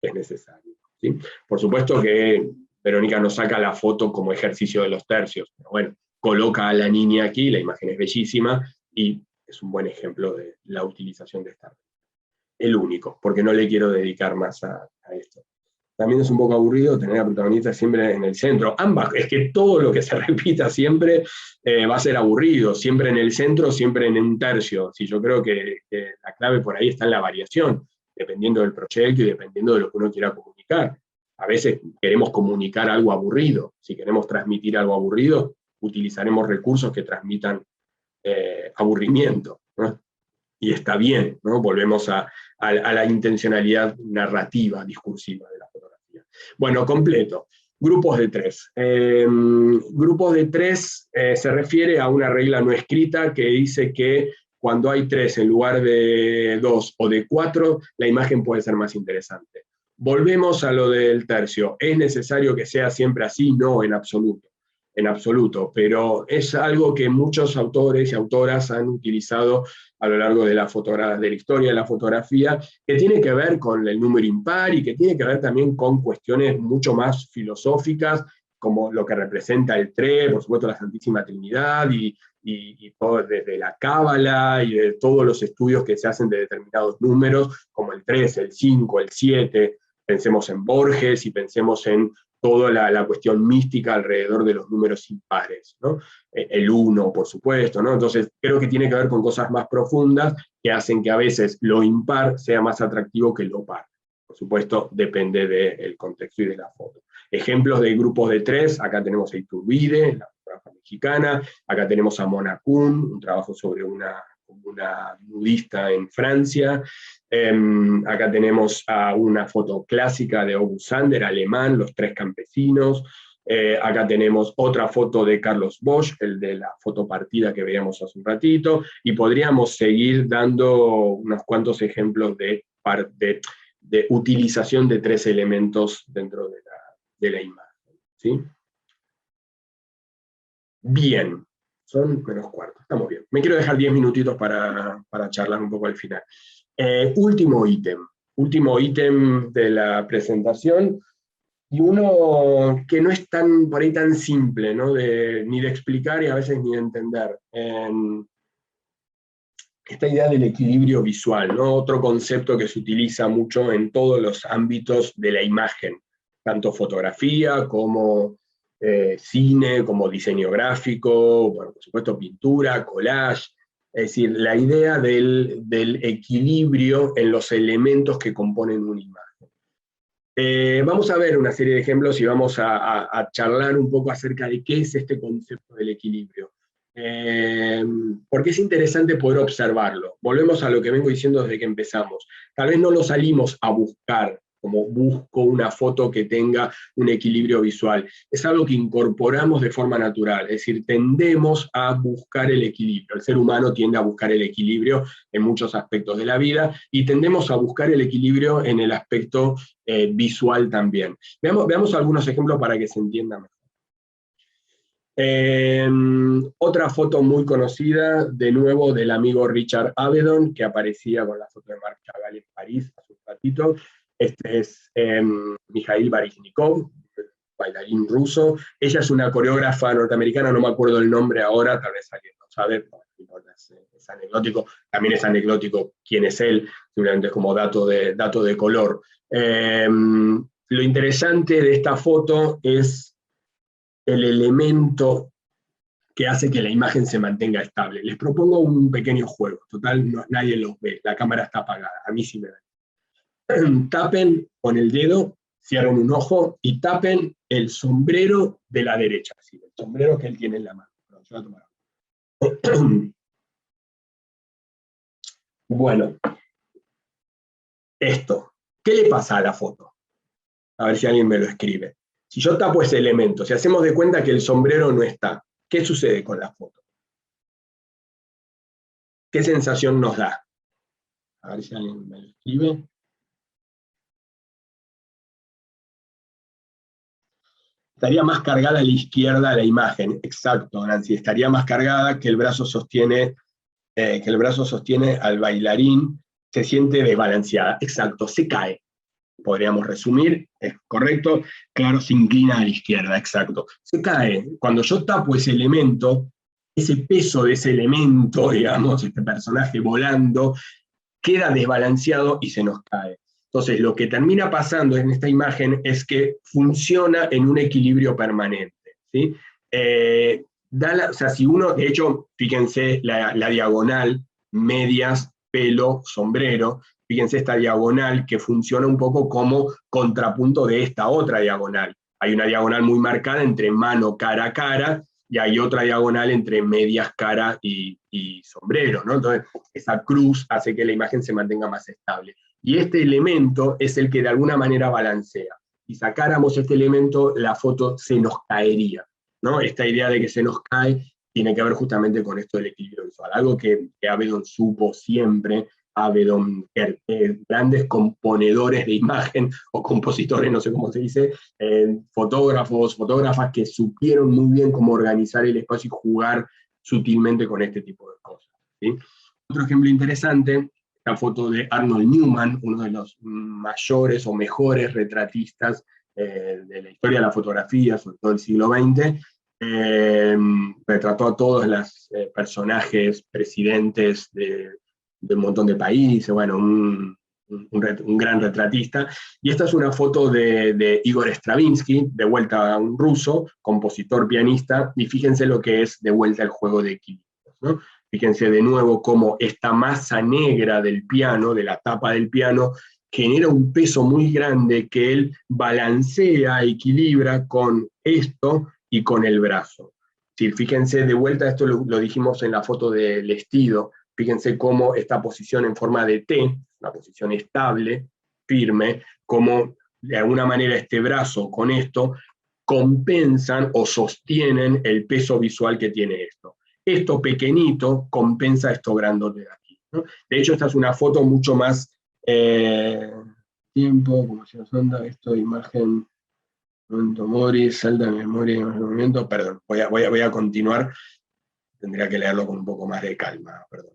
es necesario, ¿sí? Por supuesto que Verónica nos saca la foto como ejercicio de los tercios, pero bueno, coloca a la niña aquí, la imagen es bellísima, y es un buen ejemplo de la utilización de esta. El único, porque no le quiero dedicar más a esto. También es un poco aburrido tener a protagonista siempre en el centro. Ambas, es que todo lo que se repita siempre va a ser aburrido, siempre en el centro, siempre en un tercio. Si yo creo que la clave por ahí está en la variación, dependiendo del proyecto y dependiendo de lo que uno quiera comunicar. A veces queremos comunicar algo aburrido. Si queremos transmitir algo aburrido, utilizaremos recursos que transmitan aburrimiento, ¿no? Y está bien, ¿no? Volvemos a la intencionalidad narrativa, discursiva de la fotografía. Bueno, completo. Grupos de 3. Grupos de 3 se refiere a una regla no escrita que dice que cuando hay 3 en lugar de 2 o de 4, la imagen puede ser más interesante. Volvemos a lo del tercio. ¿Es necesario que sea siempre así? No, en absoluto, pero es algo que muchos autores y autoras han utilizado a lo largo de la historia de la fotografía, que tiene que ver con el número impar y que tiene que ver también con cuestiones mucho más filosóficas, como lo que representa el 3, por supuesto la Santísima Trinidad, y todo desde la Cábala y de todos los estudios que se hacen de determinados números, como el 3, el 5, el 7, pensemos en Borges y pensemos en toda la cuestión mística alrededor de los números impares, ¿no? El 1, por supuesto, ¿no? Entonces creo que tiene que ver con cosas más profundas que hacen que a veces lo impar sea más atractivo que lo par. Por supuesto, depende del contexto y de la foto. Ejemplos de grupos de 3, acá tenemos a Iturbide, la fotógrafa mexicana, acá tenemos a Mona Kuhn, un trabajo sobre una nudista en Francia. Acá tenemos a una foto clásica de August Sander, alemán, Los 3 campesinos. Acá tenemos otra foto de Carlos Bosch, el de la foto partida que veíamos hace un ratito, y podríamos seguir dando unos cuantos ejemplos de utilización de 3 elementos dentro de la imagen, ¿sí? Bien, son -4, estamos bien. Me quiero dejar 10 minutitos para charlar un poco al final. Último ítem de la presentación, y uno que no es por ahí tan simple, ¿no? Ni de explicar y a veces ni de entender. Esta idea del equilibrio visual, ¿no? Otro concepto que se utiliza mucho en todos los ámbitos de la imagen, tanto fotografía como cine, como diseño gráfico, bueno, por supuesto pintura, collage. Es decir, la idea del equilibrio en los elementos que componen una imagen. Vamos a ver una serie de ejemplos y vamos a charlar un poco acerca de qué es este concepto del equilibrio. Porque es interesante poder observarlo. Volvemos a lo que vengo diciendo desde que empezamos. Tal vez no lo salimos a buscar, como busco una foto que tenga un equilibrio visual. Es algo que incorporamos de forma natural, es decir, tendemos a buscar el equilibrio. El ser humano tiende a buscar el equilibrio en muchos aspectos de la vida, y tendemos a buscar el equilibrio en el aspecto visual también. Veamos algunos ejemplos para que se entienda mejor. Otra foto muy conocida, de nuevo del amigo Richard Avedon, que aparecía con la foto de Marc Chagall en París hace un ratito. Este es Mikhail Baryshnikov, bailarín ruso. Ella es una coreógrafa norteamericana, no me acuerdo el nombre ahora, tal vez alguien lo sabe, no importa, es anecdótico. También es anecdótico quién es él, simplemente es como dato de color. Lo interesante de esta foto es el elemento que hace que la imagen se mantenga estable. Les propongo un pequeño juego, total, nadie los ve, la cámara está apagada, a mí sí me ven. Tapen con el dedo, cierren un ojo y tapen el sombrero de la derecha, ¿sí? El sombrero que él tiene en la mano. Yo voy a tomar. Bueno, esto, ¿qué le pasa a la foto? A ver si alguien me lo escribe. Si yo tapo ese elemento, si hacemos de cuenta que el sombrero no está, ¿qué sucede con la foto? ¿Qué sensación nos da? A ver si alguien me lo escribe. Estaría más cargada a la izquierda la imagen, exacto, Nancy, estaría más cargada, que el brazo sostiene al bailarín, se siente desbalanceada, exacto, se cae. podríamos resumir, es correcto, claro, se inclina a la izquierda, exacto. Se cae. Cuando yo tapo ese elemento, ese peso de ese elemento, digamos, este personaje volando, queda desbalanceado y se nos cae. Entonces, lo que termina pasando en esta imagen es que funciona en un equilibrio permanente, ¿sí? O sea, si uno, de hecho, fíjense la diagonal, medias, pelo, sombrero, fíjense esta diagonal que funciona un poco como contrapunto de esta otra diagonal. Hay una diagonal muy marcada entre mano, cara a cara, y hay otra diagonal entre medias, cara y sombrero, ¿no? Entonces, esa cruz hace que la imagen se mantenga más estable. Y este elemento es el que de alguna manera balancea. Si sacáramos este elemento, la foto se nos caería, ¿no? Esta idea de que se nos cae tiene que ver justamente con esto del equilibrio visual, algo que Avedon supo siempre. Avedon, grandes componedores de imagen, o compositores, no sé cómo se dice, fotógrafos, fotógrafas que supieron muy bien cómo organizar el espacio y jugar sutilmente con este tipo de cosas, ¿sí? Otro ejemplo interesante, la foto de Arnold Newman, uno de los mayores o mejores retratistas de la historia de la fotografía, sobre todo del siglo XX, retrató a todos los personajes, presidentes de un montón de países, bueno, un gran retratista. Y esta es una foto de Igor Stravinsky, de vuelta a un ruso, compositor, pianista, y fíjense lo que es de vuelta el juego de equilibrios, ¿no? Fíjense de nuevo cómo esta masa negra del piano, de la tapa del piano, genera un peso muy grande que él balancea, equilibra con esto y con el brazo. Sí, fíjense, de vuelta, esto lo dijimos en la foto del vestido, fíjense cómo esta posición en forma de T, una posición estable, firme, cómo de alguna manera este brazo con esto compensan o sostienen el peso visual que tiene esto. Esto pequeñito compensa esto grandote de aquí, ¿no? De hecho, esta es una foto mucho más tiempo, como se nos anda, esto de imagen, momento Mori, salta de memoria, movimiento, perdón, voy a continuar, tendría que leerlo con un poco más de calma, perdón.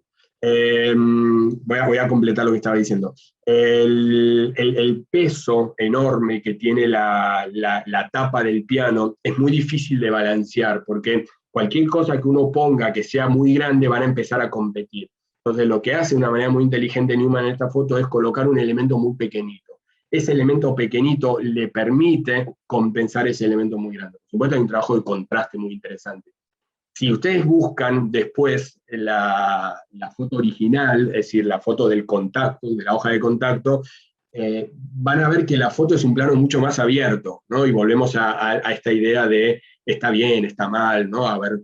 Voy a completar lo que estaba diciendo. El peso enorme que tiene la tapa del piano es muy difícil de balancear, porque cualquier cosa que uno ponga que sea muy grande van a empezar a competir. Entonces lo que hace de una manera muy inteligente Newman en esta foto es colocar un elemento muy pequeñito. Ese elemento pequeñito le permite compensar ese elemento muy grande. Por supuesto hay un trabajo de contraste muy interesante. Si ustedes buscan después la foto original, es decir, la foto del contacto, de la hoja de contacto, van a ver que la foto es un plano mucho más abierto, ¿no? Y volvemos a esta idea de está bien, está mal, ¿no? Haber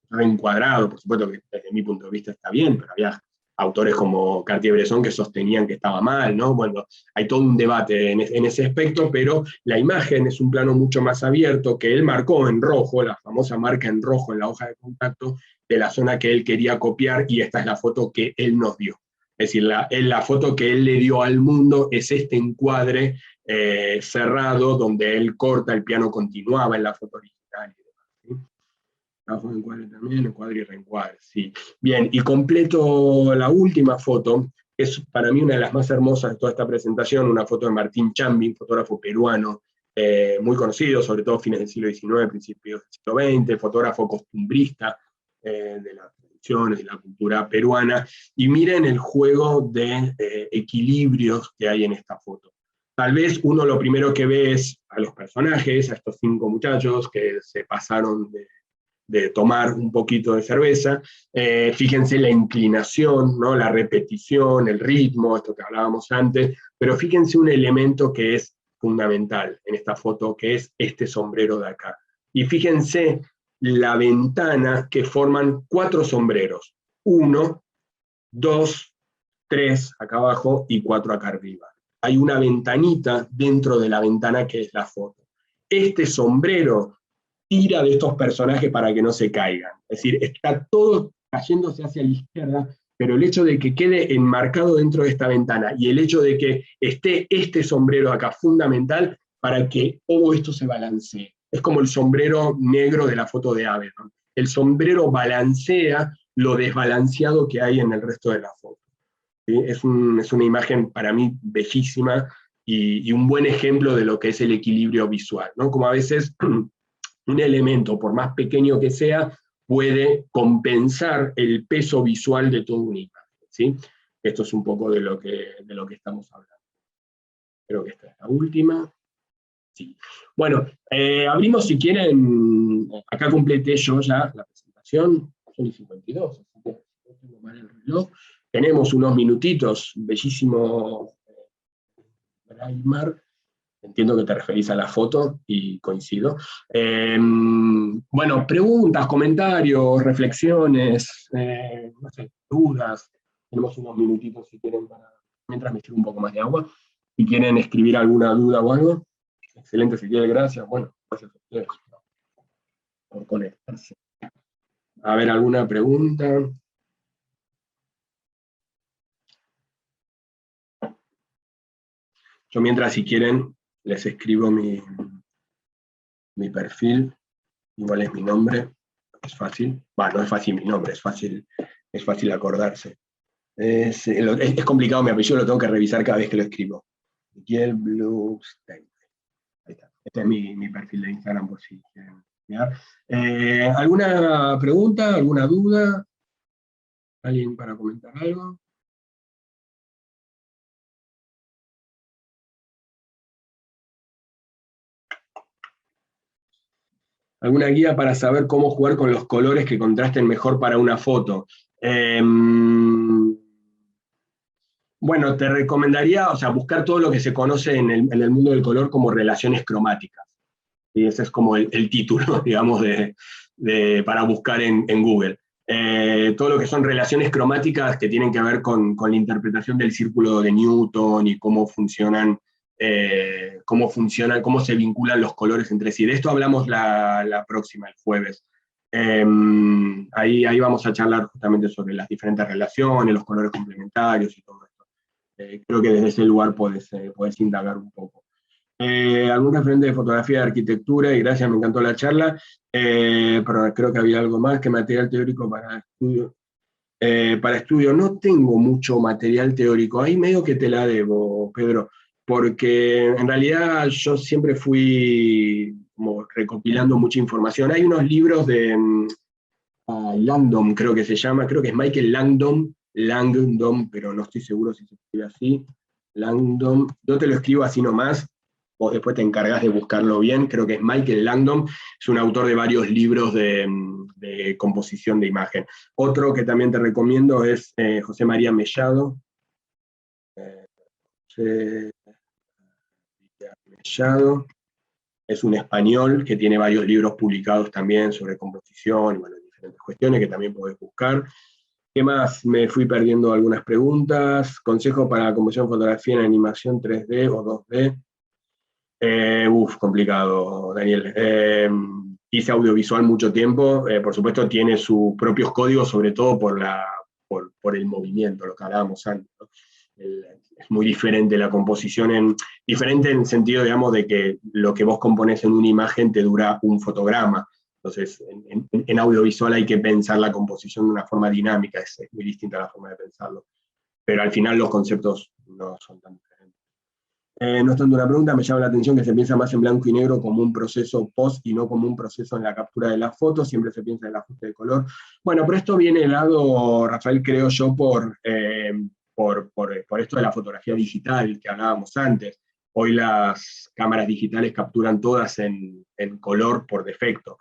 reencuadrado, por supuesto que desde mi punto de vista está bien, pero había autores como Cartier-Bresson que sostenían que estaba mal, ¿no? Bueno, hay todo un debate en ese aspecto, pero la imagen es un plano mucho más abierto que él marcó en rojo, la famosa marca en rojo en la hoja de contacto de la zona que él quería copiar, y esta es la foto que él nos dio. Es decir, la foto que él le dio al mundo es este encuadre cerrado donde él corta, el piano continuaba en la foto original y demás, ¿sí? Trabajo de encuadre también, encuadre y reencuadre, sí. Bien, y completo la última foto, que es para mí una de las más hermosas de toda esta presentación, una foto de Martín Chambi, fotógrafo peruano, muy conocido, sobre todo fines del siglo XIX, principios del siglo XX, fotógrafo costumbrista de las tradiciones, de la cultura peruana, y miren el juego de equilibrios que hay en esta foto. Tal vez uno lo primero que ve es a los personajes, a estos 5 muchachos que se pasaron de tomar un poquito de cerveza. Fíjense la inclinación, ¿no? La repetición, el ritmo, esto que hablábamos antes, pero fíjense un elemento que es fundamental en esta foto, que es este sombrero de acá. Y fíjense la ventana que forman 4 sombreros, 1, 2, 3 acá abajo y 4 acá arriba. Hay una ventanita dentro de la ventana que es la foto. Este sombrero tira de estos personajes para que no se caigan. Es decir, está todo cayéndose hacia la izquierda, pero el hecho de que quede enmarcado dentro de esta ventana y el hecho de que esté este sombrero acá fundamental para que todo esto se balancee. Es como el sombrero negro de la foto de Avedon. El sombrero balancea lo desbalanceado que hay en el resto de la foto. ¿Sí? Es una imagen para mí bellísima, y un buen ejemplo de lo que es el equilibrio visual, ¿no? Como a veces un elemento, por más pequeño que sea, puede compensar el peso visual de toda una imagen, ¿sí? Esto es un poco de lo que estamos hablando. Creo que esta es la última. Sí. Bueno, abrimos si quieren, acá completé yo ya la presentación, son y 52, así que no tengo mal el reloj. Tenemos unos minutitos, bellísimo Braimar, entiendo que te referís a la foto y coincido. Bueno, preguntas, comentarios, reflexiones, no sé, dudas. Tenemos unos minutitos si quieren mientras me sirvo un poco más de agua. Si quieren escribir alguna duda o algo. Excelente, Ezequiel, gracias. Bueno, gracias a ustedes por conectarse. A ver, ¿alguna pregunta? Yo mientras, si quieren, les escribo mi perfil. Igual es mi nombre. Es fácil. Bueno, no es fácil mi nombre, es fácil acordarse. Es complicado mi apellido, lo tengo que revisar cada vez que lo escribo. Ezequiel Bluestein. Ahí está. Este es mi perfil de Instagram, por si quieren mirar. ¿Alguna pregunta? ¿Alguna duda? ¿Alguien para comentar algo? ¿Alguna guía para saber cómo jugar con los colores que contrasten mejor para una foto? Bueno, te recomendaría, o sea, buscar todo lo que se conoce en el mundo del color como relaciones cromáticas. Y ese es como el título, digamos, para buscar en Google. Todo lo que son relaciones cromáticas que tienen que ver con la interpretación del círculo de Newton y cómo se vinculan los colores entre sí. De esto hablamos la próxima, el jueves. Ahí vamos a charlar justamente sobre las diferentes relaciones, los colores complementarios y todo esto. Creo que desde ese lugar podés indagar un poco. Algún referente de fotografía de arquitectura, y gracias, me encantó la charla, pero creo que había algo más que material teórico para estudio. Para estudio no tengo mucho material teórico, ahí medio que te la debo, Pedro, porque en realidad yo siempre fui como recopilando mucha información. Hay unos libros de Langdon, creo que se llama, creo que es Michael Langdon, pero no estoy seguro si se escribe así. Langdon, yo te lo escribo así nomás, vos después te encargás de buscarlo bien, creo que es Michael Langdon, es un autor de varios libros de composición de imagen. Otro que también te recomiendo es José María Mellado. José María Mellado es un español que tiene varios libros publicados también sobre composición y bueno, diferentes cuestiones que también podés buscar. ¿Qué más? Me fui perdiendo algunas preguntas. Consejo para la composición de fotografía en animación 3D o 2D. Complicado, Daniel. Hice audiovisual mucho tiempo, por supuesto tiene sus propios códigos, sobre todo por el movimiento, lo que hablábamos antes, ¿no? Es muy diferente la composición, diferente en el sentido, digamos, de que lo que vos componés en una imagen te dura un fotograma. Entonces, en audiovisual hay que pensar la composición de una forma dinámica, es muy distinta la forma de pensarlo. Pero al final los conceptos no son tan diferentes. No es tanto una pregunta, me llama la atención que se piensa más en blanco y negro como un proceso post y no como un proceso en la captura de la foto, siempre se piensa en el ajuste de color. Bueno, pero esto viene helado, Rafael, creo yo, por esto de la fotografía digital que hablábamos antes. Hoy las cámaras digitales capturan todas en color por defecto,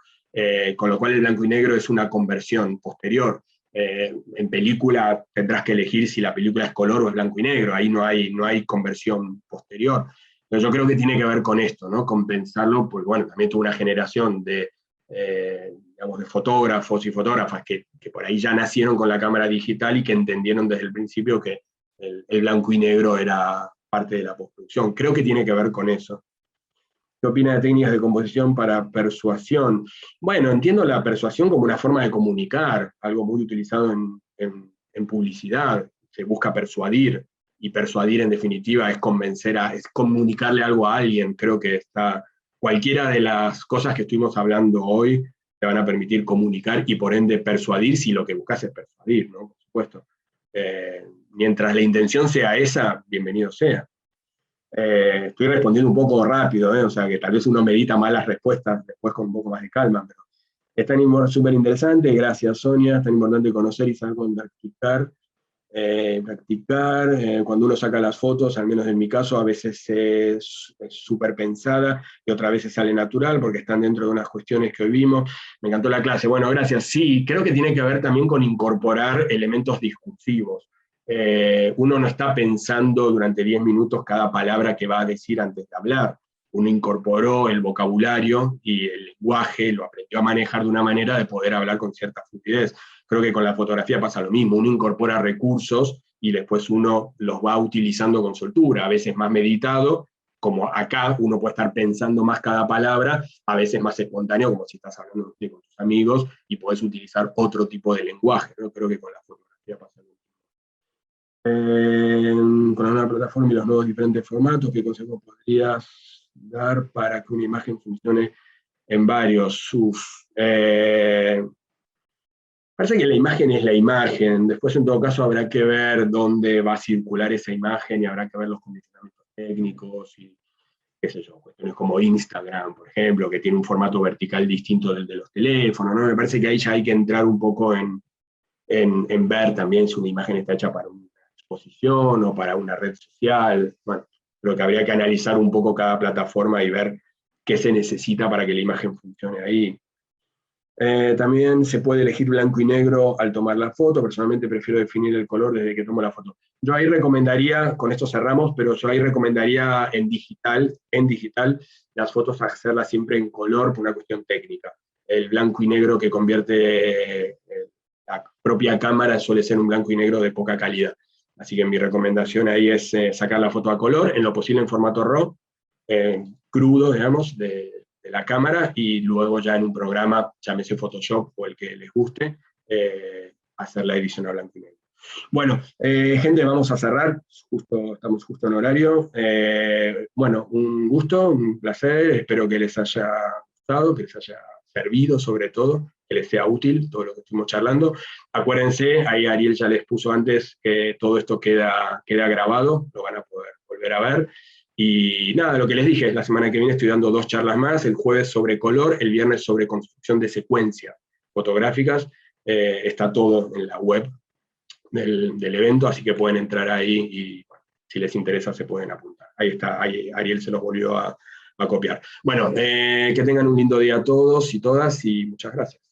con lo cual el blanco y negro es una conversión posterior. En película tendrás que elegir si la película es color o es blanco y negro, ahí no hay conversión posterior. Pero yo creo que tiene que ver con esto, ¿no? Compensarlo, pues bueno, también tuve una generación digamos, de fotógrafos y fotógrafas que por ahí ya nacieron con la cámara digital y que entendieron desde el principio que el blanco y negro era parte de la postproducción. Creo que tiene que ver con eso. ¿Qué opina de técnicas de composición para persuasión? Bueno, entiendo la persuasión como una forma de comunicar, algo muy utilizado en publicidad. Se busca persuadir, y persuadir en definitiva es es comunicarle algo a alguien. Creo que cualquiera de las cosas que estuvimos hablando hoy te van a permitir comunicar y por ende persuadir si lo que buscas es persuadir, ¿no? Por supuesto. Mientras la intención sea esa, bienvenido sea. Estoy respondiendo un poco rápido, o sea que tal vez uno medita más las respuestas después con un poco más de calma, pero es súper interesante. Gracias, Sonia. Es tan importante conocer y saber cómo practicar. Cuando uno saca las fotos, al menos en mi caso, a veces es súper pensada y otras veces sale natural porque están dentro de unas cuestiones que hoy vimos. Me encantó la clase. Bueno, gracias. Sí, creo que tiene que ver también con incorporar elementos discursivos. Uno no está pensando durante 10 minutos cada palabra que va a decir antes de hablar. Uno incorporó el vocabulario y el lenguaje, lo aprendió a manejar de una manera de poder hablar con cierta fluidez. Creo que con la fotografía pasa lo mismo, uno incorpora recursos y después uno los va utilizando con soltura, a veces más meditado, como acá uno puede estar pensando más cada palabra, a veces más espontáneo, como si estás hablando con tus amigos y podés utilizar otro tipo de lenguaje, ¿no? Creo que con la fotografía pasa lo mismo. Con una plataforma y los nuevos diferentes formatos, ¿qué consejos podrías dar para que una imagen funcione en varios? Parece que la imagen es la imagen, después en todo caso habrá que ver dónde va a circular esa imagen y habrá que ver los condicionamientos técnicos y qué sé yo, cuestiones como Instagram, por ejemplo, que tiene un formato vertical distinto del de los teléfonos, ¿no? Me parece que ahí ya hay que entrar un poco en ver también si una imagen está hecha para una exposición o para una red social. Bueno, creo que habría que analizar un poco cada plataforma y ver qué se necesita para que la imagen funcione ahí. También se puede elegir blanco y negro al tomar la foto. Personalmente prefiero definir el color desde que tomo la foto. Yo ahí recomendaría, con esto cerramos, pero yo ahí recomendaría en digital, las fotos hacerlas siempre en color por una cuestión técnica. El blanco y negro que convierte la propia cámara suele ser un blanco y negro de poca calidad. Así que mi recomendación ahí es sacar la foto a color, en lo posible en formato RAW, crudo, digamos, de la cámara y luego ya en un programa, llámese Photoshop o el que les guste, hacer la edición a blanco y negro. Bueno, gente, vamos a cerrar, estamos justo en horario. Bueno, un gusto, un placer, espero que les haya gustado, que les haya servido sobre todo, que les sea útil todo lo que estuvimos charlando. Acuérdense, ahí Ariel ya les puso antes que todo esto queda grabado, lo van a poder volver a ver. Y nada, lo que les dije, la semana que viene estoy dando 2 charlas más, el jueves sobre color, el viernes sobre construcción de secuencias fotográficas. Está todo en la web del evento, así que pueden entrar ahí y bueno, si les interesa se pueden apuntar. Ahí está, ahí Ariel se los volvió a copiar. Bueno, que tengan un lindo día a todos y todas y muchas gracias.